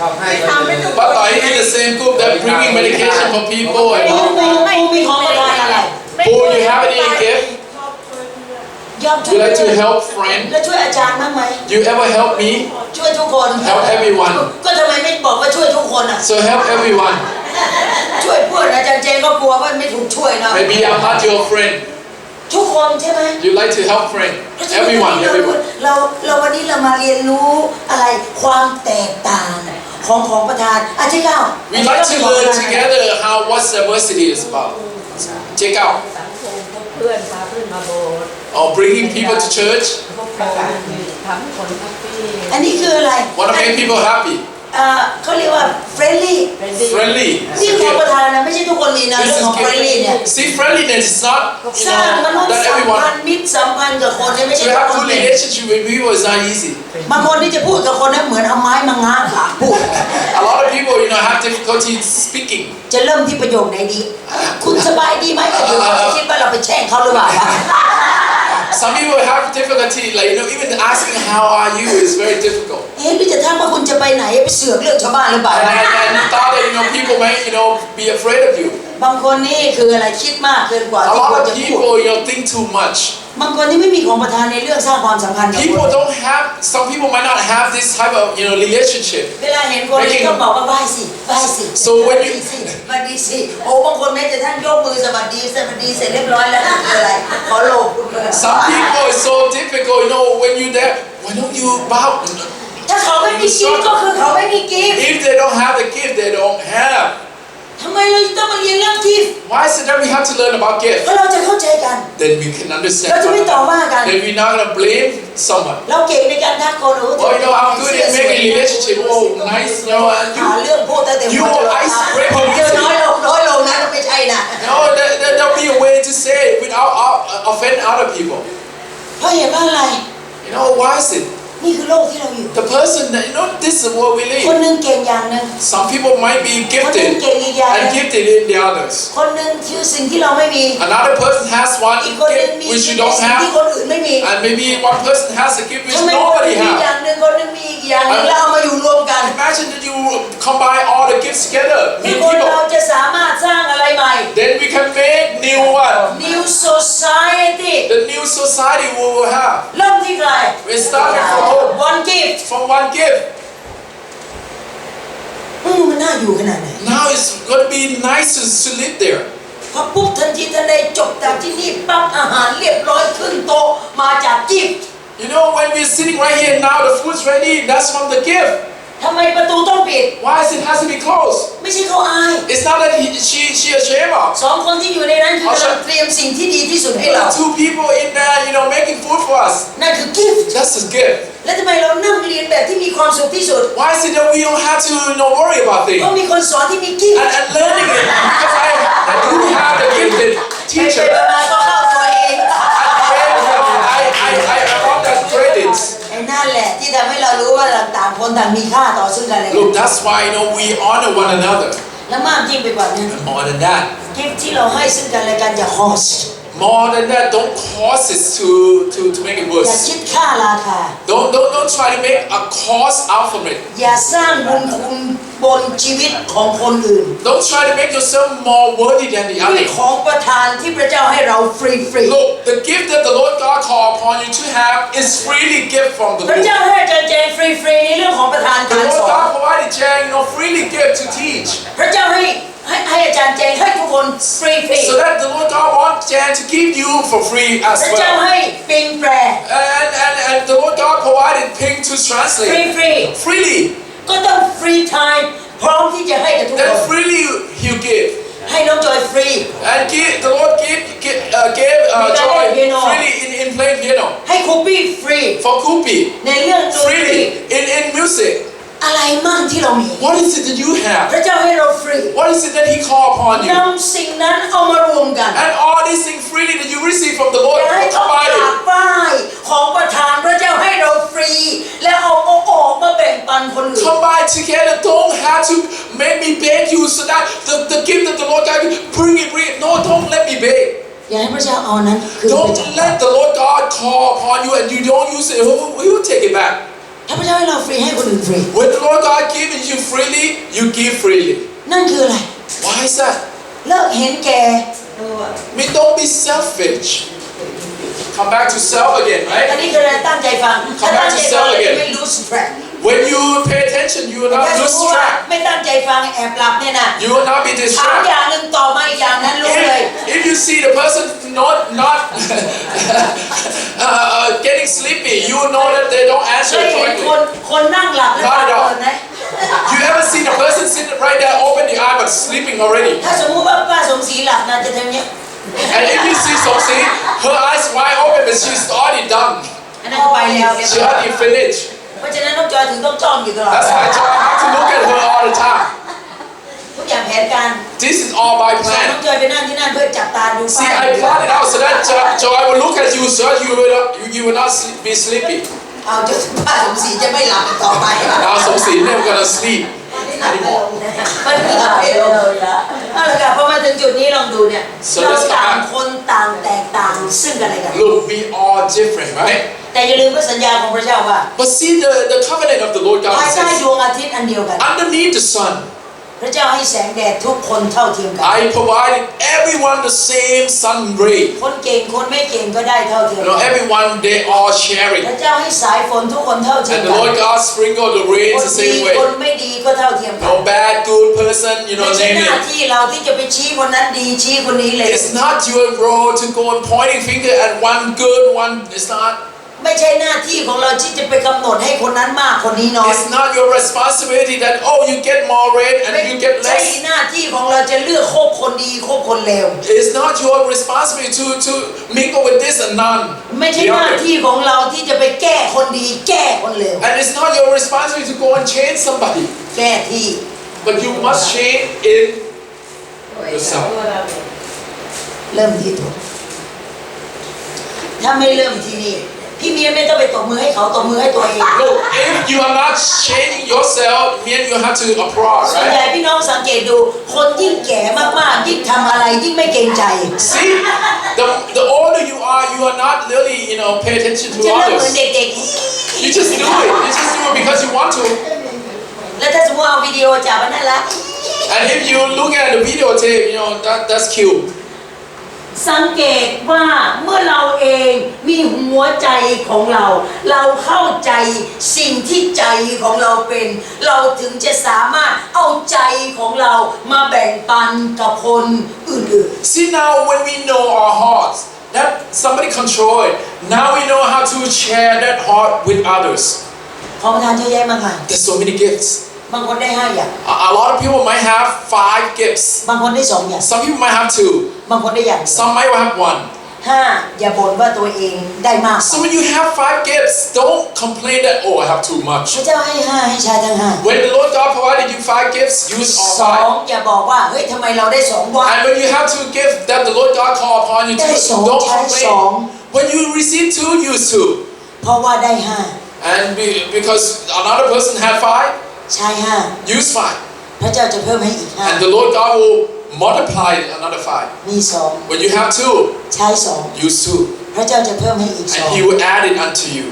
ค่ะที่ทำให้ทุกคน But are you in the same group that bringing medication for people? กลุ่มมีของประทานอะไร Who you have any gift? ยอมช่วย You like to help friend? แล้วช่วยอาจารย์บ้างไหม You ever help me? ช่วยทุกคน Help everyone. ก็ทำไมไม่บอกว่าช่วยทุกคนอ่ะ So help everyone. ช่วยเพื่อนอาจารย์เจนก็กลัวว่าไม่ถูกช่วยนะ Maybe I'm not your friend. ทุกคนใช่ไหม You like to help friend. วันนี้ Everyone. วันนี้เรามาเรียนรู้อะไรความแตกต่างของประธานอาจารย์เก้า We like to learn together how what diversity is about. Check out. สังคมพบเพื่อนพาเพื่อนมาโบสถ์ Or bringing people to church. พบคนทำให้คนแฮปปี้ อันนี้คืออะไร Want to make people happy. เขาเรียกว่า friendly Friendly. นี่ของประธานนะไม่ใช่ทุกคนมีนะเรื่องของ friendly เนี่ย See, friendliness is not, สร้างมนุษย์ not สัมพัน everyone. ธ์มิตรสัมพันธ์กับคนเนี่ยไม่ใช่ To ทุก have คน good เป็น relationship with people is not easy. บางคนที่จะพูดกับคนนั้นเหมือนเอาไม้มาง้างขาพูด A lot of people, have difficulty speaking. จะเริ่มที่ประโยคไหนดี คุณสบายดีไหมเดี๋ยวเขาจะคิดว่าเราไปแช่งเขาหรือเปล่าวะ Some people have difficulty, even asking how are you is very difficult. เอ๊ะหรือจะถามว่าคุณจะไปไหนไปเสือกเรื่องชาวบ้านหรือเปล่า And thought that, people might, be afraid of you. บางคนนี่คืออะไรคิดมากเกินกว่า A ที่ควร lot จะ of พูด people, think too much. บางคนที่ไม่มีของประทานในเรื่องสร้างความสัมพันธ์กับคน People don't have, some people might not have this type of, relationship. เวลาเห็นคนนี้ก็บอกว่าไหว้สิไหว้สิ So when you สวัสดีสิโอ้บางคนแม้แต่ท่านยกมือสวัสดีเสร็จเรียบร้อยแล้วนั่นคืออะไรขอโลภคุณเลย Some people is so difficult, when you're there, why don't you bow? ถ้าเขาไม่มีกิฟต์ก็คือเขาไม่มีกิฟต์ If they don't have the gift, they don't have. ทำไมเราต้องมาเรียนเรื่องกิฟต์ Why is it that we have to learn about เพ gift? ราะเราจะเข้าใจกัน Then we can understand. เราจะไม่ต่อว่ากัน Then we're not gonna blame someone. เราเก่งในการทักคน I'm good at making relationship. Oh, nice. หาเรื่องพูดตั้งแต่หัวจรด ice เท้า breaker เดี๋ยวน้อยลงนะไม่ใช่นะ there'll be a way to say it without offend other people. เพราะเหตุว่าอะไร Why is it? นี่คือโลกที่เราอยู่ The person that, this is what we คน live. หนึงเก่งอย่างหนึง Some people might be คนหนึง gifted เก่งอีกอย่างหนึ and ง gifted in the others. คนหนึงคือสิ่งที่เราไม่มี Another person has one อีกคนหนึง gift มี which สิ่ you ง don't ที่ have. คนอื่นไม่มี And maybe one person has a gift which ทำไมคนหนึ nobody งมีอย่า has. งหนึ่งคนหนึงมีอีกอย่างหนึ่งแล้วเอามาอยู่รวมกัน Imagine that you combine all the gifts together. ที่ New คนเรา people. จะสามารถสร้างอะไรใหม่ Then we can make new what? New Society The new society we will have. เริ่มที่ใคร We started from home. One gift From one gift. มันน่าอยู่ขนาดไหน Now it's going to be nice to live there. พอปุ๊บทันทีทันใดจบจากที่นี่ปั๊บอาหารเรียบร้อยขึ้นโต๊ะมาจากกิฟต์ When we're sitting right here now, the food's ready. That's from the gift. ทำไมประตูต้องปิด Why is it has to be closed? ไม่ใช่เขาอาย It's not that she ashamed of. สองคนที่อยู่ในนั้นคือกำลังเตรียมสิ่งที่ดีที่สุดให้เรา Two people in there, making food for us. นั่นคือกิฟต์ That's the gift. และทำไมเรานั่งเรียนแบบที่มีความสุขที่สุด Why is it that we don't have to worry about เพ things ราะมีคนสอนที่มีกิฟต์ and learning it? Because I do have the gifted ไป teacher. มาก็เข้าตัวเอง I want that credits. ไอ้นั่นแหละที่ทำให้เรารู้ว่าต่างคนต่างมีค่าต่อซึ่งกันและกัน Look, that's why we honor one another. และมากยิ่งไปกว่านั้น And more than that, กิฟต์ที่เราให้ซึ่งกันและกันอย่าฮอส More than that, don't cause it to make it อย่า worse. คิดค่าราคา Don't try to make a cost out from it. อย่าสร้างบุญคุณบนชีวิตของคนอื่น Don't try to make yourself more worthy than the ด้วย other. ของประทานที่พระเจ้าให้เราฟรี Look, the gift that the Lord God called upon you to have is freely gift from the ๆพระ Lord. เจ้าให้อาจารย์แจงฟรีๆในเรื่องของประทาน The การส Lord อน God provided Jan, freely gift to teach. พระเจ้าให้อาจารย์แจงให้ทุกคนฟรี So that the Lord God wants Jan to give you for free ๆ as พระเจ้า well. ให้ปิงแปร And the Lord God provided Ping to ฟ translate รี freely. ๆก็ต้องฟรีไทม์พร้อมที่จะให้กับทุกค Then น freely you give. ให้น้องจอยฟรี And the Lord gave Joy freely in playing piano. ให้คูปี้ฟรี For Kupi, ในเรื่องดนตรี freely in music. อะไรมั่งที่เรามี What is it that you พ have? ระเจ้าให้เราฟรี What is it that He called upon you? นำสิ่งนั้นเอามารวมกัน And all these things freely that you receive from the Lord อย่าให้ต้องกรา provided. บไหว้ของประทานพระเจ้าให้เราฟรี แล้วเอาออกมาแบ่งปันคนอื่น Combine together. Don't have to make me beg you so that the gift that the Lord God bring it. No, don't let me beg. อย่าให้พระเจ้าเอานั้นคืนไป Don't จากเรา let the Lord God call upon you and you don't use it. He will take it back. ถ้าพระเจ้าให้เราฟรีให้คนอื่นฟรี When the Lord God gives you freely, you give freely. นั่นคืออะไร Why is that? เลิกเห็นแก่ I mean, don't be selfish. Come back to self again, อัน right? นี้คืออะไรตั้งใจฟังถ้าตั้งใจฟังเราจะไม่รู้สแตรก When you pay attention, you will ถ้า not สม lose มติว่า track. ไม่ตั้งใจฟังแอบหลับเนี่ยนะ You will not be ถาม distracted. อย่างหนึ่งต่อมาอีกอย่างนั้นรู้เลย If you see the person not getting sleepy, you will know that they don't เค answer ยเห็น correctly. คนนั่งหลับแล้วตาเปิดไหม You ever see the person sitting right there, open the eye but sleeping already? ถ้าสมมติว่าป้าสมศรีหลับนะจะทำเนี้ย And if you see Soxy, her eyes wide open, but she's already done. อันนั้นก็ไปแล้วเรียบ She ร้อย already finished. เพราะฉะนั้นน้องจอยถึงต้องจ้องอยู่ตลอด That's why I have to look at her all the time. ทุกอย่างแผนการ This is all by น้อง plan. จอยไปนั่งที่นั่นเพื่อจับตาดู See, ป้าย I planned it out so that Joy will look at you so you will not be sleepy. เอาจนป้าสมศรีจะไม่หลับต่อไป Now Soxy never gonna sleep anymore. มันมีหลายลมเอาละค่ะพอมาถึงจุดนี้ลองดูเนี่ย So เรา let's come ต่าง back. คนต่างแตกต่างซึ่งกันและกัน Look, we are different, right? แต่อย่าลืมว่าสัญญาของพระเจ้าว่า But see the covenant of the Lord God ภายใต้ says, ดวงอาทิตย์อันเดียวกัน underneath the sun, พระเจ้าให้แสงแดดทุกคนเท่าเทียมกัน I provided everyone the same sun ray. คนเก่งคนไม่เก่งก็ได้เท่าเทียม You กั know, น everyone they all sharing. พระเจ้าให้สายฝนทุกคนเท่าเทียม And the กัน Lord God sprinkled the ค rains น the ดี same คน way. ไม่ดีก็เท่าเทียมกัน No bad, good person, ไม่ name ใช่หน้า it. ที่เราที่จะไปชี้คนนั้นดีชี้คนนี้เลย It's not your role to go and pointing finger at one good, one. It's not. ไม่ใช่หน้าที่ของเราที่จะไปกำหนดให้คนนั้นมากคนนี้น้อย It's not your responsibility that you get more rain and you get ใช่ less. หน้าที่ของเราจะเลือกคบคนดีคบคนเลว It's not your responsibility to mingle with this and none. ไม่ใช่ the หน้า other. ที่ของเราที่จะไปแก้คนดีแก้คนเลว And it's not your responsibility to go and change somebody. แก้ที่ But you must change in yourself. เริ่มที่ตัวถ้าไม่เริ่มที่นี่พี่เมียไม่ต้องไปตบมือให้เขาตบมือให้ตัวเอง Look, if you are not changing yourself, then you have to applaud, ส่วนใหญ่ right? พี่น้องสังเกตดูคนยิ่งแก่มากๆยิ่งทำอะไรยิ่งไม่เกรงใจ See, the older you are not really, pay attention จะ to เริ่มเหมือน others. เด็ก You just do it. You just do it because you want to. ๆแล้วถ้าสมมติเอาวิดีโอจับมันน่ารัก And if you look at the videotape, that's cute. สังเกตว่าเมื่อเราเองมีหัวใจของเรา เราเข้าใจสิ่งที่ใจของเราเป็น เราถึงจะสามารถเอาใจของเรามาแบ่งปันกับคนอื่น See, now when we know our hearts, that somebody control it. Now we know how to share that heart with others. ๆของประทานเยอะแยะมากมาย There's so many gifts. บางคนได้5อย่าง A lot of people might have 5 gifts. บางคนได้2อย่าง Some people might have 2. บางคนได้อย่าง Some might have 1. 5อย่าบ่นว่าตัวเองได้มาก So when you have 5 gifts, don't complain that, I have too พ much. ระเจ้าให้5ให้ใช้ทั้ง When the Lord God provided you 5 gifts, use 5 all 2อย่าบอกว่าเฮ้ยทำไมเราได้2วะ 5. And when you have 2 gifts that the Lord God called upon you to, ได้สอง don't ใช้ complain. When you receive 2, use 2. เพราะว่าได้ And because another person had 5, 5ใช้ use 5. 5พระเจ้าจะเพิ่มให้อีก And the Lord God will multiply another 5. มีสอง When you have 2, ใช้สอง use 2. พระเจ้าจะเพิ่มให้อีกส And อง He will add it unto you.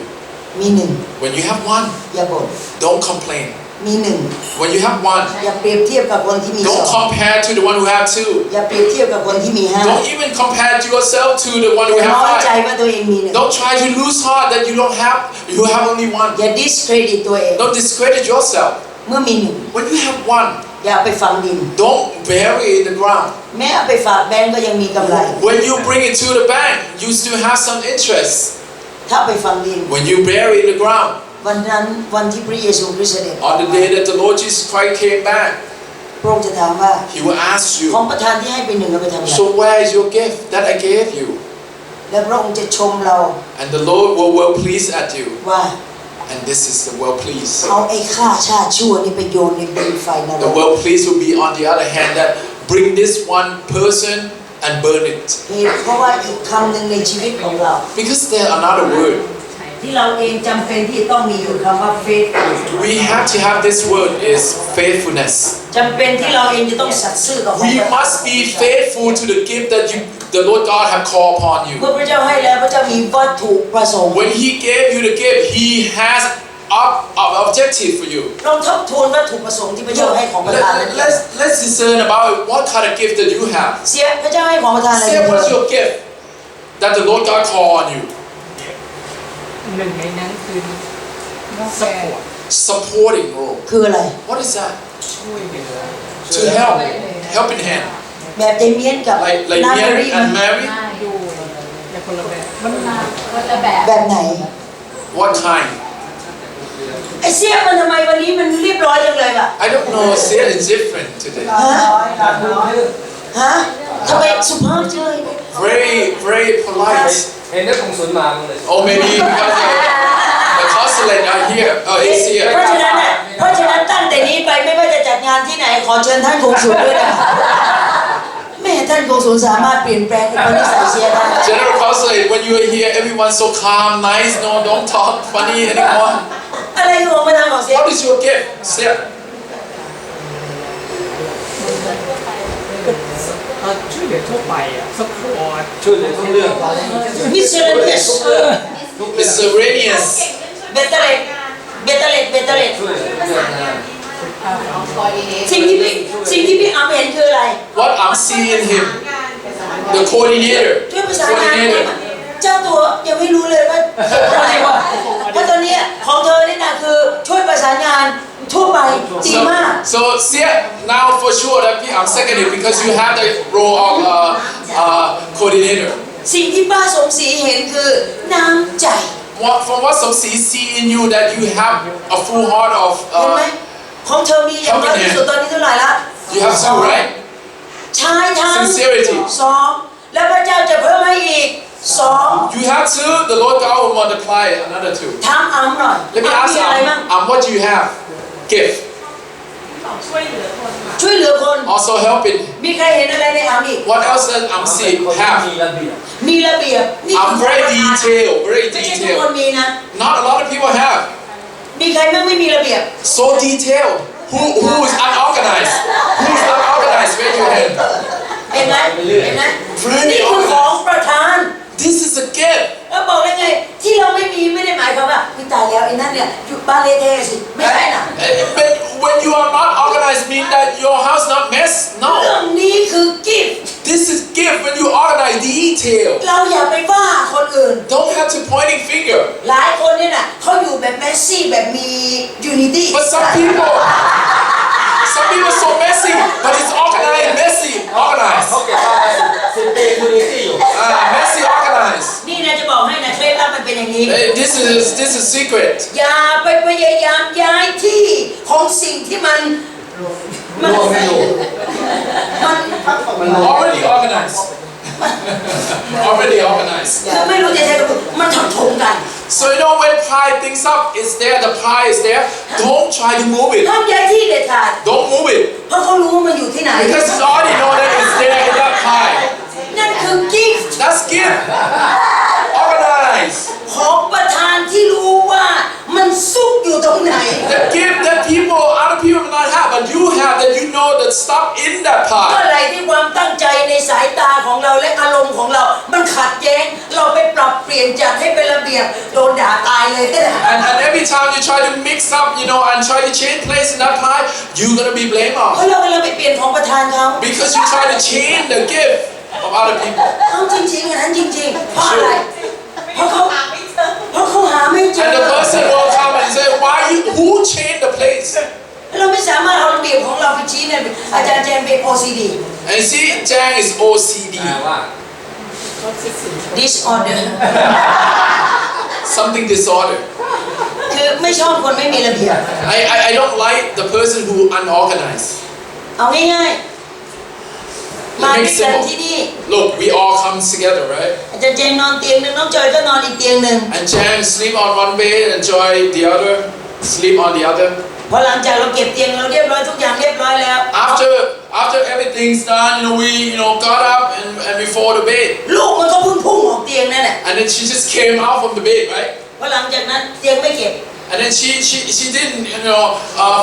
มีหนึ่ง When you have 1, อย่าบ่น don't complain. มีหนึ่ง When you have 1, อย่าเปรียบเทียบกับคนที่มีส don't อง compare to the one who have 2. อย่าเปรียบเทียบกับคนที่มีห้า Don't even compare yourself to the one who อย่าน้อยใจ have ว่าตัวเองมีหนึ่ง 5. Don't try to lose heart that you have only 1. อย่า discredit ตัวเอง Don't discredit yourself. เมื่อมีหนึ่ง When you have 1, อย่าไปฝังดิน don't bury it in the ground. แม้เอาไปฝากแบงก์ก็ยังมีกำไร When you bring it to the bank, you still have some interest. ถ้าไปฝังดิน When you bury it in the ground, วันนั้นวันที่พระเยซูคริสต์เสด็จ on the day that the Lord Jesus Christ came back, พระองค์จะถามว่า He will ask ของ you, ประทานที่ให้ไปหนึ่งเอาไปทำอะไร so where is your gift that I gave you? และพระองค์จะชมเรา And the Lord will well pleased at you. ว่า And this is the well pleased. เอาไอ้ข้าชาติชั่วนี่ไปโยนในบึงไฟนร The ก well pleased will be on the other hand that bring this one person and burn it. เหตุเพราะว่าอีกคำหนึ่งในชีวิตของเรา Because there another word. ที่เราเองจำเป็นที่ต้องมีอยู่คำว่า faith We have to have this word is faithfulness. จำเป็นที่เราเองจะต้องสัตย์ซื่อกับของ We ประทาน must be faithful to the gift that the Lord God have called upon เมื่อ you. พระเจ้าให้แล้วพระเจ้ามีวัตถุประสงค์ When He gave you the gift, He has an objective for you. ลองทบทวนวัตถุประสงค์ที่พระเจ้าให้ของประทานนั้น Let's discern about what kind of gift that you have. เสียพระเจ้าให้ของประทานอะไร Say what's your gift that the Lord God called on you. หนึ่งในนั้นคือสปอร์ต Supporting role. คืออะไร What is that? ช่วยเหลือ To helping hand. แบบเดเมียนกับ Like นาตาลี Mary and Mary. ดูแต่คนละแบบมัน คนละแบบ แบบไหน What kind? ไอเสียมันทำไมวันนี้มันเรียบร้อยจังเลยล่ะ I don't know. See, it's different today. ฮะทำไมสุภาพจังเลย Very polite. เห็นได้คงสุนมาเลย Or maybe because the consulate are here. Is เพราะ here. ฉะนั้นน่ะเพราะฉะนั้นตั้งแต่นี้ไปไม่ว่าจะจัดงานที่ไหนขอเชิญท่านกงสุลด้วยนะแม่ท่านกงสุลสามารถเปลี่ยนแปลงอุปนิสัยเสียได้ General consulate, when you are here, everyone's so calm, nice. No, don't talk funny anymore. อะไรคือของประทานของเสีย What is your gift? Say. ช่วยเหลือทั่วไปอ่ะสปอร์ต ช่วยเหลือทุกเรื่อง มิสเซเลเนียส ทุกเรื่อง Miscellaneous. เบตเตเลตเบตเตเลตเบตเตเลต ช่วยเหลือทุกเรื่องนะ สิ่งที่พี่อาเห็นคืออะไร What I'm seeing in him, the coordinator. ช่วยประสานงานด้วยเจ้าตัวยังไม่รู้เลยว่าอะไรวะเพราะตอนนี้ของเธอนี่นะคือช่วยประสานงานทั่วไปดีมาก So see now for sure that I'm seconded because you have the role of coordinator. สิ่งที่ป้าสมศรีเห็นคือน้ำใจ From what some see in you that you have a full heart of เห็นไหมของเธอมีอย่างน้อยที่สุดตอนนี้เท่าไหร่ละ you have two, right? ชายทั้ง Sincerity. สองแล้วพระเจ้าจะเพิ่มให้อีกสอง You have two, the Lord God will multiply another two. ถามอัมหน่อย Let me อัม ask มีอะไรบ้าง what do you have? Gift. ช่วยเหลือคนค่ะ ช่วยเหลือคน Also helping. มีใครเห็นอะไรในอัมอีก What else that I'm seeing คนที่ have? มีระเบียบ มีระเบียบนี่ I'm very detailed, very ไม่ใช่ทุกคน detailed. มีนะ Not a lot of people have. มีใครไม่มีระเบียบ So detailed. Who is unorganized? Who is unorganized? Raise your hand. เห็นไหมเห็นไหม Very นี่คือของประทาน This is a gift. แล้วบอกได้ไงที่เราไม่มีไม่ได้หมายความว่าพี่ตายแล้วไอ้นั่นเนี่ยอยู่บ้านเละเทะสิไม่ใช่นะ But when you are not organized, mean that your house not mess. เรื่ No. องนี้คือกิฟต์ This is gift when you organize detail. เราอย่าไปว่าคนอื่น Don't have to pointing finger. หลายคนเนี่ยน่ะเขาอยู่แบบแมสซี่แบบมียูนิตี้ But some people so messy, but it's organized, messy, เขา organized. เก็บอะไรสิบปีคุณนิตี้อยู่ Messy, organized. นี่นะจะบอกให้นะเคล็ดลับมันเป็นอย่างนี้ This is secret. อย่าไปพยายามย้ายที่ของสิ่งที่มัน รวมไม่อยู่ มัน Already organized. Already organized. คือไม่รู้จะใช้คำพูดมันถกกัน So you know when pie things up, it's there, the pie is there. Don't try to move it. ห้ามย้ายที่เด็ดขาด Don't move it. เพราะเขารู้ว่ามันอยู่ที่ไหน Because you already know that it's there in that pie. นั่นคือกิฟต์ That's gift. Organize. ของประธานที่รู้ว่ามันซุกอยู่ตรงไหน The gift that other people may not have, but you have that you know that stuff in that เมื่อ pie. ไหร่ที่ความ ลี่ยนจัดให้เป็นระเบียบโดนด่าตายเลยเนี่ย And every time you try to mix up, and try to change place in that pie, you're gonna be blamed เพราะ off. เรากำลังไปเปลี่ยนของประธานเขา Because you try to change the gift of other people. เอาจริงๆอันนั้นจริงๆเพราะอะไร เพราะเขาหาไม่เจอ เพราะเขาหาไม่เจอ And the person will come and say, who changed the place? เราไม่สามารถเอาระเบียบของเราไปชี้เนี่ยอาจารย์แจนเป็น OCD And see, Jang is OCD. แปลว่า disorder Something disorder. คือไม่ชอบคนไม่มีระเบียบ I don't like the person who unorganized. เอาง่ายๆมาด้วยกันที่นี่ Look, we all come together, right? อาจารย์เจนนอนเตียงหนึ่งน้องจอยก็นอนอีกเตียงหนึ่ง And Jang sleep on one bed and Joy the other, sleep on the other. พอหลังจากเราเก็บเตียงเราเรียบร้อยทุกอย่างเรียบร้อยแล้ว After everything's done, we got up and we fall to bed. ลูกมันก็เพิ่งพุ่งออกเตียงนั่นแหละ And then she just came out from the bed, right? พอหลังจากนั้นเตียงไม่เก็บ And then she didn't,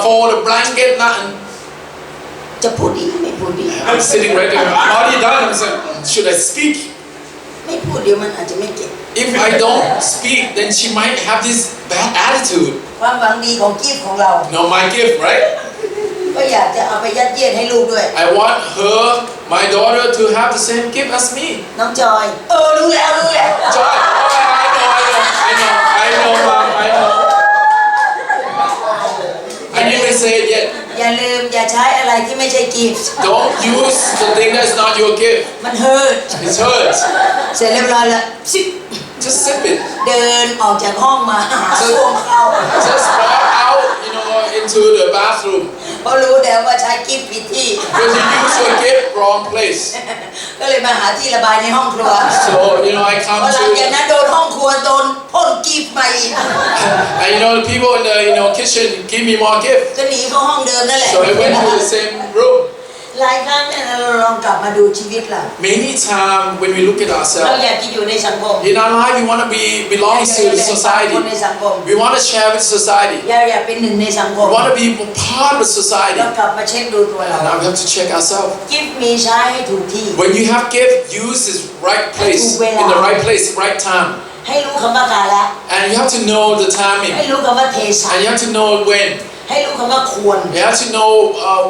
fold the blanket, nothing. จะพูดดีไม่พูดดี I'm sitting right there. I'm already done. I'm saying, should I speak? ไม่พูดเดี๋ยวมันอาจจะไม่เก็บ If I don't speak, then she might have this bad attitude. ความหวังดีของกิฟต์ของเรา My gift, right? ก็อยากจะเอาไปยัดเยียดให้ลูกด้วย I want her, my daughter, to have the same gift as me. น้องจอยรู้แล้ว Joy, I know, Mom, I know. I didn't say it yet. อย่าลืมอย่าใช้อะไรที่ไม่ใช่กิฟต์ Don't use the thing that's not your gift. มันเฮิร์ต It hurts. เสร็จเรียบร้อยแล้วซิป Just sip it. เดินออกจากห้องมาหาส้วมเข้า Just walk out, into the bathroom. เพราะรู้แล้วว่าใช้กิฟต์ผิดที่ Because you use your gift wrong place. ก็เลยมาหาที่ระบายในห้องครัว So, I พ come อหลังจาก to, นั้นโดนห้องครัวโดนพ่นกิฟต์มาอีก and the people in the, kitchen give me more gift. ก็หนีเข้าห้องเดิมนั่นแหละ So I went to the same room. หลายครั้งเนี่ยเราลองกลับมาดูชีวิตเรา Many times when we look at เรา ourselves, อยากจะอยู่ในสังคม in our life we want to belong to คนใน society. สังคม We want to share with society. อยากเป็นหนึ่งในสังคม We want to be part of society. เรากลับมาเช็คดูตัวเรา And now we have to check ourselves. กิฟต์มีใช้ให้ถูกที่ When you have gift, use this right place, in the right place, right time. ให้รู้คำว่ากาละ And you have to know the ให้ timing. รู้คำว่าเทศะ And you have to know when. ให้รู้คำว่าควร You have to know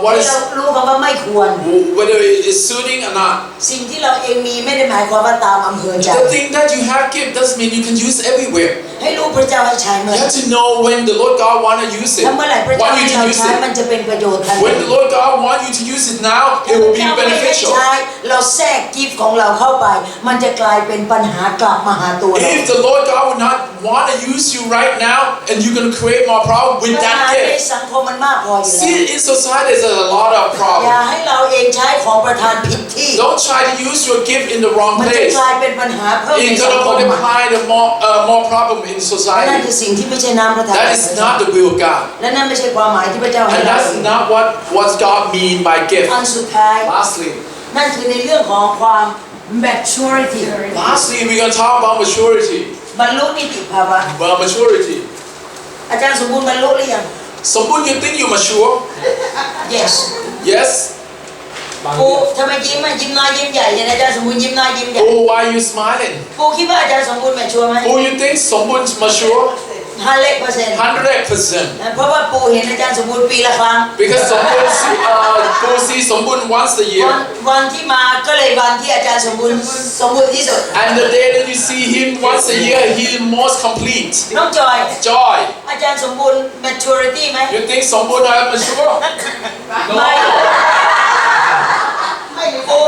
what ให้ is เรารู้คำว่าไม่ควร whether it is suiting or not. สิ่งที่เราเองมีไม่ได้หมายความว่าตามอำเภอใจ The thing that you have gift doesn't mean you can use everywhere. ให้รู้พระเจ้าให้ใช้เมื่อ You have to know when the Lord God want to use it. ถ้าเมื่อไหร่พระเจ้า Want ให้ you เรา to use ใช้ it. มันจะเป็นประโยชน์ทันที When the Lord God want you to use it now, it will be ถ้าไม่ให้ beneficial. ใช้เราแทรกกิฟต์ของเราเข้าไป มันจะกลายเป็นปัญหากลับมาหาตัวเรา If the Lord God would not want to use you right now, and you're going to create more problem with ปัญหา that ใน gift. สังคมมันมากพออยู่แล้ว See, in society, there's a lot of อย่า problems. ให้เราเองใช้ของประทานผิดที่ Don't try to use your gift in the wrong มันจะ place. กลายเป็นปัญหาเพิ่มใน It's สัง going to คม multiply the more problem in นั่น society. คือสิ่งที่ไม่ใช่น้ำประทาน That is not the will of God. และนั่นไม่ใช่ความหมายที่พระเจ้าให้ And เรา that's not what God mean by gift. อันสุดท้าย Lastly, นั่นคือในเรื่องของความ maturity we're going to talk about maturity. บรรลุนิติภาวะ Well, maturity. อาจารย์สมบูรณ์บรรลุหรือยัง Someone you think you're mature? yes Yes. ปูทำไมยิ้มอ่ะยิ้มน้อยยิ้มใหญ่อย่างอาจารย์สมบูรณ์ยิ้มน้อยยิ้มใหญ่ Oh, why are you smiling? ปูคิดว่าอาจารย์สมบูรณ์แมชัวร์ไหม Oh, you think someone's mature? 100% 100%. เพราะว่าปูเห็นอาจารย์สมบูรณ์ปีละครั้ง Because someone see someone once a year. วันที่มาก็เลยวันที่อาจารย์สมบูรณ์ที่สุด And the day that you see him once a year, he is most complete. น้องจอย Joy. อาจารย์สมบูรณ์ maturity ไหม You think someone are mature? ไม่ ปู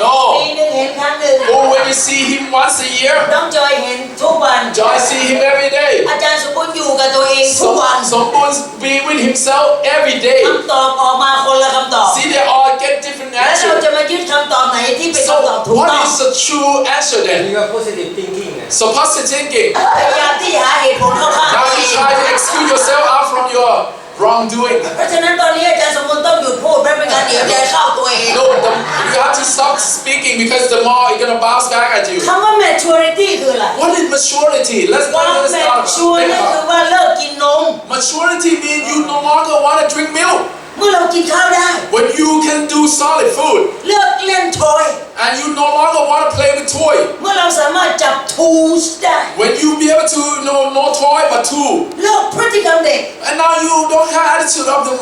No. ปีหนึ่งเห็นครั้งหนึ่ง Oh, when you see him once a year, น้องจอยเห็นทุกวัน Joy see him every day. อาจารย์สมบูรณ์อยู่กับตัวเองทุกวัน Someone's be with himself every day. คำตอบออกมาคนละคำตอบ See, they all get different แล้วเรา answers. จะมายึดคำตอบไหนที่เป็น So, คำตอบถูก what ต้อง is the true answer อัน then? นี้ก็ positive thinking ไง So, positive thinking. พยายามที่หาเหตุผลเข้าข้าง Now ตัวเอ you ง try to excuse yourself out from your wrongdoing. เพราะฉะนั้นตอนนี้อาจารย์สมบูรณ์ต้องหยุดพูดเพราะไม่งั้นเดี๋ยวจะเข้าตัวเอง No, you have to stop speaking because the more it's gonna bounce back at you. คำว่า maturity คืออะไร What is maturity? Let's ความ talk about mature นั่นคือ it. ว่าเลิกกินนม Maturity means you no longer want to drink milk. เมื่อเรากินข้าวได้ when you can do solid food เลิกเล่นทอย and you no longer want to play with toy, เมื่อเราสามารถจับ tools ได้ when you be able to no toy but tool, เลิกพฤติกรรมเด็ก and now you don't have attitude of the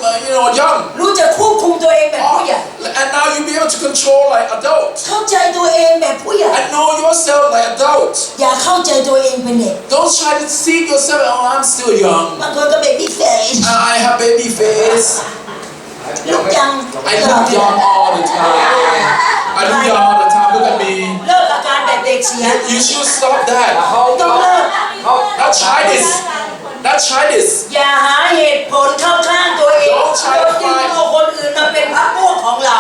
young, รู้จักควบคุมตัวเองแบบผู้ใหญ่ and now you be able to control like adults, เข้าใจตัวเองแบบผู้ใหญ่ and know yourself like adults. อย่าเข้าใจตัวเองเป็นเด็ก Don't try to see yourself. Oh, I'm still young. บางคนก็ baby face I have baby face. ลูกจัง I look young all the time. I look young all the time. Look at me. เลิกอาการแบบเด็กเสีย You should stop that. ต้องเลิก Not try this. Not try this. อย่าหาเหตุผลเข้าข้างตัวเอง Don't try โด to ยที่ find- เอาคนอื่นมาเป็นพรรคพวกของเรา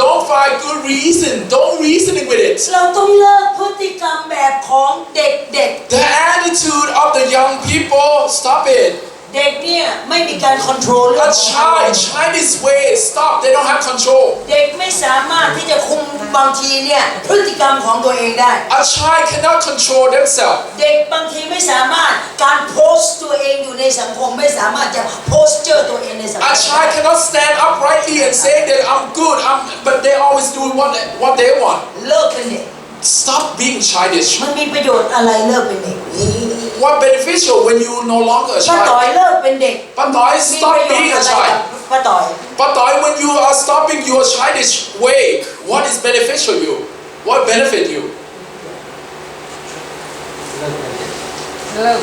Don't find good reason. Don't reasoning with it. เราต้องเลิกพฤติกรรมแบบของเด็ก The attitude of the young people. Stop it. ๆ เด็กเนี่ยไม่มีการคอนโทรลเรื่อง A ของเขา child this way. Stop. They don't have control. เด็กไม่สามารถที่จะคุมบางทีเนี่ยพฤติกรรมของตัวเองได้ A child cannot control themselves. เด็กบางทีไม่สามารถการโพสต์ตัวเองอยู่ในสังคมไม่สามารถจะโพสเจอร์ตัวเองในสังค A ม child cannot stand uprightly and say that I'm good, but they always doing what they want. เลิกเป็นเด็ก Stop being childish. มันมีประโยชน์อะไรเลิกเป็นเด็ก What beneficial when you no longer a ป้าต่อย child? เลิกเป็นเด็ก But มี stop ประโยช being น์ a อะไรกับ child. ป้าต่อย But when you are stopping your childish way, what is beneficial you? What benefit you? เลิก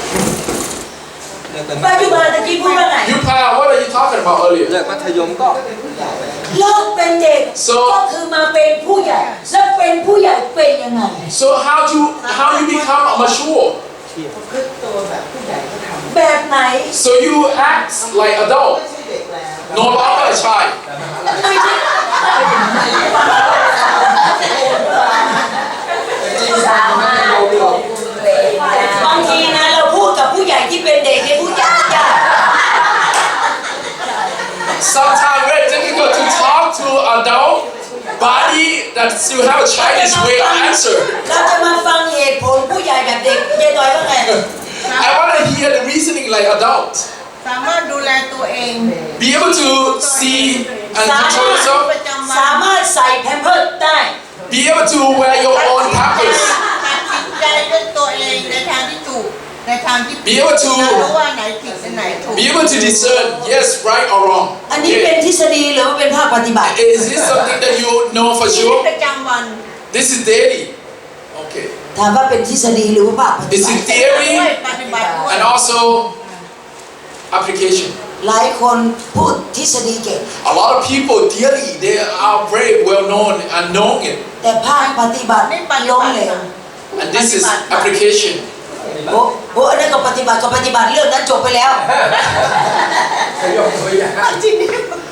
ปัจจุบันตะกี้พูดว่าไง You pa, what are you talking about เลิ earlier? กมัธยมก็ เลิกเป็นเด็ก So- ก็คือมาเป็นผู้ใหญ่แล้วเป็นผู้ใหญ่เป็นยังไง So how you become mature? คือตัวแบบผู้ใหญ่ก็ทำ แบบไหน So you act like adult, ไม่ใช่เด็กแล้ว no longer a child. ไม่ใช่บางทีนะเราพูดกับผู้ใหญ่ที่เป็นเด็กเนี่ยผู้ใหญ่ยาก Sometimes very difficult to talk to adult body that still have a childish way of answer. เราจะมาฟังเหตุผลผู้ใหญ่แบบเด็กยายต่อยว่าไง I want to hear the reasoning like adult. สามารถดูแลตัวเอง Be able to see and สา control มารถ yourself. ประจำวัน สามารถใส่แพมเพิร์สได้ Be able to wear your own pampers. ตัดสินใจด้วยตัวเองในทางที่ถูกในทางที่ผิด Be able to- เรารู้ว่าไหนผิดและไหนถูก Be able to discern yes, right or wrong. อันนี้เป็น Okay. ทฤษฎีหรือว่าเป็นภาคปฏิบัติ Is this something that you know for ชีวิต sure? ประจำวัน This is daily. Okay. ถามว่าเป็นทฤษฎีหรือว่าภาคปฏิ This บั is ติ theory ด้วยปฏิบัติด้วย and also application. หลายคนพูดทฤษฎีเก่ง A lot of people daily they are very well known and knowing it. แต่ภาคปฏิบัติ ไม่ปฏิ ล้ บั ม ติ เหลว And this is application. โอ้อันนั้นก็ปฏิบัติก็ปฏิบัติเรื่องนั้นจบไปแล้ว จริงดิ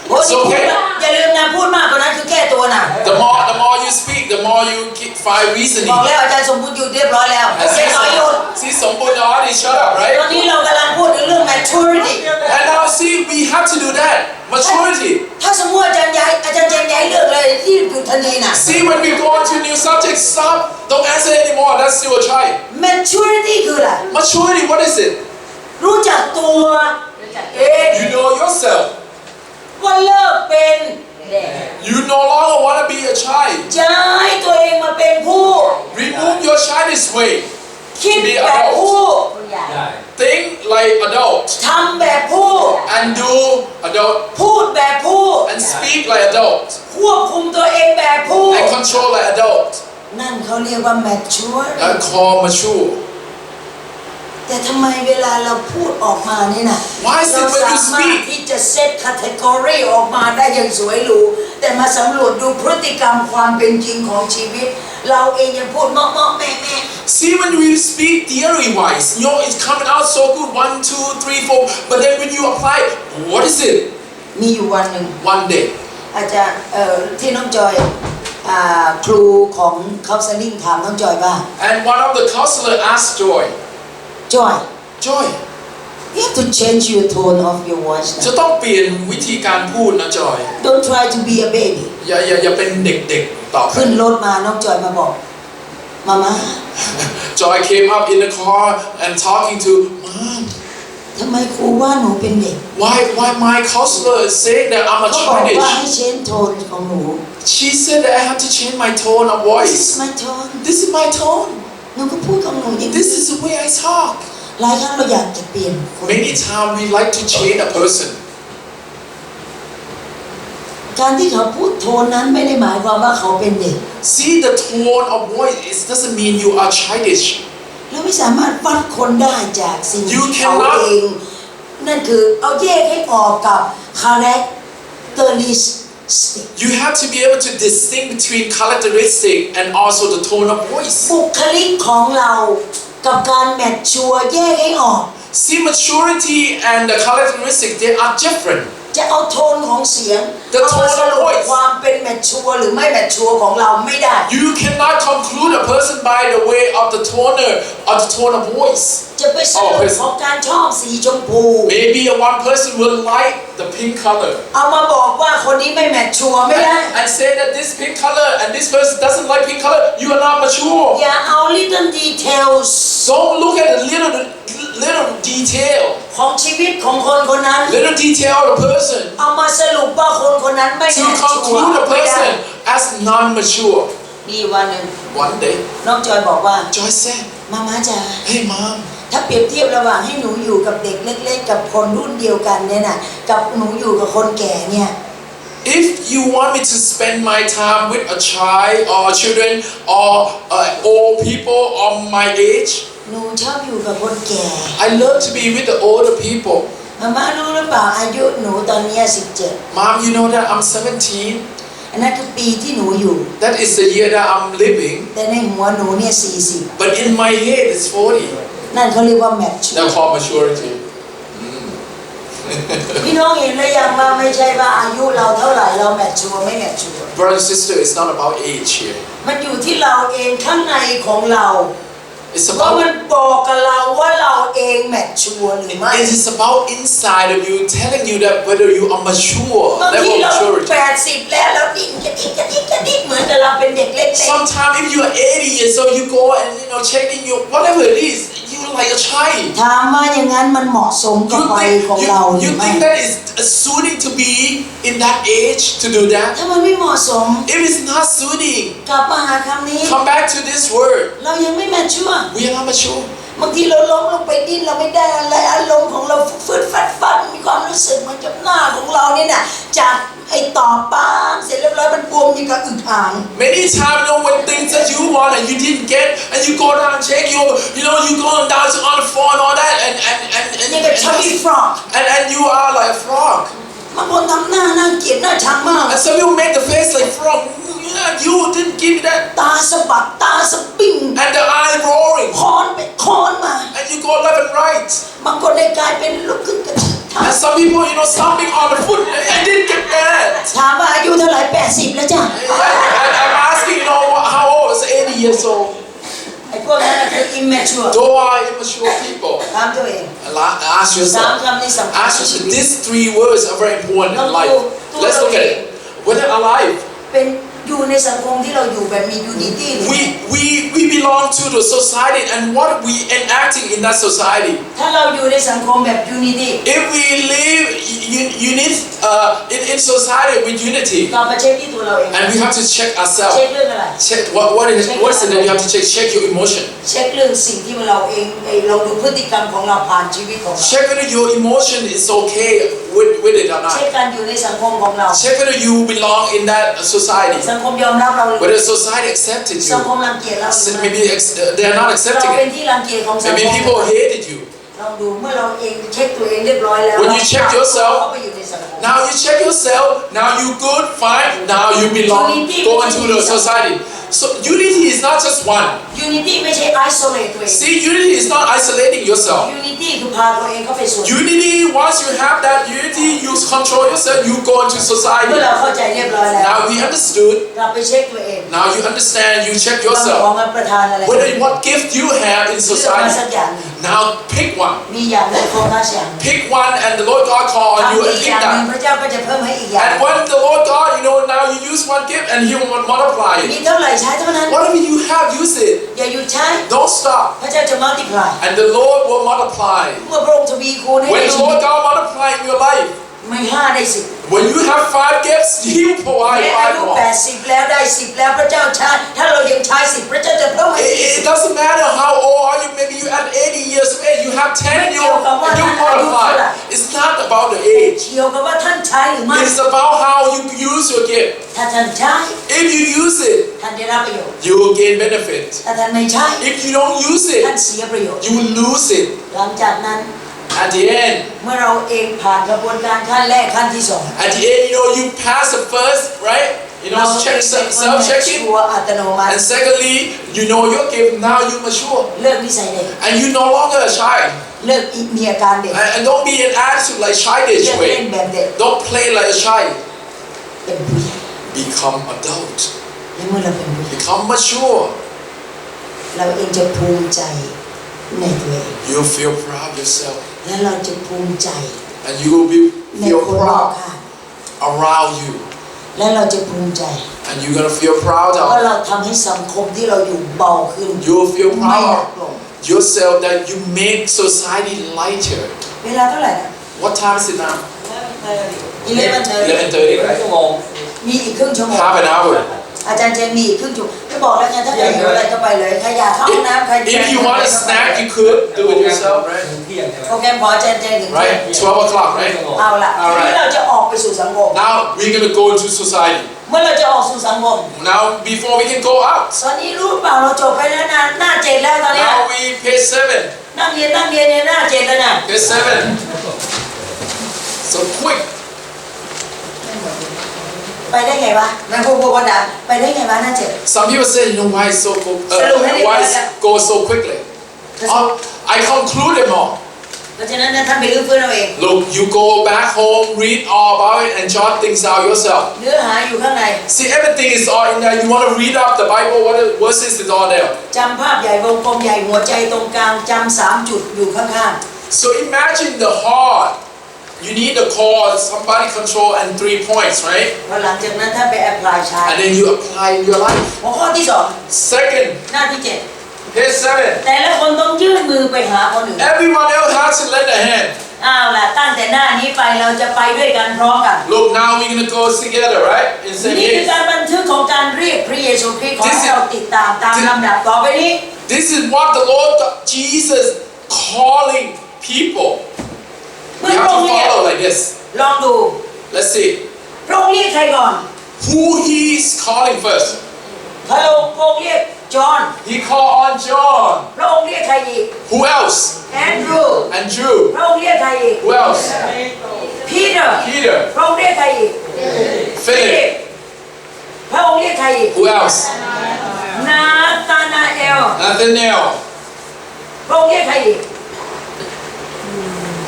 โอ้นี่พูดอย่าลืมนะพูดมากกว่านั้นคือแก้ตัวนะ The more you speak, the more you find reasoning. บอกแล้วอาจารย์สมบูรณ์หยุดเรียบร้อยแล้ว And เสียน้อยหยุด see, Sombun already shut up, ตอน right? นี้เรากำลังพูดถึงเรื่อง maturity And now see, we have to do that. Maturity. ถ้าสมมติอาจารย์ย้ายเรื่องเลยที่หยุดทันทีนะ See, when we go into new subjects, stop. Don't answer anymore. That's still a try. maturity คืออะไร Maturity, what is it? รู้จักตัวเอง You know yourself. ว่าเลิกเป็น You no longer want to be a child. ย้ายตัวเองมาเป็นผู้ Remove your childish way. คิดแบบผู้ Think like adult. ทำแบบผู้ And do adult. พูดแบบผู้ And speak like adult. ควบคุมตัวเองแบบผู้ And control like adult. นั่นเขาเรียกว่า mature And call mature. แต่ทำไมเวลาเราพูดออกมานี่นะ Why is it เรา when you สามารถ speak? ที่จะเซต category ออกมาได้อย่างสวยหรูแต่มาสำรวจดูพฤติกรรมความเป็นจริงของชีวิต เราเองยังพูดเมาะๆแม่ See, when we speak theory-wise, it's coming out so good. 1, 2, 3, 4. But then when you apply, what is it? มีอยู่วันหนึ่ง One day. อาจารย์ที่น้องจอยครูของ counseling ถามน้องจอยว่า And one of the counselor asked Joy, จอย Joy, you have to change your tone of your voice จะต้องเปลี่ยนวิธีการพูดนะ Joy. don't try to be a baby อย่าเป็นเด็กๆต่อไป ขึ้นรถมาน้องจอยมาบอกมา Joy came up in the car and talking to Mom. ทำไมครูว่าหนูเป็นเด็ก Why my counselor is saying that I'm a เขาบอกว่าให้ childish? เชนโทนของหนู She said that I have to change my tone of This voice. is my tone This is my tone. หนูก็พูดของหนูอย่างนี้ This is the way I talk. หลายครั้งเราอยากจะเปลี่ยนคน Many times we like to change a person. การที่เขาพูดโทนนั้นไม่ได้หมายความว่าเขาเป็นเด็ก See, the tone of voice, it doesn't mean you are childish. เราไม่สามารถวัดคนได้จากสิ่ง You ที่เขา cannot เอง นั่นคือเอาแยกให้ออกกับ characteristic You have to be able to distinguish between characteristic and also the tone of voice. บุคลิกของเรากับการแมทชัวร์แยกให้ออก See, maturity and the characteristic, they are different. จะเอาโทนของเสียง The เอามา tone ส of รุป voice ความเป็นแมทชัวร์หรือไม่แมทชัวร์ของเราไม่ได้ You cannot conclude a person by the way of the toner or the tone of voice. จะไปสรุปของการชอบสีชมพู Maybe one person will like the pink color เอามาบอกว่าคนนี้ไม่แมทชัวร์ไม่ได้ and say that this pink color and this person doesn't like pink color. You are not mature. อย่าเอา little details Don't look at the little detail, ของชีวิตของคนคนนั้น little detail of the person เอามาสรุปว่าคนคนนั้นไม่ to แมทชัวร์ conclude a ไม่ได้ person as non-mature. มีวันหนึ่ง One day, น้องจอยบอกว่า Joy said, มาม่าจ๋า "Hey, mom, ถ้าเปรียบเทียบระหว่างให้หนูอยู่กับเด็กเล็กๆกับคนรุ่นเดียวกันเนี่ยนะกับหนูอยู่กับคนแก่เนี่ย if you want me to spend my time with a child or children or old people of my age, หนูชอบอยู่กับคนแก่ I love to be with the older people. มาม่ารู้หรือเปล่าอายุหนูตอนเนี้ย17 Mom, you know that I'm 17. อันนั้นคือปีที่หนูอยู่ That is the year that I'm living. แต่ในหัวหนูเนี่ย But in my head, it's 40. 40 นั่นเขาเรียกว่าแมทชัว That's called maturity. พี่น้องเห็นหรือยังว่าไม่ใช่ว่าอายุเราเท่าไหร่เราแมทชัวไม่แมทชัว Brother and sister, it's not about age here. มันอยู่ที่เราเองข้างในของเรา It's ว่ามัน about บอกกับเราว่าเราเองแมทชัวหรือไม่ it is about inside of you telling you that whether you are mature, บางที level of เรา maturity. 80แล้วเราดิ้นกระดิกกระดิกกระดิกเหมือนกับเราเป็นเด็กเล็ก Sometimes if you are 80 years old, you go and checking your whatever it is, you're like a child. ๆถามว่าอย่างนั้นมันเหมาะสมกับวัยของเราหรื You อไม่ think that is suiting to be in that age to do that? ถ้ามันไม่เหมาะสม If it's not suiting, กลับมาหาคำนี้ come back to this word. เรายังไม่แมทชัว We are not mature. บางทีเราล้มลงไปดิ้นเราไม่ได้อะไรอารมณ์ของเราฟืดฟัดมีความรู้สึกเหมือนกับหน้าของเราเนี่ยนะจากไอ้ต่อป้ามเสร็จเรียบร้อยมันบวมอย่างกับอึ่งอ่าง Many times, when things that you want and you didn't get, and you go down and check your, you going down on the floor and all that, นี่ก็ชักอีฟรอก and you are like a frog. บางคนทำหน้าน่าเกลียดน่าชังมาก And some people make the face like frog. Yeah, you didn't give me that. ตาสะบัดตาสะปิ้ง And the eye rolling. ค้อนไปค้อนมา And you go left and right. บางคนได้กลายเป็นลูกครึ่งกระชากเท้า And some people, stomping on the foot. I didn't get that. ถามว่าอายุเท่าไหร่80แล้วจ้ะ I'm asking, how old is 80 years old? ไอ้พวกนั้นน่ะคือ immature Those are immature people. ถามตัวเอง Ask สาม yourself. คำนี้สำคัญ Ask ในชี yourself. วิต These 3 words are very important in life. Let's look at it. Whether alive. เป็นอยู่ในสังคมที่เราอยู่แบบมี unity หรือไม่ We belong to the society and what we enacting in that society. ถ้าเราอยู่ในสังคมแบบ unity If we live in society with unity, เรามาเช็คที่ตัวเราเอง and we have to check เช็ค ourselves. เรื่องอะไร Check what is it that you have to check? Check your emotion. เช็คเรื่องสิ่งที่เราเองเราดูพฤติกรรมของเราผ่านชีวิตของเรา Check whether your emotion is okay with it or เช็ค not. การอยู่ในสังคมของเรา Check whether you belong in that society. สังคมยอมรับเราหรือ Whether society accepted สังค you. มรังเกียจเราหรือไม่ Maybe they are not เรา accepting เป็น it. ที่รังเกียจของสังค Maybe ม people hated you. เราดูเมื่อเราเองเช็คตัวเองเรียบร้อยแล้ว When you check yourself เข้าไปอยู่ในสังคม Now you check yourself. Now you good, fine. Now you belong. Go into the society. So unity is not just one. unity ไม่ใช่ isolate ตัวเอง See, unity is not isolating yourself. unity คือพาตัวเองเข้าไปสู่ Unity, once you have that unity, you control yourself. You go into เมื่อ society. เราเข้าใจเรียบร้อยแล้ว Now we understood. เราไปเช็คตัวเอง Now you understand. You check เราขอ yourself. มาประทานอะไร Whether what gift you have in เลือกมาสัก society. อย่างหนึ่ง Now pick one. มีอย่างหนึ่งโฟกัสอย่างหนึ่ง Pick one, and the Lord God call on ทำ you อี and กอ pick ย่างหนึ่ง that. พระเจ้าก็จะเพิ่มให้อีกอย่าง And when the Lord God, now you use one gift and He will multiply มี it. เท่าไหร่ใช้เท่านั้น Whatever you have, use it. อย่าหยุดใช้ Don't stop. พระเจ้าจะ multiply And the Lord will multiply multiply. เมื่อพระองค์ทวีคูณให้ When ใน the ชีวิ Lord ต God multiply in your life, ไม่5ได้10 when you have 5 gifts, He will แม้ provide อา 5 ยุ more. 80แล้วได้10แล้วพระเจ้าใช้ถ้าเรายังใช้10พระเจ้าจะเพิ่มให้ It doesn't matter how old are you. Maybe you at 80 years of age, you have 10 and you multiply. It's not about the age. เกี่ยวกับว่าท่านใช้หรือไม่ It's about how you use your gift. ถ้าท่านใช้ If you use it, ท่านได้รับประโยชน์ you will gain benefit. ถ้าท่านไม่ใช้ If you don't use ท่าน it, เสียประโยชน์ you will lose it. หลังจากนั้น At the end, เมื่อเราเองผ่านกระบวนการขั้นแรกขั้นที่สอง at the end, you pass the first, right? เรา Check เป็นคน self-checking. ชัวร์อัตโนมัติ And secondly, you know your gift. Now you mature, เลิกนิสัยเด็ก and you no longer a child. เลิกมีอาการเด็ก And don't be an attitude like เลิ childish กเล่น way. แบบเด็ก Don't play like a child. เป็นผู้ใหญ่ Become adult. และเมื่อเราเป็นผู้ใหญ่ Become mature. เราเองจะภูมิใจในตัวเอง You feel proud of yourself, และเราจะภูมิใจ and you will be ใน feel คนรอบ proud ข้าง around you, และเราจะภูมิใจ and you're gonna feel proud ว่า of. เราทำให้สังคมที่เราอยู่เบาขึ้น You will feel ไม่หนัก proud ลง yourself that you make society lighter. เวลาเท่าไหร่นะ What time is it now? 11:30 11:30. ชั่วโมง มีอีกครึ่งชั่วโมง Half an hour. อาจารย์เจนมีอีกครึ่งชั่วโมงไม่บอกแล้วไงถ้าใครหิวอะไรก็ไปเลยใครอยากเข้าห้องน้ำใคร If you want a snack, you could do it yourself, ถึ right? งเที่ยงใช่ไหม โปรแกรมขออาจารย์เจนถึง Right? 12 o'clock, right? เอาล่ะทีนี้เราจะออกไปสู่สังคม Now we're gonna go into society. เมื่อเราจะออกสู่สังคม Now before we can go out. ตอนนี้รู้เปล่าเราจบไปแล้วนะหน้า7แล้วตอนเนี้ย Now we pay 7. นั่งเรียนเนี่ยหน้า7แล้วนะ Pay 7. So quick. ไปได้ไงวะนั่งพวกวันดาไปได้ไงวะหน้า7 Some people say, why it's so why it go so quickly? I conclude them all. เพราะฉะนั้นท่านไปรื้อฟื้นเอาเอง Look, you go back home, read all about it, and jot things out yourself. เนื้อหาอยู่ข้างใน See, everything is all in there. You want to read up the Bible, what the verses is all there. จำภาพใหญ่วงกลมใหญ่หัวใจตรงกลางจำ3จุดอยู่ข้าง So imagine the heart. You need the core, somebody control, and 3 points, right? ๆพอหลังจากนั้นท่านไปแอพพลายใช้ And then you apply in your life. หัวข้อที่ Second, 2หน้าที่ here's 7. 7แต่ละคนต้องยื่นมือไปหาคนอื่น Everyone else has to lend a hand. เอาล่ะตั้งแต่หน้านี้ไปเราจะไปด้วยกันพร้อมกัน Look, now we're gonna go together, right? In นี่คือ St. การบันทึกของการเรียกพระเยซูคริสต์ขอให้เราติดตามตามลำดับต่อไปนี้ This is what the Lord Jesus calling people. เมื่ We อพ have ระอง to ค์เรียก follow like this. ลองดู Let's see. พระองค์เรียกใครก่อน Who he's calling first? พระองค์เรียกจอห์น He called on John. พระองค์เรียกใครอีก Who else? แอนดรูว์ Andrew. พระองค์เรียกใครอีก Who else? พีเตอร์ Peter. พระองค์เรียกใครอีก Philip. พระองค์เรียกใครอีก Who else? นาธานาเอล Nathaniel. พระองค์เรียกใครอีก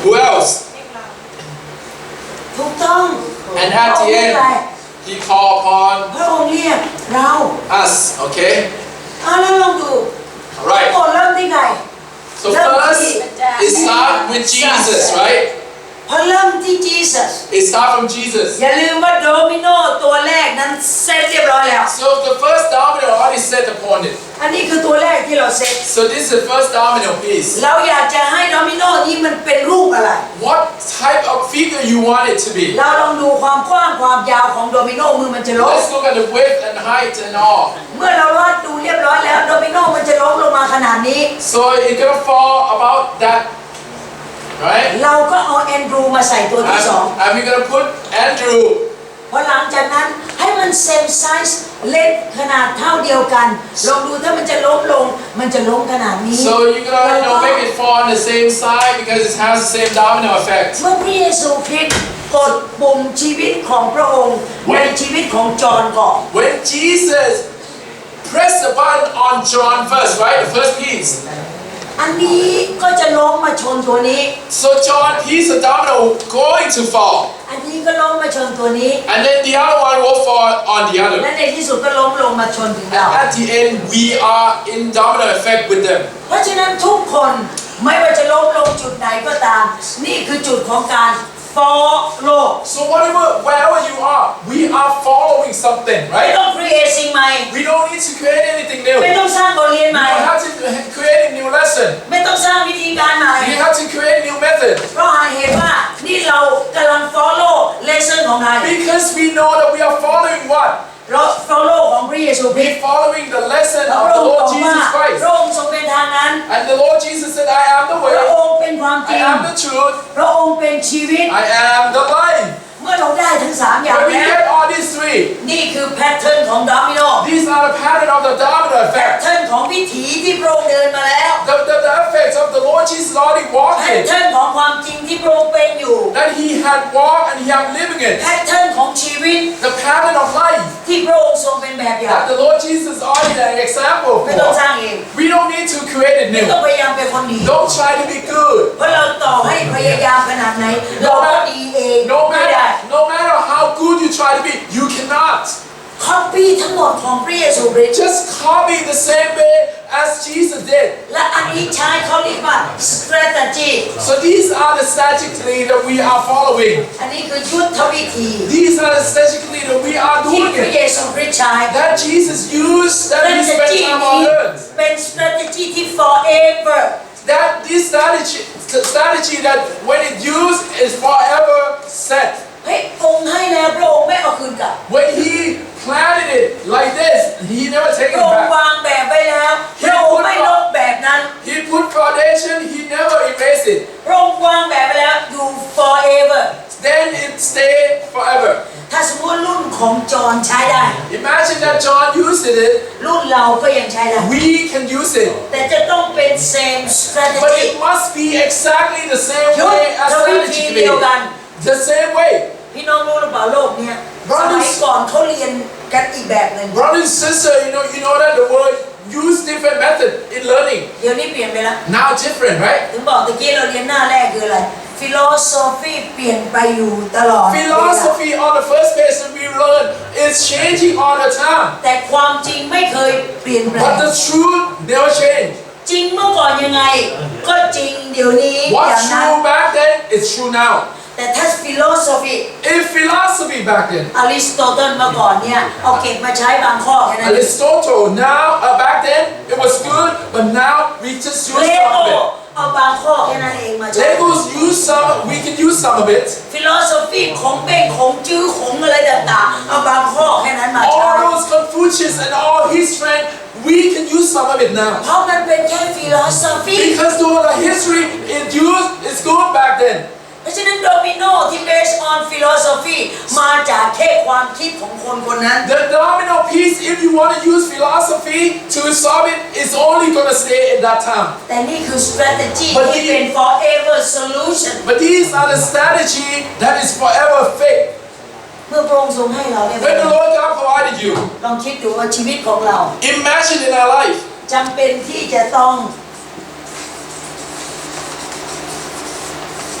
Who else? ถูกต้อง And พระ at องค์ the เรียกใคร end, he called upon พระองค์เรียกเรา us. Okay? แล้วลองดู Alright. ก่อนเริ่มที่ใคร So first, it starts with Jesus, right? พอเริ่มที่ Jesus It starts from Jesus. อย่าลืมว่าโดมิโนตัวแรกนั้นเซตเรียบร้อยแล้ว So the first domino already set upon it. อันนี้คือตัวแรกที่เราเซต So this is the first domino piece. เราอยากจะให้โดมิโนนี้มันเป็นรูปอะไร What type of figure you want it to be? เราลองดูความกว้างความยาวของโดมิโนมือมันจะล้ม Let's look at the width and height and all. เมื่อเราวาดดูเรียบร้อยแล้วโดมิโนมันจะล้มลงมาขนาดนี้ So it's gonna fall about that, right? เราก็เอาแอนดรูมาใส่ตัวที่สอง And we're gonna put Andrew. พอหลังจากนั้นให้มันเซมไซส์เล็กขนาดเท่าเดียวกันลองดูถ้ามันจะล้มลงมันจะล้มขนาดนี้ So you're gonna make it fall on the same side because it has the same domino effect. เมื่อพระเยซูคริสต์กดปุ่มชีวิตของพระองค์ในชีวิตของจอห์นก่อน When Jesus pressed the button on John first, right? The first piece. อันนี้ก็จะล้มมาชนตัวนี้ So John piece of domino going to fall. อันนี้ก็ล้มมาชนตัวนี้ And then the other one will fall on the และ other. ในที่สุดก็ล้มลงมาชนถึงเรา At the end, we are in domino effect with them. เพราะฉะนั้นทุกคนไม่ว่าจะล้มลงจุดไหนก็ตาม นี่คือจุดของการ follow So wherever you are, we are following something, ไม่ right? ต้อง create สิ่งใหม่ We don't need to create anything new. ไม่ We ต้องสร้างบทเรียนใหม่ don't have to create a new lesson. ไม่ต้องสร้างวิธีการใหม่ We have to method? เพราะเหตุว่านี่เรากำลัง follow lesson ของใคร Because we know that we are following what? เรา follow ของพระเยซูคริส We're ต์ following the lesson พ of ระ the องค์บ Lord อกว่า Jesus พ Christ. ระองค์ทรงเป็นทางนั้น And the Lord Jesus said, I am the พระ way, องค์เป็นความจ I ริง am the truth, พระองค์เป็นชีวิต I am the life. เมื่อเราได้ทั้งสามอย่าง When we แล้ว get all these three, นี่คือแพทเทิร์นของดอมิโน these are the pattern of the domino แพท effect. เทิร์นของวิถีที่พระองค์เดินมาแล้ว The effects of the Lord Jesus already แพ walked ท in. เทิร์นของความจริงที่พระองค์เป็นอยู่ That he had walked and he had living it. แพทเทิร์นของชีวิต The pattern of life ที่พระองค์ทรงเป็นแบบอย่าง that the Lord Jesus already an example ไม่ต้องส for. ร้างเอง We don't need to create it ไม่ new. ต้องพยายามเป็นคนดี Don't try to be good. เพราะเราต่อให้พยายามขนาดไหนเราก็ดีเองไม่ได้ No matter how good you try to be, you cannot. คอปปี้ทั้งหมดของพระเยซูคริสต์ Just copy the same way as Jesus did. และอันนี้ใช้เขาเรียกว่า strategy So these are the strategically that we are following. อันนี้คือยุทธวิธี These are the strategically that we are ที่ doing พระเย it. ซูคริสต์ใช้ That Jesus used, that he spent strategy time นี้ on earth. เป็น strategy ที่ forever That this strategy that when it used is forever set. เฮ้ยองค์ให้แล้วพระองค์ไม่เอาคืนกลับ When he planted it like this, he never พ taken ระ it องค์ back. วางแบบไว้แล้วพระองค์ไม่ลบแบบนั้น He put foundation, he never erased it. พระองค์วางแบบไว้แล้วอยู่ forever Then it stayed forever. ถ้าสมมติรุ่นของจอห์นใช้ได้ Imagine that John used it, รุ่นเราก็ยังใช้ได้ we can use it. แต่จะต้องเป็น same But strategy it must be exactly the same ยุท way as ธวิธี strategy เดียวกัน The same way. พี่น้องรู้หรือเปล่าโลกเนี้ยสมัยก่อนเขาเรียนกันอีกแบบหนึ่ง Brother and sister, you know that the world use different method in learning. เดี๋ยวนี้เปลี่ยนไปแล้ว Now different, right? ถึงบอกตะกี้เราเรียนหน้าแรกคืออะไร philosophy เปลี่ยนไปอยู่ตลอด Philosophy on the first page that we learn is changing all the time. แต่ความจริงไม่เคยเปลี่ยนแปลง But the truth never change. จริงเมื่อก่อนยังไง ก็จริงเดี๋ยวนี้อย่า What's งนั้น true back then is true now. แต่ถ้า philosophy In philosophy back then, อริสโตเติลเมื่อก่อนเนี่ยเอาเก็บมาใช้บางข้อแค่นั้น Aristotle, now, back then, it was good, but now we just เล use โก some of it. เอาบางข้อแค่นั้นเองมาใช้ Legos use some, we can use some of it. philosophy ของเป้งของจื้อของอะไรต่างๆเอาบางข้อแค่นั้นมาใช้ All those Confucius and all his strength, we can use some of it now. เพราะมันเป็นแค่ philosophy Because though the history it used is good back then. เพราะฉะนั้นโดมิโนที่ based on philosophy มาจากแค่ความคิดของคนคนนั้น The domino piece, if you want to use philosophy to solve it, is only going to stay at that time. แต่นี่คือ strategy มัน ที่เป็น forever solution But these are the strategy that is forever fake. เมื่อพระองค์ทรงให้เราเนี่ย When the Lord God provided you, ลองคิดดูว่าชีวิตของเรา imagine in our life, จำเป็นที่จะต้อง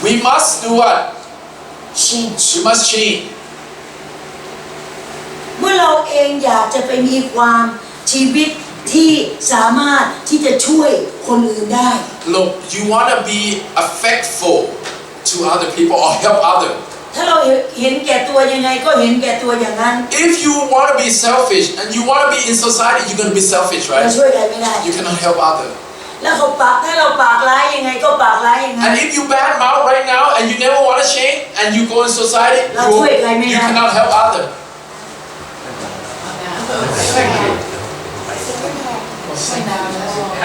we must do what? change We must change. เมื่อเราเองอยากจะไปมีความชีวิตที่สามารถที่จะช่วยคนอื่นได้ Look, you want to be effectful to other people or help others. ถ้าเราเห็นแก่ตัวยังไงก็เห็นแก่ตัวอย่างนั้น If you want to be selfish and you want to be in society, you're going to be selfish, เรา right? ช่วยใครไม่ได้ You cannot help others. แล้วเขาปากถ้าเราปากร้ายยังไงก็ปากร้ายอย่างนั้น And if you bad mouth right now and you never want to change and you go in society, you cannot help others.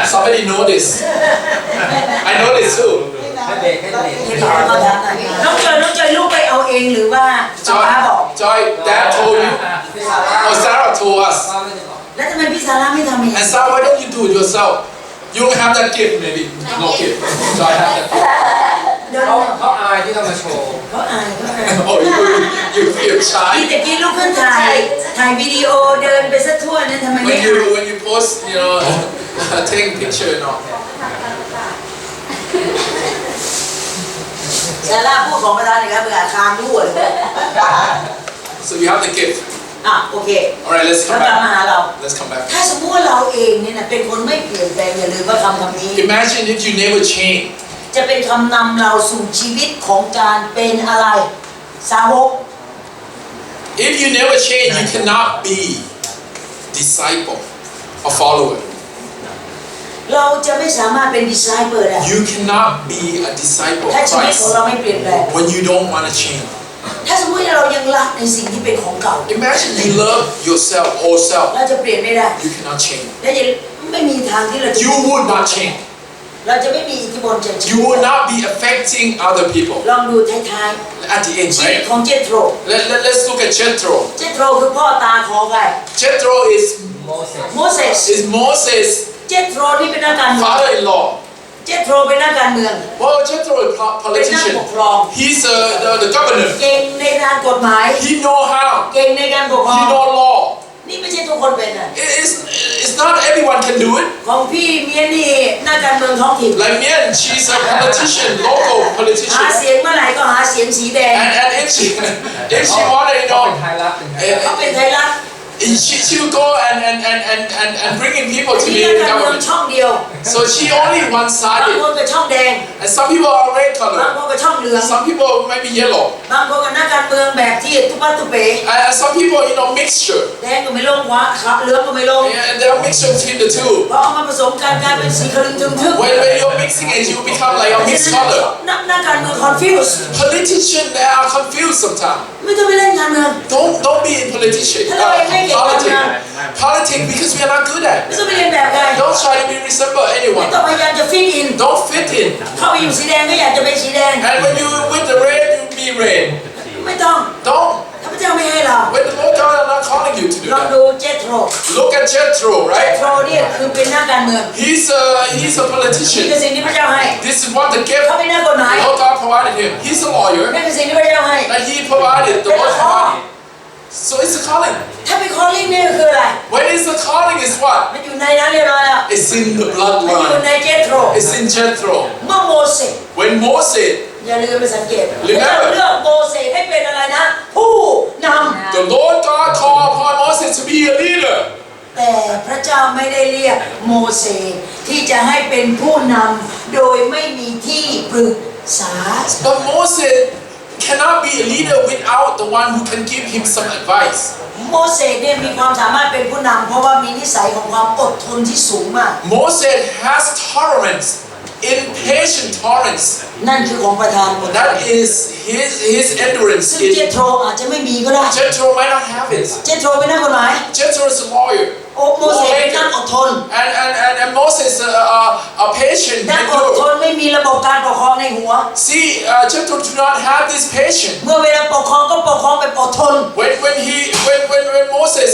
Somebody know this. I know this too. ให้เบรกให้เบรก เห็นไหมเขาถามหน่อยน้องจอยลูกไปเอาเองหรือว่าป้าบอก Joy, Dad told you. พี่ซาร่า Or Sarah told us. ป้าไม่ได้บอก แล้วทำไมพี่ซาร่าไม่ทำเอง And Sarah, why don't you do it yourself? You don't have that gift, maybe. No gift. Joy have that gift. เดี๋ยว เขาอายที่ต้องมาโชว์ เขาอายเขาอาย Oh, you feel พี่ shy ตะกี้ลูกขึ้นถ่ายวิดีโอเดินไปสักทั่วนั้นทำไมไม่ when อาย when you post, taking picture and all. ซาร่าพูดของประธานนะครับเผื่อคามรั่วเลย So we have the gift. อ่ะโอเค All right, let's แล้ว come กลับมา back. หาเรา Let's come back. ถ้าสมมติว่าเราเองเนี่ยนะเป็นคนไม่เปลี่ยนแปลงอย่าลืมว่าคำนี้ Imagine if you never change. จะเป็นคำนำเราสู่ชีวิตของการเป็นอะไรสาวก If you never change, you cannot be disciple or follower. เราจะไม่สามารถเป็น disciple ได้ You cannot be a disciple ถ้า of ชีวิตของ Christ เราไม่เปลี่ยนแปลง when you don't want to change. ถ้าสมมติเรายังรักในสิ่งที่เป็นของเก่า Imagine you love yourself, old self. เราจะเปลี่ยนไม่ได้ You cannot change. และจะไม่มีทางที่เราจะ You would not change. เราจะไม่มีอิทธิพลจากชี You วิต will not be affecting other people. ลองดูท้าย At the end, ๆชีวิต right? ของเจโตร Let's look at Jethro. เจโตรคือพ่อตาของใคร Jethro is โมเสส โมเสส Moses' เจโตรนี่เป็นนักการเมือง father-in-law. เจโตรเป็นนักการเมือง Well, Jethro is a เป็นนัก politician. ปกครอง He's the governor. เก่งในทางกฎหมาย He know how. เก่งในการปกครอ He ง know law. นี่ไม่ใช่ทุกคนเป็นนะ It's not everyone can do it. ของพี่เมียนี่นักการเมืองท้องถิ่น Like Mian, she's a politician, local หา politician. เสียงเมื่อไหร่ก็หาเสียงสีแดง And if she wanted, เป็นไทยรัฐเป็นไทยรัฐ เขาเป็นไทยรัฐ she would go and bring in people อัน to นี้ be นัก in การเมือง government. ช่องเดียว So she only บาง one-sided. คนก็ช่องแดง And some people are red บาง color. คนก็ช่องเหลือง Some people maybe yellow. บางคนก็นักการเมืองแบบที่ตุ๊ปัตตุเป๋ And some people, mixture. แดงก็ไม่ลงวะครับเหลืองก็ไม่ลง And there are mixture between the two. พอเอามาผสมกันกลายเป็นสีคลึงทึมทึ่ง When you're mixing it, you become like a mixed color. นักการเมือง confuse Politicians, they are confused sometimes. ไม่ต้องไปเล่นการเมือง Don't be in politics. Politics because we are not good at ไม่ it. ต้องไปเรียนแบบใคร Don't try to be resemble ไม่ anyone. ต้องพยายามจะ fit in Don't fit in. เข้าไปอยู่สีแดงก็อยากจะเป็นสีแดง And when you with the red, you be red. ไม่ต้อง Don't. พระเจ้าไม่ให้เรา When the Lord God is not calling you to do ลอง that. ดูเจโตร Look at Jethro, เจ right? โตรเนี่ยคือเป็นนักการเมือง He's a นี่คือ politician. สิ่งที่พระเจ้าให้ This is what the gift เขาเป็นนักกฎหมาย the Lord God provided him. He's a lawyer, นั่นคือสิ่งที่พระเจ้าให้ and he provided. The Lord provided. So it's a calling. ถ้าเป็น calling นี่คืออะไร When it's a calling, is what? มันอยู่ในนั้นเรียบร้อยแล้ว It's in the มันอยู่ bloodline. ในเจโตร It's in Jethro. เมื่อโมเสส When Moses, อย่าลืมไปสังเกต Remember พระเจ้าเลือกโมเสสให้เป็นอะไรนะ ผู้นำ the Lord God called upon Moses to be a leader. แต่พระเจ้าไม่ได้เรียกโมเสสที่จะให้เป็นผู้นำโดยไม่มีที่ปรึกษา But Moses cannot be a leader without the one who can give him some advice. โมเสสเนี่ยมีความสามารถเป็นผู้นำเพราะว่ามีนิสัยของความอดทนที่สูงมาก Moses has tolerance, impatient tolerance. นั่นคือของประธานหมด That is his endurance. ซึ่งเจโตรอาจจะไม่มีก็ได้ Jethro might not have it. เจโตรเป็นนักกฎหมาย Jethro is a lawyer. โอ้โมเสสเป็นนักอดทน And Moses is a patient นักอดท endure. นไม่มีระบบการปกครองในหัว See, Jethro do not have this patience. เมื่อเวลาปกครองก็ปกครองแบบอดทน When Moses,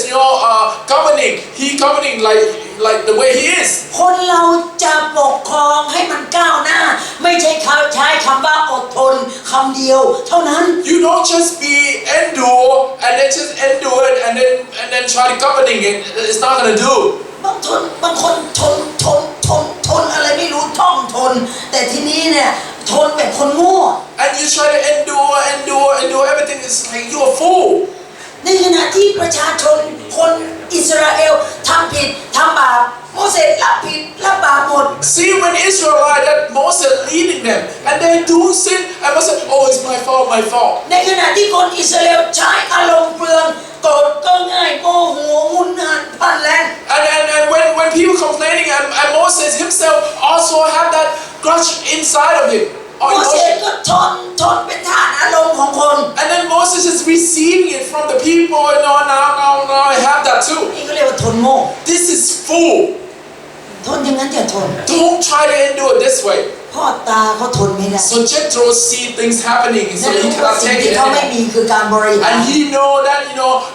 governing like the way he is. คนเราจะปกครองให้มันก้าวหน้า ไม่ใช่ใช้คำว่าอดทนคำเดียวเท่านั้น You don't just be endure and then just endure it and then try to governing it. It's not gonna do. บางคนทนอะไรไม่รู้ท่องทน แต่ทีนี้เนี่ยทนแบบคนโง่ And you try to endure everything. It's like you're a fool. ในขณะที่ประชาชนคนอิสราเอลทำผิดทำบาปโมเสสรับผิดรับบาปหมด See, when Israelite that Moses leading them and they do sin, and Moses, oh, it's my fault. ในขณะที่คนอิสราเอลใช้อารมณ์เปลืองโกรธก็ง่ายโมโหงุนหันพลันแรง And when people complaining and Moses himself also have that grudge inside of him. โมเสสก็ทนเป็นทาสอารมณ์ของคน And then Moses is receiving it from the people. Now I have that too. นี่ก็เรียกว่าทนโง่ This is fool. ทนอย่างนั้นอย่าทน Don't try to endure it this way. พ่อตาเขาทนไม่ได้ So Jethro see things happening, และ so he รู้ว่า cannot สิ่ง take ที่ it เขาไม่ anymore. มีคือการบริหาร And he know that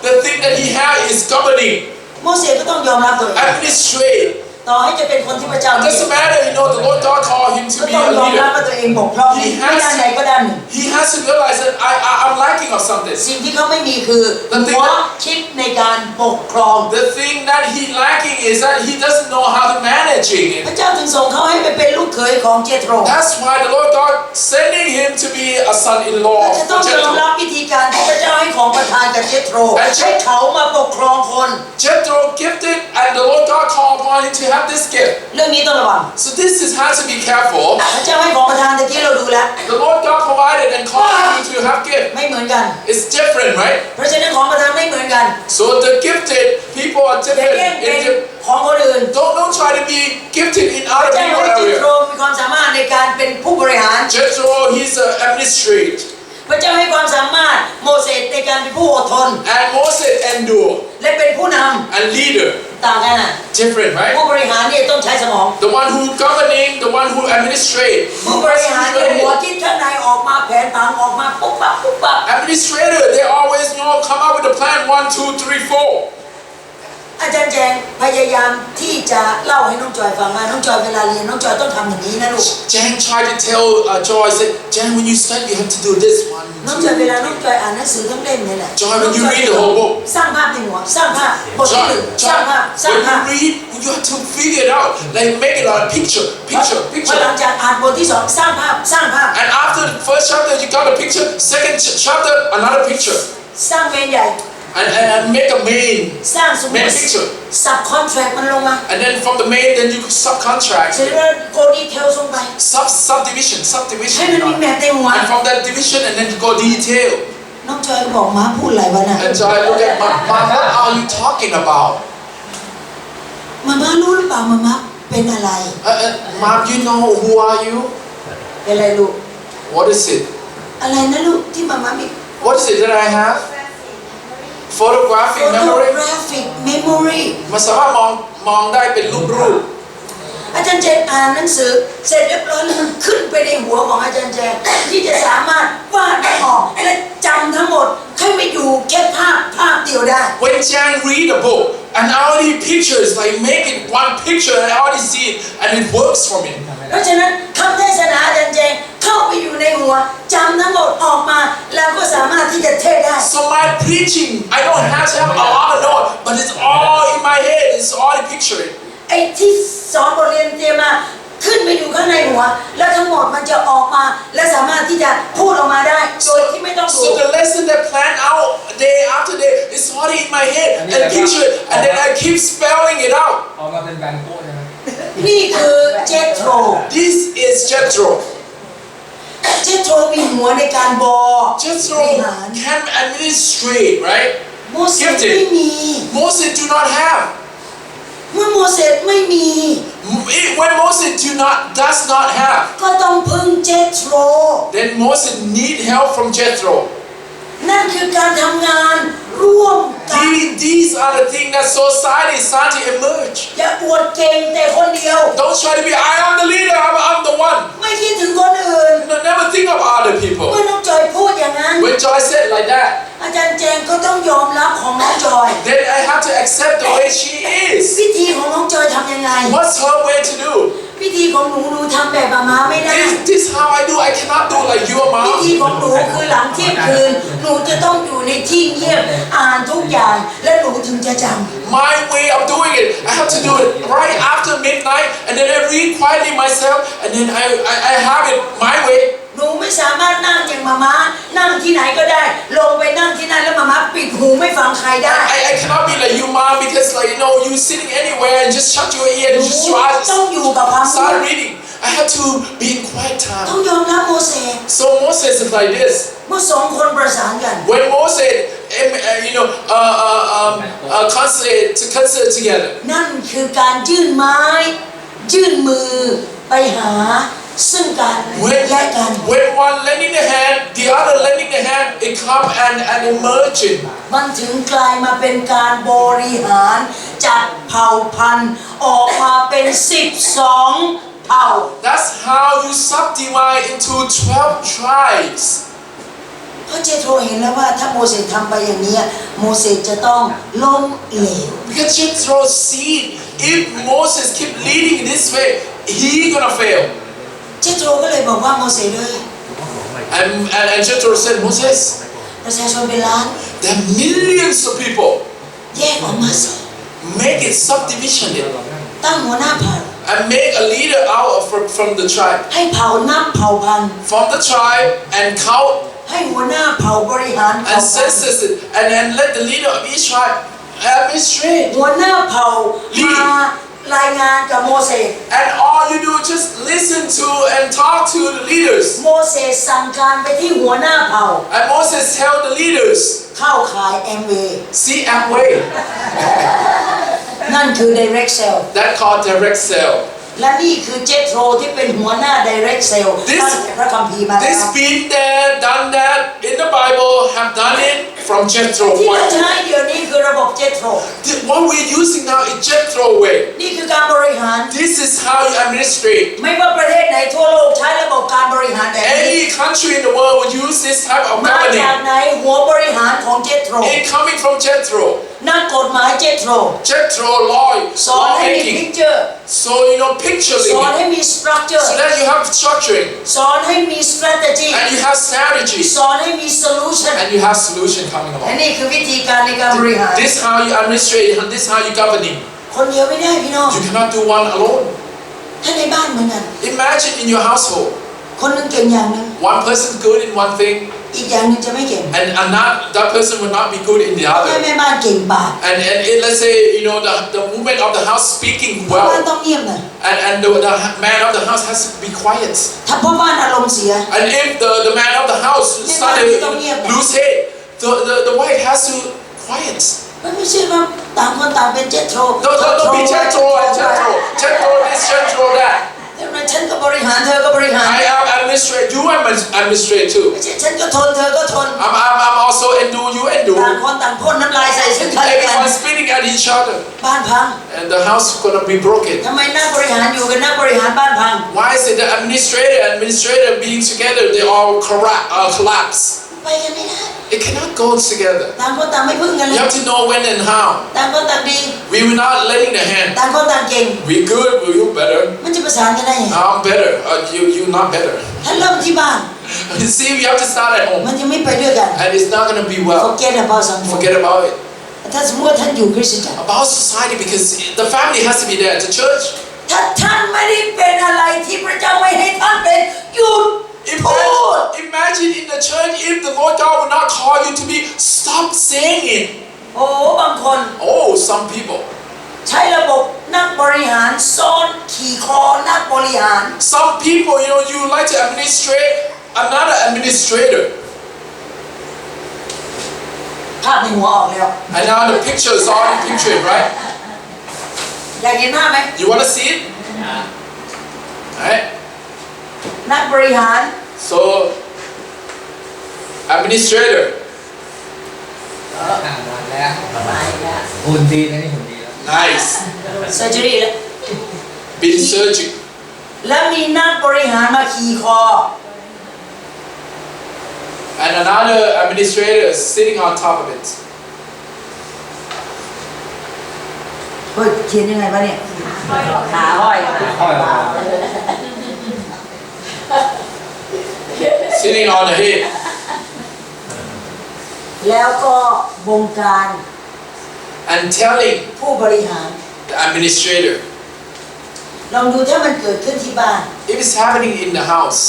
the thing that he has is governing, โมเสสก็ต้องยอมรับตัวเอง administrate. ต่อให้จะเป็นคนที่พระเจ้า It เรียก doesn't matter, the Lord God called him to ก็ be ต้อง a ยอมรับ leader. ว่าตัวเองบกพร่องในด้านใดก็ด้านหนึ่ง He has to realize that I'm lacking of something. สิ่งที่เขาไม่มีคือหัวคิดในการปกครอง The thing that he lacking is that he doesn't know how to manage it. พระเจ้าถึงส่งเขาให้ไปเป็นลูกเขยของเจโตร That's why the Lord God sending him to be a son-in-law จะต้อง for ยอมรับ Jethro. วิธีการที่พระเจ้าให้ของประทานกับเจโตรให้เขามาปกครองคน Jethro gifted, and the Lord God called upon him to have this gift. เรื่องนี้ต้องระวัง So this has to be careful. พระเจ้าให้ของประทานตะกี้เราดูแล้ว The Lord God provided and called you to have gift. ไม่เหมือนกัน It's different, right? เพราะฉะนั้นของประทานไม่เหมือนกัน So the gifted people are อย่า different. แย่งเป็น ของคนอื่น Don't try to be gifted in พระ other เจ้า people's ให้เจโตร area. มีความสามารถในการเป็นผู้บริหาร Jethro, he's an administrator. พระเจ้าให้ความสามารถโมเสสในการเป็นผู้อดทน And Moses endure และเป็นผู้น and leader. ำต่างกันอ่ะ Different, ผู้ right? บริหารเนี่ยต้องใช้สมอง The one who governing, the one who administrate. ผู้บริหารเนี่ยหัวคิดข้างในออกมาแผนผังออกมาปุ๊บปั๊บปุ๊บปั๊บ Administrator, they always come up with a plan 1, 2, 3, 4. อาจารย์แจงพยายามที่จะเล่าให้น้องจอยฟังว่าน้องจอยเวลาเรียนน้องจอยต้องทำอย่างนี้นะลูก Jan tried to tell Joy, said, Jan, when you study, you have to do this 1, น้องจอยเวลา 2, น้องจอยอ่านหนังสือทั้งเล่มเนี่ยแหละ Joy, when you read the whole book. สร้างภาพในหัวสร้างภาพบทที่หนึ่ง Joy, สร้างภาพสร้าง when ภาพ you read, you have to figure it out. Like make it a picture, พอหลัง picture. จากอ่านบทที่สองสร้างภาพสร้างภาพ And after the first chapter, you got a picture. Second chapter, another picture. สร้างเมนใหญ่ And make a main สร้างสมม main ติ picture. สับคอนแทรคมันลงมา And then from the main, then you เสร็จ subcontract. แล้วโกดีเทลลงไป Subdivision, ให้มันมี subdivision. แมปในหัว And from that division, and then you go detail. น้องจอยบอกมาพูดอะไรวะน่ะ And so I look at Mom, what are you talking about? มาม่ารู้หรือเปล่ามาม่าเป็นอะไร Mom, you know who are you? เป็นอะไรลูก What is it? อะไรนะลูกที่มาม่ามี What is it that I have? Photographic memory. photographic memory มันสามารถมองได้เป็นรูป อาจารย์เจนอ่านหนังสือเสร็จเรียบร้อยแล้วมันขึ้นไปในหัวของอาจารย์เจนที่จะสามารถวาดมันออกและจำทั้งหมดให้ไม่อยู่แค่ภาพเดียวได้ When Jan read a book and I already pictures like make it one picture and I already see it and it works for me. เพราะฉะนั้นคำเทศนาอาจารย์เจนเข้าไปอยู่ในหัวจำทั้งหมดออกมาแล้วก็สามารถที่จะเทศได้ So my preaching, I don't have to have a lot of notes, but it's all in my head. It's already pictured. ไอ้ที่สอนบทเรียนเตรียมมาขึ้นไปอยู่ข้างในหัวแล้วทั้งหมดมันจะออกมาและสามารถที่จะพูดออกมาได้โดยที่ไม่ต้องดู So the lesson that planned out day after day is already in my head and pictured, and then I keep spelling it out. ออกมาเป็นแบนโก้ใช่ไหม นี่คือเจโทร This is Jethro. เจโทรมีหัวในการบริ Jethro หาร can administrate, right? โมเสสไม่มี Moses do not have. เมื่อโมเสสไม่มี When Moses does not have, ก็ต้องพึ่งเจโทร then Moses need help from Jethro. นั่นคือการทำงานร่วมกัน These are the things that society is starting to emerge. อย่าอวดเก่งแต่คนเดียว Don't try to be, I am the leader, I'm the one. ไม่คิดถึงคนอื่น Never think of other people. เมื่อน้องจอยพูดอย่างนั้น When Joy said like that, อาจารย์แจงก็ต้องยอมรับของน้องจอย then I have to accept the way she is. วิธีของน้องจอยทำยังไง What's her way to do? วิธีของหนูทำแบบมาม่าไม่ได้ This is how I do. I cannot do like your วิธี mom. ของหนูคือหลังเที่ยงคืนหนูจะต้องอยู่ในที่เงียบอ่านทุกอย่างและหนูถึงจะจำ My way of doing it, I have to do it right after midnight, and then I read quietly myself, and then I have it my way. หนูไม่สามารถนั่งอย่างมาม่านั่งที่ไหนก็ได้ ลงไปนั่งที่นั่นแล้วมาม่าปิดหูไม่ฟังใครได้ I cannot be like you mom because like you sitting anywhere and just shut your ear ห and นู just try ต้องอยู่กับความ to เงีย start บ reading. I had to be in quiet ต้อง time. ยอมรับโมเสส So Moses is like this. เมื่อสองคนประสานกัน When Moses, consider together. นั่นคือการยื่นไม้ ยื่นมือไปหาซึ่งกันและกัน When one lending the hand, the other lending the hand, it come and emerging. มันถึงกลายมาเป็นการบริหารจัดเผ่าพันธุ์ออกมาเป็น12เผ่า That's how you subdivide into 12 tribes. เพราะเจโทรเห็นแล้วว่าถ้าโมเสสทำไปอย่างนี้โมเสสจะต้องล้มเหลว Because Jethro see if Moses keep leading this way, he gonna fail. เจโทรก็เลยบอกว่าโมเสสเลย And Jethro said, Moses, ประชาชนเป็นล้าน there are millions of people. แยกออกมาสิ Make it subdivision it ตั้งหัวหน้าเผ่า and make a leader out of from the tribe. ให้เผ่านับเผ่าพันธุ์ From the tribe and count ให้หัวหน้าเผ่าบริหารเผ่า and พันธุ์ census it and then let the leader of each tribe administrate. หัวหน้าเผ่ามารายงานกับโมเสส And all you do is just listen to and talk to the leaders. โมเสสสั่งการไปที่หัวหน้าเผ่า And Moses tell the leaders, เข้าขายแอมเวย์ see Amway. นั่นคือ direct sale That called direct sale. และนี่คือเจโทรที่เป็นหัวหน้า direct sale ตั้งแต่พระคัมภีร์มาแล้ว This been there, done that in the Bible, have done it from Jethro ที่เรา way. ใช้เดี๋ยวนี้คือระบบเจโทร What we're using now is Jethro way. นี่คือการบริหาร This is how you administrate. ไม่ว่าประเทศไหนทั่วโลกใช้ระบบการบริหารแบบนี้ Any country in the world would use this type of มาจาก governing. ไหนหัวบริหารของเจโทร It coming from Jethro. นักกฎหมายเจโทร Jethro law, สอนให้มี lawmaking. picture So picturing สอน it. ให้มี structure So that you have structuring สอนให้มี strategy and you have strategy สอนให้มี solution and you have solution coming และ along. นี่คือวิธีการในการบริหาร This how you administrate. This how you governing. คนเดียวไม่ได้พี่น้อง You cannot do one alone. ถ้าในบ้านเหมือนกัน Imagine in your household, คนหนึงเก่งอย่างหนึง one person good in one thing อีกอย่างหนึงจะไม่เก่ง and that person will not be good in the แม่ other. แม่บ้านเก่งปาก And let's say the woman of the house speaking พ่อบ้าน well ต้องเงียบหน่อย and the man of the house has to be quiet. ถ้าพ่อบ้านอารมณ์เสีย And if the man of the house started lose head, the wife has to quiet. มันไม่ใช่ว่าต่างคนต่างเป็นเจโทร Don't be Jethro and Jethro. Jethro this, Jethro that. แต่ว่าฉันก็บริหารเธอก็บริหาร I am administrate. You administrate too. ไม่ใช่ฉันก็ทนเธอก็ทน I'm also do you ต่าง do. คนต่างพ่นน้ำลายใส่ซึ่งกันและกัน Everyone spitting at each other, บ้านพัง and the house is gonna be broken. ทำไมนักบริหารอยู่กับนักบริหารบ้านพัง Why is it the administrator being together? They all collapse. ไปกันไม่ได้ It cannot go together. ต่างคนต่างไม่พึ่งกันเล You ย have to know when and how. ต่างคนต่างดี We will not letting the hand. ต่างคนต่างเก่ง We good, you better. มันจะประสานกันได้ยังไง I'm better. You not better. ถ้าเริ่มที่บ้าน You see, we have to start at มัน home, จะไม่ไปด้วยกัน and it's not gonna be well. forget about สังคม Forget about it. ถ้าสมมติว่าท่านอยู่คริสตจักร About society, because the family has to be there. The church. ถ้าท่านไม่ได้เป็นอะไรที่พระเจ้าไม่ให้ท่านเป็นหยุดพูด Imagine in the church if the Lord God will not call you to be. Stop saying it. โอ้บางคน Oh, some people. ใช้ระบบนักบริหารซ้อนขี่คอนักบริหาร Some people, you like to administrate another administrator. ภาพในหัวออกแล้ว And now the picture is already pictured, right? อยากเห็นภาพไหม You want to see it? Alright. นักบริหาร So, administrator. มาแล้ว มาอีกแล้ว หุ่นดีนะนี่หุ่นดีแล้ว Nice. เซอร์เจอรี่แล้ว Been searching. แล้วมีนักบริหารมาขี่คอ And another administrator is sitting on top of it. เฮ้ยเขียนยังไงวะเนี่ยขาห้อยมา ห้อยมา Sitting on the head. แล้วก็บงการ And telling ผู้บริหาร the administrator. ลองดูถ้ามันเกิดขึ้นที่บ้าน If it's happening in the house,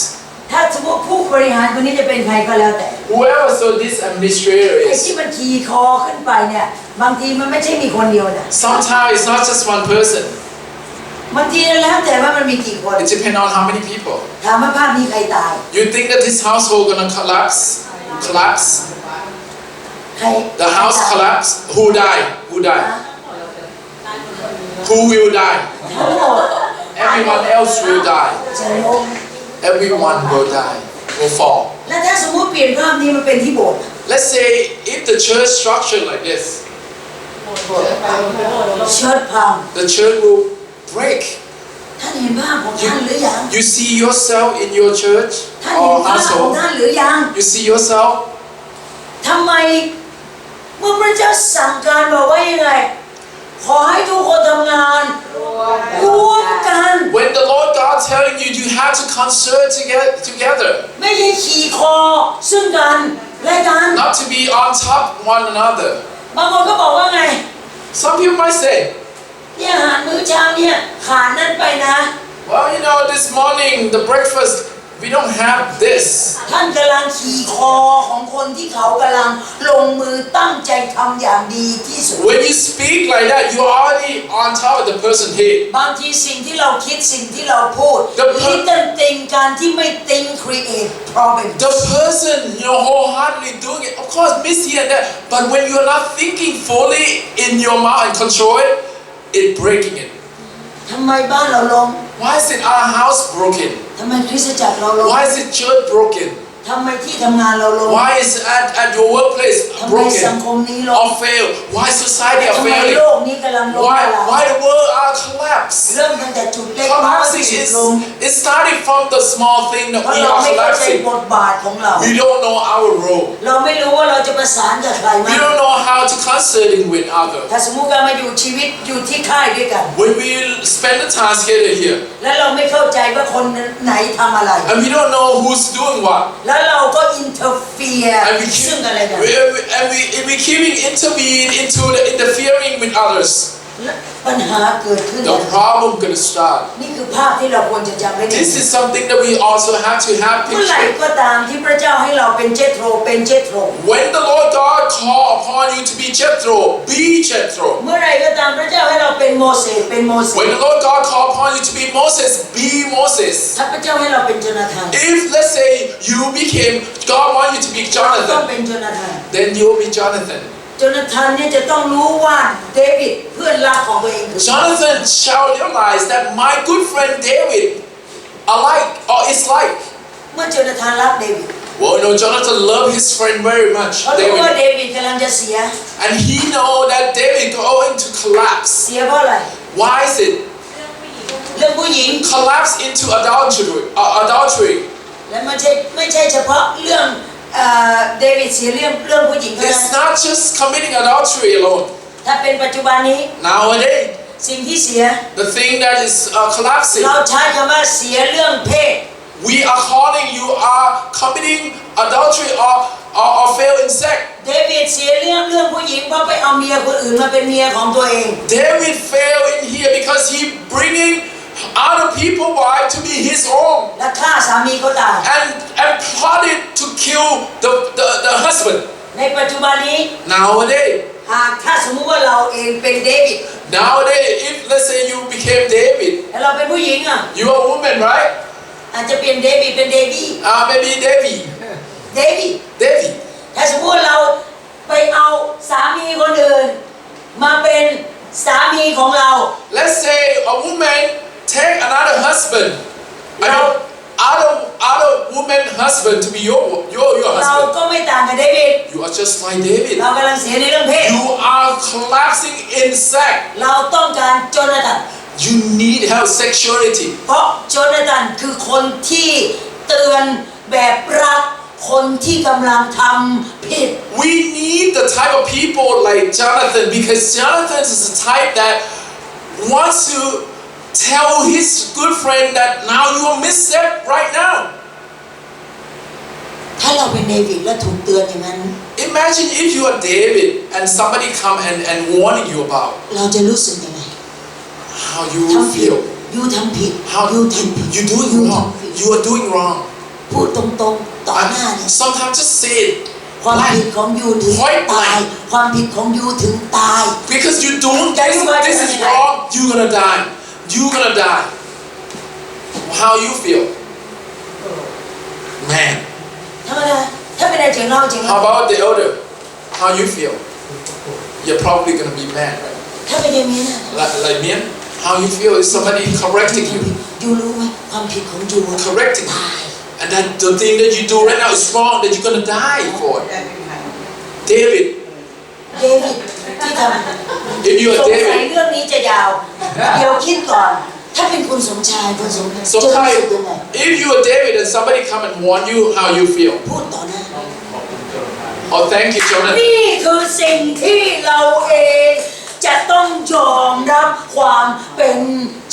ถ้าสมมติผู้บริหารคนนี้จะเป็นใครก็แล้วแต่ whoever so this administrator ไอ้ is, ที่มันขี่คอขึ้นไปเนี่ยบางทีมันไม่ใช่มีคนเดียวนะ sometimes it's not just one person. บางทีแล้วแต่ว่ามันมีกี่คน It depends on how many people. ถามว่าภาพนี้ใครตาย You think that this household gonna collapse? Collapse? ใคร The house ใครตาย collapse? Who die? Who die? Who will die? ทั้งหมด Everyone else will die. จะล้ม Everyone will die. Will fall. และถ้าสมมติเปลี่ยนภาพนี้มาเป็นที่โบสถ์ Let's say if the church structure like this, เชิดพัง the church will break. ท่านเห็นภาพของท่านหรือยัง You see yourself in your church ท่านเห็น or ภาพของ household? ท่านหรือยัง You see yourself? ทำไมเมื่อพระเจ้าสั่งการบอกว่ายังไงขอให้ทุกคนทำงานร่วมกัน When the Lord God telling you, you have to concert together, ไม่ใช่ขี่คอซึ่งกันและกัน not to be on top of one another. บางคนก็บอกว่าไง Some people might say, เนี่ยอาหารมื้อเช้าเนี่ยขาดนั่นไปนะ well, this morning the breakfast we don't have this. ท่านกำลังขี่คอของคนที่เขากำลังลงมือตั้งใจทำอย่างดีที่สุด When you speak like that, you're already on top of the person's head. บางทีสิ่งที่เราคิดสิ่งที่เราพูด The little thing การที่ไม่ think create problem The person, wholeheartedly doing it, of course, miss here and there. But when you're not thinking fully in your mind and control it, it breaking it? ทำไมบ้านเราล้ม Why is it our house broken? ทำไมคริสตจักรเราล้ม Why is it church broken? ทำไมที่ทำงานเราล้ม Why is at your workplace ทำไม broken สังคมนี้ล้ม or fail? Why society are ทำไม failing? โลกนี้กำลังล้มละลาย Why the world are collapsed? เริ่มตั้งแต่จุดเล็กน้อย Collapsing จุด is ล้ม it started from the small thing that เพราะ we เรา are ไม่เข้าใจ collapsing. บทบาทของเรา We don't know our role. เราไม่รู้ว่าเราจะประสานกับใครไหม We don't know how to concerting with others. ถ้าสมมุติการมาอยู่ชีวิตอยู่ที่ค่ายด้วยกัน When we spend the time together here, แล้วเราไม่เข้าใจว่าคนไหนทำอะไร and we don't know who's doing what, แล้วเราก็อินเตอร์เฟีย and we ซึ่ง keep อะไรกัน we keeping intervene into the interfering with others. ปัญหาเกิดขึ้น The problem gonna start. นี่คือภาพที่เราควรจะจำไว้ดี This is something that we also have to have เมื่อไหร่ picture. ก็ตามที่พระเจ้าให้เราเป็นเจโตรเป็นเจโตร When the Lord God call upon you to be Jethro, be Jethro. เมื่อไหร่ก็ตามพระเจ้าให้เราเป็นโมเสสเป็นโมเส When ส the Lord God call upon you to be Moses, be Moses. ถ้าพระเจ้าให้เราเป็นโจนาธาน If let's say you became God want you to be ต้อง Jonathan, เป็นโจนาธาน then you will be Jonathan. โจนาธานเนี่ยจะต้องรู้ว่าเดวิดเพื่อนรักของตัวเองคือ Jonathan shall realize that my good friend David alike or is like. เมื่อโจนาธานรักเดวิด Well, no, Jonathan loved his friend very much, เขารู้ว่า David, เดวิดกำลังจะเสีย and he know that David going to collapse. เสียเพราะอะไร Why is it? เรื่องผู้หญิง Collapse into adultery. และไม่ใช่เฉพาะเรื่องเดวิดเสียเรื่องผู้หญิงเท่านั้น It's not just committing adultery alone. ถ้าเป็นปัจจุบันนี้ Nowadays, สิ่งที่เสีย the thing that is collapsing, เราใช้คำว่าเสียเรื่องเพศ we are calling you are committing adultery or fail in sex. เดวิดเสียเรื่องผู้หญิงเพราะไปเอาเมียคนอื่นมาเป็นเมียของตัวเอง David fail in here because he bringing other people wife to be his own และฆ่าสามีเขาตาย and plotted to kill the husband. ในปัจจุบันนี้ Nowadays, หากถ้าสมมุติว่าเราเองเป็นเดวิด if let's say you became David, แล้วเราเป็นผู้หญิงอ่ะ you are a woman, right? อาจจะเปลี่ยนเดวิดเป็นเดวี่ Maybe David. เดวิด David. ถ้าสมมติเราไปเอาสามีคนอื่นมาเป็นสามีของเรา Let's say a woman take another husband. I mean, other woman husband to be your เรา husband. ก็ไม่ต่างกับเดวิด You are just like David. เรากำลังเสียในเรื่องเพศ You are collapsing in sex. เราต้องการโจนาธาน You need help sexuality. เพราะโจนาธานคือคนที่เตือนแบบรักคนที่กำลังทำผิด We need the type of people like Jonathan because Jonathan is the type that wants to tell his good friend that now you are misstep right now. ถ้าเราเป็นเดวิดและถูกเตือนอย่างนั้น Imagine if you are David and somebody come and warning you about เราจะรู้สึกยังไง how you ทำผิด feel. ยูทำผิด How ยูทำผิด you doing ยู wrong. ทำผิด You are doing wrong. พูดตรงๆต่อหน้าเนี่ย Sometimes just say it. ความผิดของยูถึงตายความผิดของยูถึงตาย Because you doing this is wrong, you're gonna die. You're gonna die. How you feel? Man. ธรรมดาถ้าเป็นอะไรจริงเราจริง How about the elder? How you feel? You're probably gonna be mad, right? ถ้าเป็นอย่างนี้นะ Like me? How you feel is somebody correcting you, ยูรู้ไหมความผิดของยูอะ correcting ตา you, ย and that the thing that you do right now is wrong, that you're gonna die for it. David, เดวิดที่ทำ if you ส are งสัย David, เรื่องนี้จะยาว เดี๋ยวคิดก่อน ถ้าเป็นคุณสมชายคุณสมจะรู้สึกยังไง if you are David and somebody come and warn you, how you feel? พูดต่อหน้า Oh, thank you, Jonathan. นี่คือสิ่งที่เราเองจะต้องยอมรับความเป็น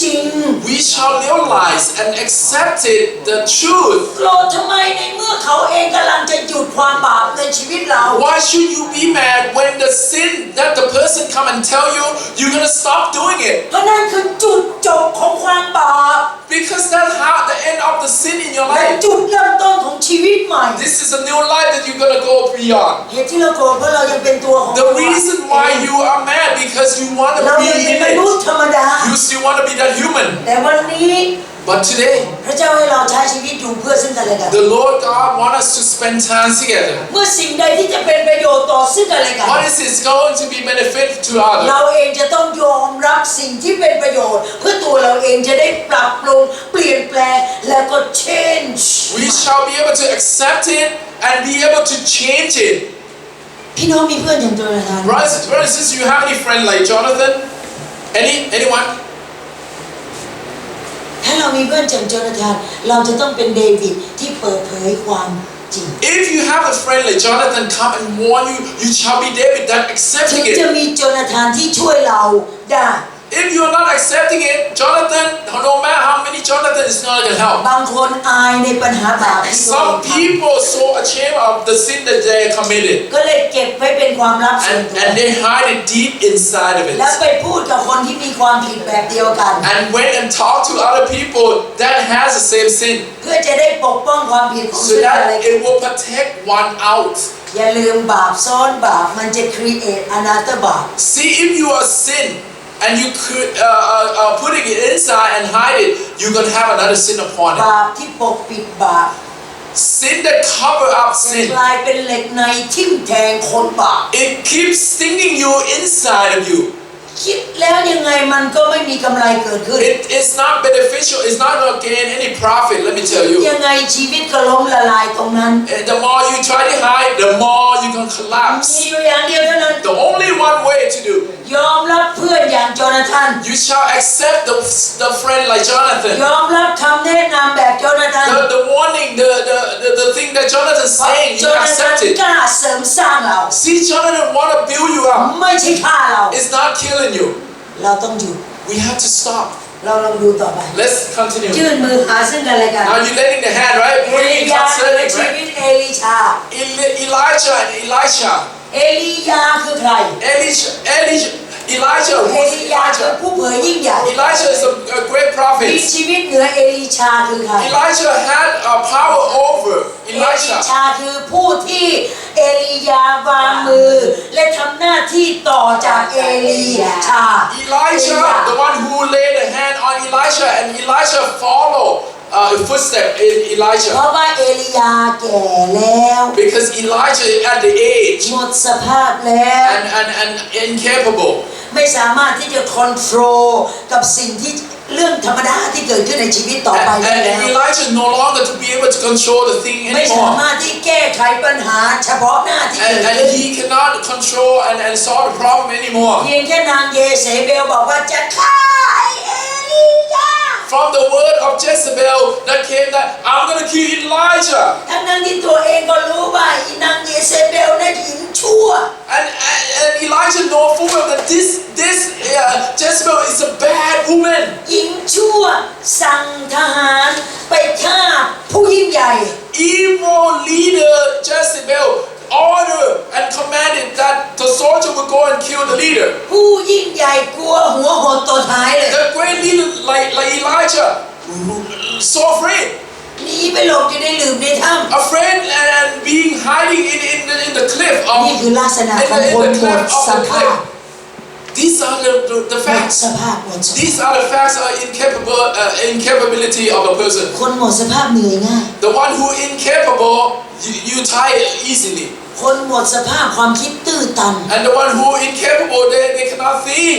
จริง We shall realize and accept it, the truth. โกรธทำไมในเมื่อเขาเองกำลังจะหยุดความบาปในชีวิตเรา Why should you be mad when the sin that the person come and tell you, you're gonna stop doing it? เพราะนั่นคือจุดจบของความบาป Because that's how the end of the sin in your และ life. จุดเริ่มต้นของชีวิตใหม่ This is a new life that you're gonna go beyond. เหตุที่เราโกรธเพราะเรายังเป็นตัวของ The reason why you are mad because you want to เรา be ยังเป็น in มนุษย์ it. ธรรมดา You still want to be that human. แต่วันนี้ But today, พระเจ้าให้เราใช้ชีวิตอยู่เพื่อซึ่งกันและกัน the Lord God wants us to spend time together. เมื่อสิ่งใดที่จะเป็นประโยชน์ต่อซึ่งกันและกัน What is going to be benefit to เรา others? เองจะต้องยอมรับสิ่งที่เป็นประโยชน์ เพื่อตัวเราเองจะได้ปรับปรุงเปลี่ยนแปลงแล้วก็ change We shall be able to accept it and be able to change it. พี่น้องมีเพื่อนอย่างโจนาธาน Brothers and sisters, you have any friend like Jonathan? Anyone? ถ้าเรามีเพื่อนอย่างโจนาธานเราจะต้องเป็นเดวิดที่เปิดเผยความจริง If you have a friend like Jonathan come and warn you, you shall be David that ถึ accepting งจะ it. มีโจนาธานที่ช่วยเราได้ If you are not accepting it, Jonathan, no matter how many Jonathan, is not going to help. บางคนอายในปัญหาบาปที่ตัวเอง Some ท people so ashamed of the sin that they committed, ำก็เลยเก็บไว้เป็นความลับส่วนตัว and they hide it deep inside of แล้ว it. ไปพูดกับคนที่มีความผิดแบบเดียวกัน And went and talked to other people that has the same sin, เพื่อจะได้ปกป้องความผิดของ so ซึ่งกัน that และกัน it will protect one out. อย่าลืมบาปซ้อนบาปมันจะ create another บาป See, if you are sin and you could putting it inside and hide it, you're gonna have another sin upon it. บาปที่ปกปิดบาป Sin that cover up จะ sin, กลายเป็นเหล็กในทิ่มแทงคนบาป it keeps stinging you inside of you. คิดแล้วยังไงมันก็ไม่มีกำไรเกิดขึ้น It's not beneficial. It's not gonna gain any profit. Let me tell you. ยังไงชีวิตก็ล้มละลายตรงนั้น And the more you try to hide, the more you're gonna มี collapse. อยู่อย่างเดียวเท่านั้น The only one way to do, ยอมรับเพื่อนอย่างโจนาธาน you shall accept the friend like ย Jonathan. อมรับคำแนะนำแบบโจนาธาน The warning, the thing that Jonathan's เพราะ saying, โจ you นาธาน accept it. กล้าเสริมสร้างเรา See, Jonathan wanna build you up. ไม่ใช่ฆ่าเรา It's not killing you. เราต้องหยุด We have to stop. เราลองดูต่อไป Let's continue. ยื่นมือหาซึ่งกันและกัน Now you're letting the hand, right? เอ Praying ลียาใน concerning, ชี right? วิตเอลิชา Elijah and Elisha. เอลียาคือใคร Elijah, เอ who's ลียาคือ Elijah? ผู้เผยยิ่งใหญ่ Elijah is a great มี prophet. ชีวิตเหนือเอลิชาคือใคร Elijah had power over เอลิ Elisha. ชาคือผู้ที่เอลียาวางมือ และทำหน้าที่ต่อจากเอลีชา Elijah, the one who laid a hand on Elisha, and Elisha followed footstep in เพ Elijah. ราะว่าเอลียาแก่แล้ว Because Elijah is at the age หมดสภาพแล้ว and incapable. ไม่สามารถที่จะคอนโทรลกับสิ่งที่เรื่องธรรมดาที่เกิดขึ้นในชีวิตต่อไปได้แล้ว And Elijah no longer to be able to control the thing ไม่สา anymore. มารถที่แก้ไขปัญหาเฉพาะหน้าที่เกิด And ขึ้น he cannot control and solve the problem anymore. เพียงแค่นางเยเสเบลบอกว่าจะฆ่าเอลียา From the word of Jezebel that came that I'm going to kill Elijah. ทั้งที่ตัวเองก็รู้ว่าอีนางเยเสเบลนั้นหญิงชั่ว And Elijah know full well that this Jezebel is a bad woman. หญิงชั่วสั่งทหารไปฆ่าผู้ยิ่งใหญ่ Evil leader Jezebel ordered and commanded that the soldier would go and kill the leader. ผู้ยิ่งใหญ่กลัวหัวหดตัวท้ายเลย The great leader like Elijah, so afraid. หนีไปหลบอยู่ในหลืมในถ้ Afraid and being hiding in the cliff ำนี่ of คือลักษณะของคนหมดสภาพ These are the หมด facts. สภาพหมดสภาพ These are the facts of incapability of a person. คนหมดสภาพเหนื่อยง่าย The one who incapable, you tire easily. คนหมดสภาพความคิดตื้อตัน And the one who incapable, they cannot think.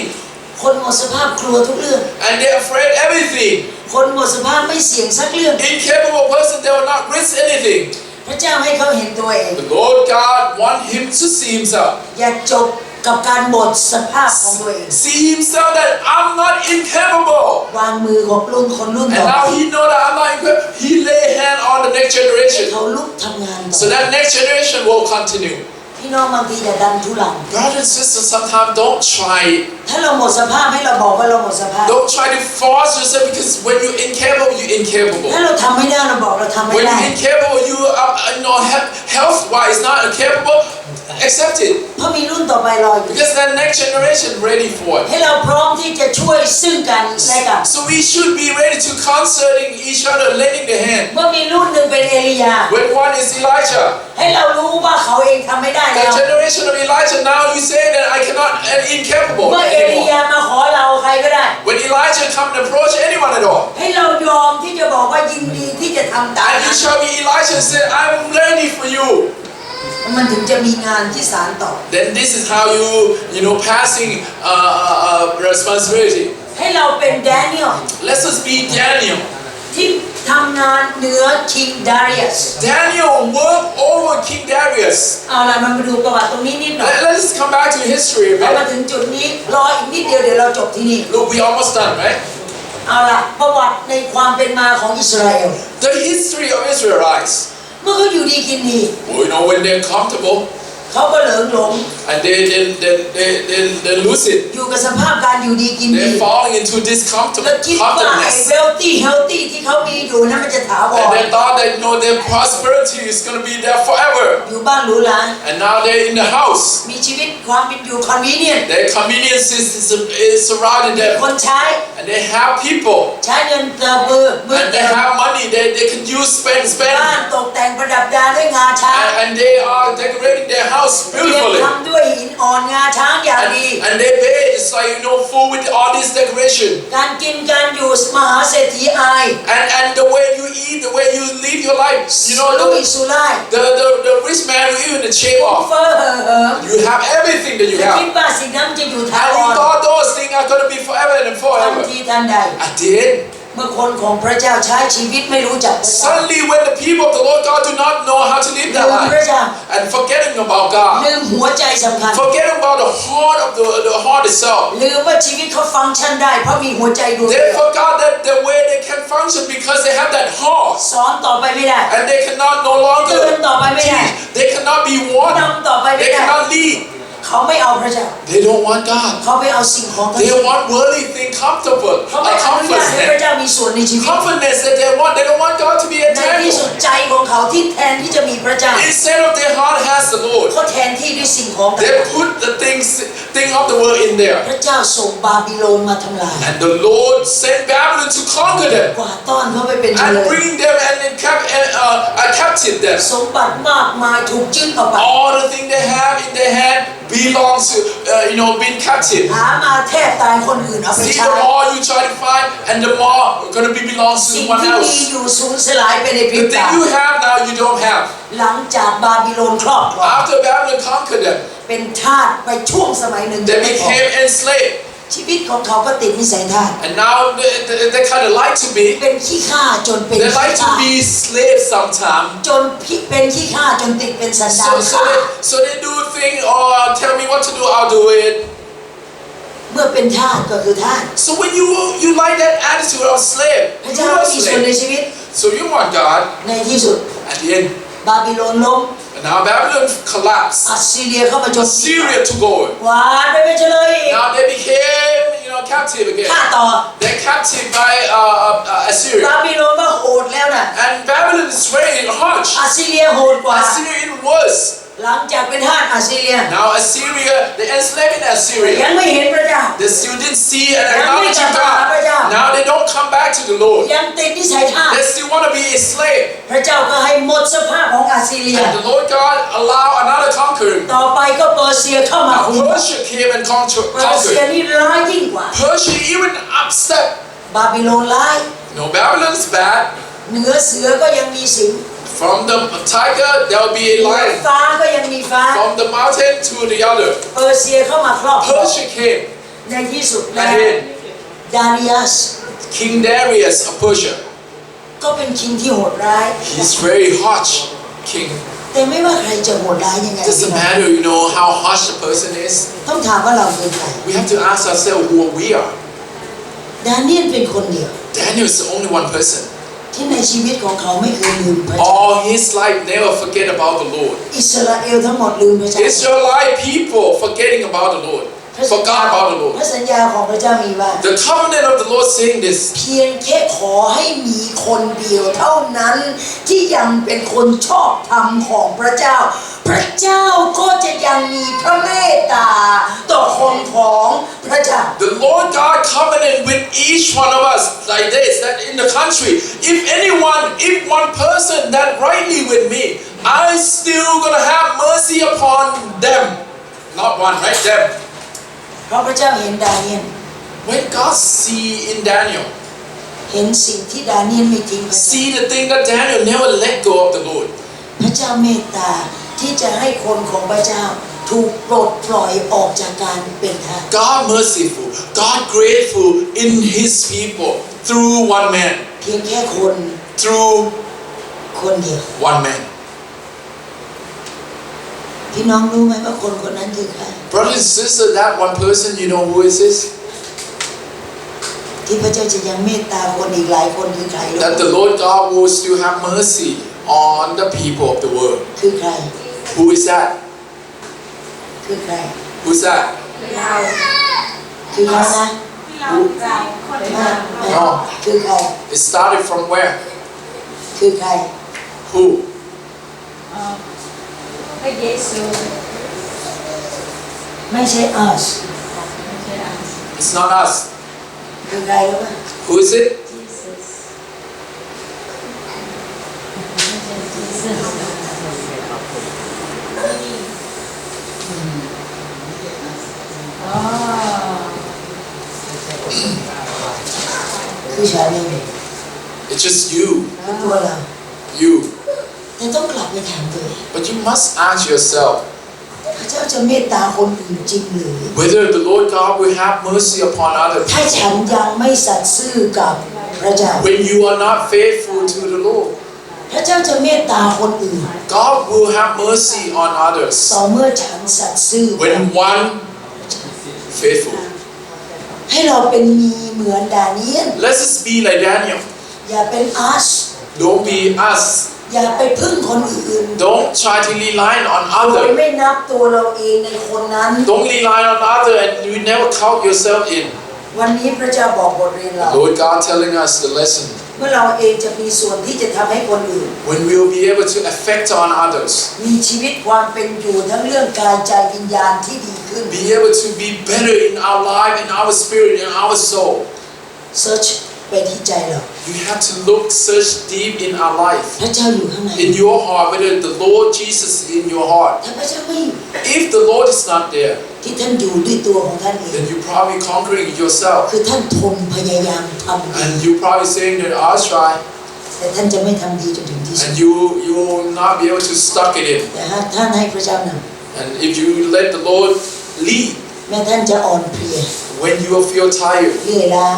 คนหมดสภาพกลัวทุกเรื่อง And they're afraid everything. คนหมดสภาพไม่เสี่ยงสักเรื่อง Incapable person, they will not risk anything. พระเจ้าให้เขาเห็นตัวเอง The Lord God want him to see himself. อย่าจบกับการหมดสภาพของตัวเอง See himself that I'm not incapable. วางมือของคนรุ่น And ต่อ now he know that I'm not incapable. He lay hand on the next ให้ generation. เขาลุกทำงานต่ So อ that next generation will continue. พี่น้องบางทีอย่าดันทุลัง Brothers and sisters, sometimes don't try it. ถ้าเราหมดสภาพให้เราบอกว่าเราหมดสภาพ Don't try to force yourself because when you're incapable, you're incapable. ถ้าเราทำไม่ได้เราบอกเราทำไม่ When ได้ you're incapable, you are health-wise not incapable. Accept it เพราะมีรุ่นต่อไปรออยู่ because that next generation ready for it. ให้เราพร้อมที่จะช่วยซึ่งกันและกัน So we should be ready to concerting each other, lending the hand. เมื่อมีรุ่นหนึ่งเป็นเอลียา When one is Elijah, ให้เรารู้ว่าเขาเองทำไม่ได้ แล้ The ว generation of Elijah now you say that I cannot and incapable เมื่อเอลี anymore. ยามาขอเราใครก็ได้ When Elijah come and approach anyone at all, ให้เรายอมที่จะบอกว่ายินดีที่จะทำตาม and you นั้น shall be Elijah and say, I'm ready for you. มันถึงจะมีงานที่สานต่อ Then this is how you know passing responsibility. ให้เราเป็นแดเนียล Let us be Daniel. ที่ทำงานเหนือ King Darius Daniel worked over King Darius. เอาล่ะมันมาดูประวัติตรงนี้นิดหน่อย Let's come back to history a พอมา bit. ถึงจุดนี้รออีกนิดเดียวเดี๋ยวเราจบที่นี่ Look, we almost done, right? เอาล่ะประวัติในความเป็นมาของอิสราเอล The history of Israelites. เมื่อเขาอยู่ดีกินดี Well, you know, when they're comfortable เขาก็เหลิงหลง and they lose it. อยู่กับสภาพการอยู่ดีกินดี They're falling into this แล้วคิดว่าไอ้ comfortness. เวลตี้เฮลตี้ที่เขามีอยู่นั้นมันจะถาวร And they thought that, you know, their prosperity is going to be there forever. อยู่บ้านหรูหรา And now they're in the house. มีชีวิตความเป็นอยู่คอนวีเนียน Their convenience is surrounding ค them. นใช้ And they have people. ใช้เงินเติมมือ And they เติม have money. They can use, spend. บ้านตกแต่งประดับดาด้วยงาช้าง And they are decorating their house เรียก beautifully. ทำด้วยหินอ่อนงาช้างอย่างดี And they bathe. It's like, you know, full with all this decoration. การกินการอยู่มหาเศรษฐีอาย And the way you eat, the way you live your life. You know, ลุยสุร่าย the rich man who even the shave off. เฟ้อเห่อเหิม You have everything that you คิด have. ว่าสิ่งนั้นจะอยู่ถา And ว you ร thought those things are going to be forever and ทัน forever. ทีทันใด I did. เมื่อคนของพระเจ้าใช้ชีวิตไม่รู้จักพระเจ้า Suddenly, when the people of the Lord God do not know how to live ลื their มพระ life เจ้า and forgetting about God, ลืมหัวใจสำคัญ forgetting about the heart of the heart itself, ลืมว่าชีวิตเขาฟังก์ชันได้เพราะมีหัวใจดวงเดี they ยว forgot that the way they can function because they have that heart สอนต่อไปไม่ได้ and they cannot no เตือน longer ต่อไปไม่ได้ teach. They cannot be warned. นำต่อไปไม่ They ได้ cannot lead. เขาไม่เอาพระเจ้า They don't want God. เขาไม่เอาสิ่งของทั้ง They สิ้น want worldly thing, comfortable, เขาไม่ a อนุญาตให้พระ comfortness. เจ้ามีส่วนในชีวิต Comfortness that they want. They don't want God to be a ในที่สุด temple. ใจของเขาที่แทนที่จะมีพระเจ้า Instead of their heart has the Lord. เขาแทนที่ด้วยสิ่งของต่าง They put the thing of the world in ๆ there. พระเจ้าส่งบาบิโลนมาทำลาย And the Lord sent Babylon to conquer them กวาดต้อนเขาไปเป็นเฉล and ย bring them and captive them. สมบัติมากมายถูกยึดเอาไป All the thing they have in their hand belongs to being captive. หามาแทบตายคนอื่นเอาไป See, ใช้ the more you try to find, and the more going to be belongs to สิ่ง someone ที่มี else. อยู่สูญสลายไปในพริ The บตา thing you have now, you don't have. หลังจากบาบิโลนครอบครอง After Babylon conquered them, เป็นทาสไปช่วงสมัยหนึ่ง they became enslaved. ชีวิตของเขาก็ติดนิสัยทาส And now they kind of like to be. เป็นขี้ข้าจนเป็น They ขี้ like to ข้า be slaves sometimes. จนเป็นขี้ข้าจนติดเป็นสันดาน So ข้า they do things, or tell me what to do, I'll do it. เมื่อเป็นทาสก็คือทาส So when you like that attitude of slave, พระ you เจ้า are a มีส่วนใน slave. ชีวิต So you want God, ในที่สุด at the end. บาบิโลนล้ม And now Babylon collapsed. อัสซีเรียเข้ามาโจมตี Syria took over. หวานไปเป็นเฉลยอีก Now they became, captive again. ฆ่าต่อ They're captive by บา Assyria. บิโลนก็โหดแล้วนะ And Babylon is very harsh. อัสซีเรียโหดกว่า Assyria even worse. หลังจากเป็นทาสอัสซีเรีย Now Assyria, they enslaved in ยัง Assyria. ไม่เห็นพระเจ้า They still didn't see and acknowledge God. Now they don't come back to the Lord. ยังติดนิสัยทาส They still want to be a slave. พระเจ้าก็ให้หมดสภาพของอัสซีเรีย And the Lord God allowed another conqueror. ต่อไปก็เปอร์เซียเข้ามาคุม Persia came and เปอร์เซีย conquered. นี่ร้ายยิ่งกว่า Persia even upset. บาบิโลนร้าย No, Babylon's bad. เหนือเสือก็ยังมีสิง From the tiger, there will be a เหนือ lion. ฟ้าก็ยังมีฟ้า From the mountain to the other. เปอร์เซียเข้ามาครอบครอง Persia came. ในที่สุดแล้ว And then ดาริอัส King Darius of Persia. ก็เป็นคิงที่โหดร้าย He's very harsh king. แต่ไม่ว่าใครจะโหดร้ายยังไง Doesn't matter, how harsh a person is. ต้องถามว่าเราเป็นใคร We have to ask ourselves who we are. ดาเนียลเป็นคนเดียว Daniel is the only one person. ที่ในชีวิตของเขาไม่เคยลืมพระเจ้า All his life never forget about the Lord. อิสราเอลทั้งหมดลืมพระเจ้า Israelite people forgetting about the Lord. พระสัญญา Forgot about the Lord. พระสัญญาของพระเจ้ามีว่า The covenant of the Lord saying this. เพียงแค่ขอให้มีคนเดียวเท่านั้นที่ยังเป็นคนชอบธรรมของพระเจ้า พระเจ้าก็จะยังมีพระเมตตาต่อคนของพระเจ้า The Lord God covenant with each one of us like this, that in the country, if one person that rightly with me, I still gonna have mercy mercy upon them. Not one, right? Them. เพราะพระเจ้าเห็นดาเนียล When God see in Daniel, เห็นสิ่งที่ดาเนียลไม่ทิ้งพระเจ้า see the thing that Daniel never let go of the Lord. พระเจ้าเมตตาที่จะให้คนของพระเจ้าถูกปลดปล่อยออกจากการเป็นทาส God merciful, God grateful in His people through one man, เพียงแค่คน through คนเดียว one man. พี่น้องรู้ไหมว่าคนคนนั้นคือใคร Brothers and sisters, that one person, you know who is this? ที่พระเจ้าจะยังเมตตาคนอีกหลายคนคือใคร That the Lord God will still have mercy on the people of the world. คือใคร Who is that? คือใคร Who's that? คือเขานะ Who? อ๋อคือใคร It started from where? คือใคร Who? พระเยซู ไม่ใช่ us It's not us. คือใครรู้ไหม Who is it? คือฉันเอง It's just you. คือตัวเรา You. แต่ต้องกลับไปถามตัวเอง But you must ask yourself พระเจ้าจะเมตตาคนอื่นจริงหรือ whether the Lord God will have mercy upon other ถ้า people. ฉันยังไม่สัตย์ซื่อกับพระเจ้า When you are not faithful to the Lord, พระเจ้าจะเมตตาคนอื่น God will have mercy on others. ต่อเมื่อฉันสัตย์ซื่อ When one faithful. ให้เราเป็นมีเหมือนดาเนียล Let us be like Daniel. อย่าเป็น us Don't be us. อย่าไปพึ่งคนอื่น Don't try to rely on โดย other. ไม่นับตัวเราเองในคนนั้น Don't rely on other and you never count yourself in. วันนี้พระเจ้าบอกบทเรียนเรา Lord God telling us the lesson. เมื่อเราเองจะมีส่วนที่จะทำให้คนอื่น When we will be able to affect on others. มีชีวิตความเป็นอยู่ทั้งเรื่องกายใจวิญญาณที่ดีขึ้น Be able to be better in our life, in our spirit, in our soul. search ไปที่ใจเรา You have to look, search deep in our life. พระเจ้าอยู่ข้างใน In your heart, whether the Lord Jesus is in your heart. ถ้าพระเจ้าไม่อยู่ If the Lord is not there, ที่ท่านอยู่ด้วยตัวของท่านเอง then you're probably conquering it yourself. คือท่านทนพยายามทำดี And you're probably saying that I'll try. แต่ท่านจะไม่ทำดีจนถึงที่สุด And you will not be able to stuck it in. แต่ถ้าท่านให้พระเจ้าน And if you let the Lord lead, ำแม้ท่านจะอ่อนเพลีย when you will feel tired, เหนื่อยล้า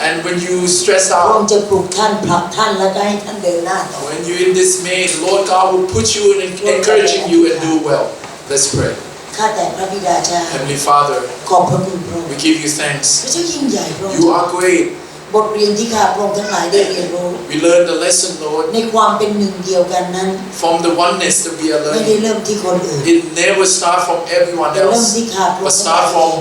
and when you stress พระองค์ out, จะปลุกท่านผลักท่านแล้วก็ให้ท่านเดินหน้าต่อ when you're in dismay, the Lord God will put you in encouraging you and do well. Let's pray. ข้าแต่พระบิดาเจ้า Heavenly Father, ขอบพระคุณพระองค์ we give you thanks. พระเจ้ายิ่งใหญ่พระองค์ You are great. บทเรียนที่ข้าพระองค์ทั้งหลายได้เรียนรู้ We learned the lesson, Lord, ในความเป็นหนึ่งเดียวกันนั้น from the oneness that we are ไม่ได้ learning. เริ่มที่คนอื่น It never starts from everyone แต่เริ่ม else, ที่ข้าพระอง but ค์ทั้งห start ลาย from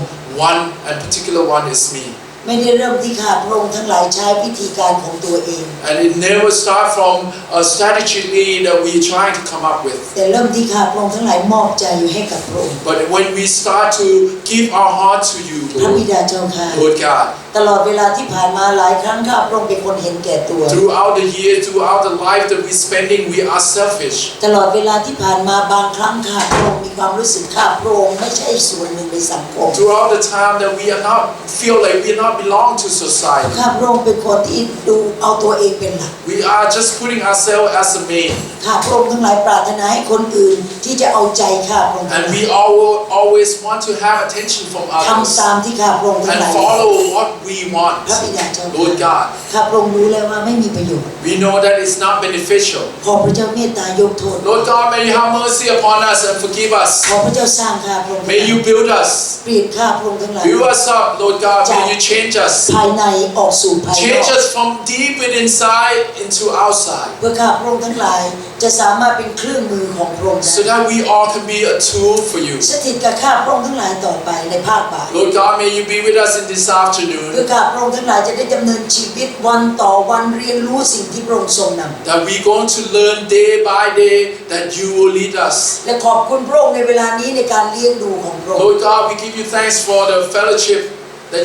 one, and particular one is me. ไม่ได้เริ่มที่ข้าพระองค์ทั้งหลายใช้วิธีการของตัวเอง And it never starts from a strategy that we're trying to come up with. แต่เริ่มที่ข้าพระองค์ทั้งหลายมอบใจอยู่ให้กับพระองค์ But when we start to give our heart to you, พระบิ Lord, ดาเจ้าค่ะ Lord God, ตลอดเวลาที่ผ่านมาหลายครั้งข้าพระองค์เป็นคนเห็นแก่ตัว throughout the year, throughout the life that we're spending, we are selfish. ตลอดเวลาที่ผ่านมาบางครั้งข้าพระองค์มีความรู้สึกข้าพระองค์ไม่ใช่ส่วนหนึ่งในสังคม Throughout the time that we are not feel like we are not belong to society. ข้าพระองค์เป็นคนที่ดูเอาตัวเองเป็นหลัก We are just putting ourselves as the main. ข้าพระองค์ทั้งหลายปรารถนาให้คนอื่นที่จะเอาใจข้าพระองค์ And we always want to have attention from ทำ others ตามที่ข้าพระองค์ทั้ง and หลาย follow what we want. พระบิดาเจ้า Lord God, ข้าพระองค์รู้แล้วว่าไม่มีประโยชน์ we know that it's not beneficial. ขอพระเจ้าเมตตายกโทษ Lord God, may you have mercy upon us and forgive ข us. อพระเจ้าสร้างข้าพระองค์ May you build us, เปลี่ยนข้าพระองค์ทั้งหลาย build us up, Lord God. May you change us. ภายในออกสู่ภายนอก Change us from deep within inside into outside, เพื่อข้าพระองค์ทั้งหลายจะสามารถเป็นเครื่องมือของพระองค์ so that we all can be a tool for you. สถิตกับข้าพระองค์ทั้งหลายต่อไปในภาคบ่าย Lord God, may you be with us in this เพื่อ afternoon, ข้าพระองค์ทั้งหลายจะได้ดำเนินชีวิตวันต่อวันเรียนรู้สิ่งที่พระองค์ทรงนำ that we're going to learn day by day that you will lead us. และขอบคุณพระองค์ในเวลานี้ในการเลี้ยงดูของพระองค์ Lord God, we give you thanks for the fellowship that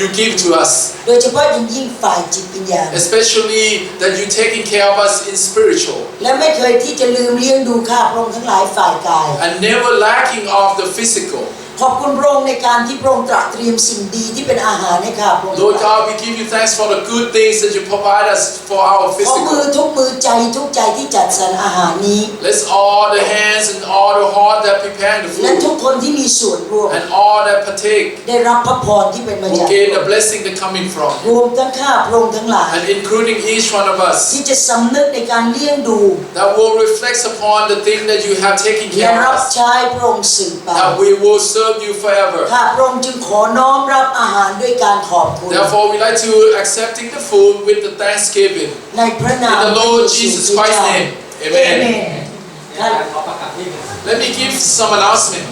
you give to us, โดยเฉพาะยิ่งฝ่ายจิตวิญญาณ especially that you taking care of us in spiritual, และไม่เคยที่จะลืมเลี้ยงดูข้าพระองค์ทั้งหลายฝ่ายกาย and never lacking of the physical. ขอบคุณพระองค์ในการที่พระองค์ตรัสเตรียมสิ่งดีที่เป็นอาหารให้ข้าพระองค์ Lord God, we give you thanks for the good things that you provide us for our ขอมือ physical. ทุกมือใจทุกใจที่จัดสรรอาหารนี้ Let's all the hands and all the heart that preparing the และทุก food คนที่มีส่วนร่วม and all that partake ได้รับพระพรที่เป็นมาจาก will gain the blessing that coming from, รวมทั้งข้าพระองค์ทั้งหลาย and including each one of us ที่จะสำนึกในการเลี้ยงดู that will reflect upon the thing that you have taken และ care รับ of us, ใช้พระองค์สืบไป that we will serve you forever. ข้าพระองค์จึงขอน้อมรับอาหารด้วยการขอบคุณ Therefore, we like to accepting the food with the thanksgiving ในพระนาม in the Lord Jesus Christ's name. เอเมน Amen. ขอประกาศที่ Let me give some announcement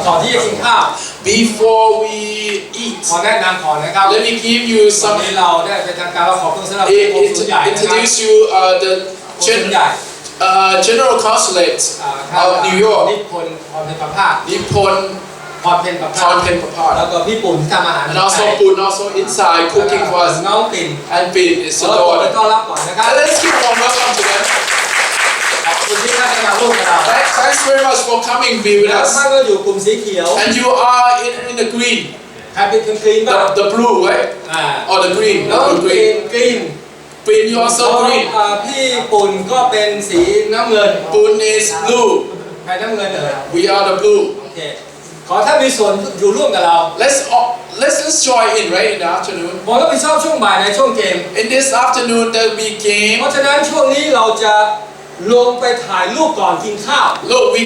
ก่อนที่จะกินข้าว before we eat. ขอแนะนำก่อนนะครับ Let me give you ตอน some นี้เราได้เป็นทางการเราขอบคุณสำหรับกรมศูนย์ใหญ่นะครับ introduce you the กรมศูนย์ใหญ่ General Consulate ท่าน of New York, นิพนธ์พรเพ็ญประภาส Nippon พรเพ็ญประภาส Content แล้ว Papad, ก็พี่ปุ่นที่ทำอาหาร and also Pun also inside cooking for us, น้องปิ่น and Bin is the เราขอ daughter. ต้อนรับก่อนนะครับ And let's give a warm welcome to them. ขอบคุณที่ท่านได้มาร่วมกับเรา Thanks very much for coming be with แล้วท่าน us. ก็อยู่กลุ่มสีเขียว And you are in the green, ใครเป็นกรีนบ้าง the blue, right? อ่า Or the green, น้อง not the ปิ่น green. กรีน Bin, you also green. พี่ปุ่นก็เป็นสีน้ำเงิน Pun is blue. ใครน้ำเงินเอ่ย We are the blue. โอเคขอท่านมีส่วนอยู่ร่วมกับเรา Let's join in right in the afternoon. ผมรับผิดชอบช่วงบ่ายในช่วงเกม In this afternoon there will be game. เพราะฉะนั้นช่วงนี้เราจะลงไปถ่ายรูปก่อนกินข้าว Look, we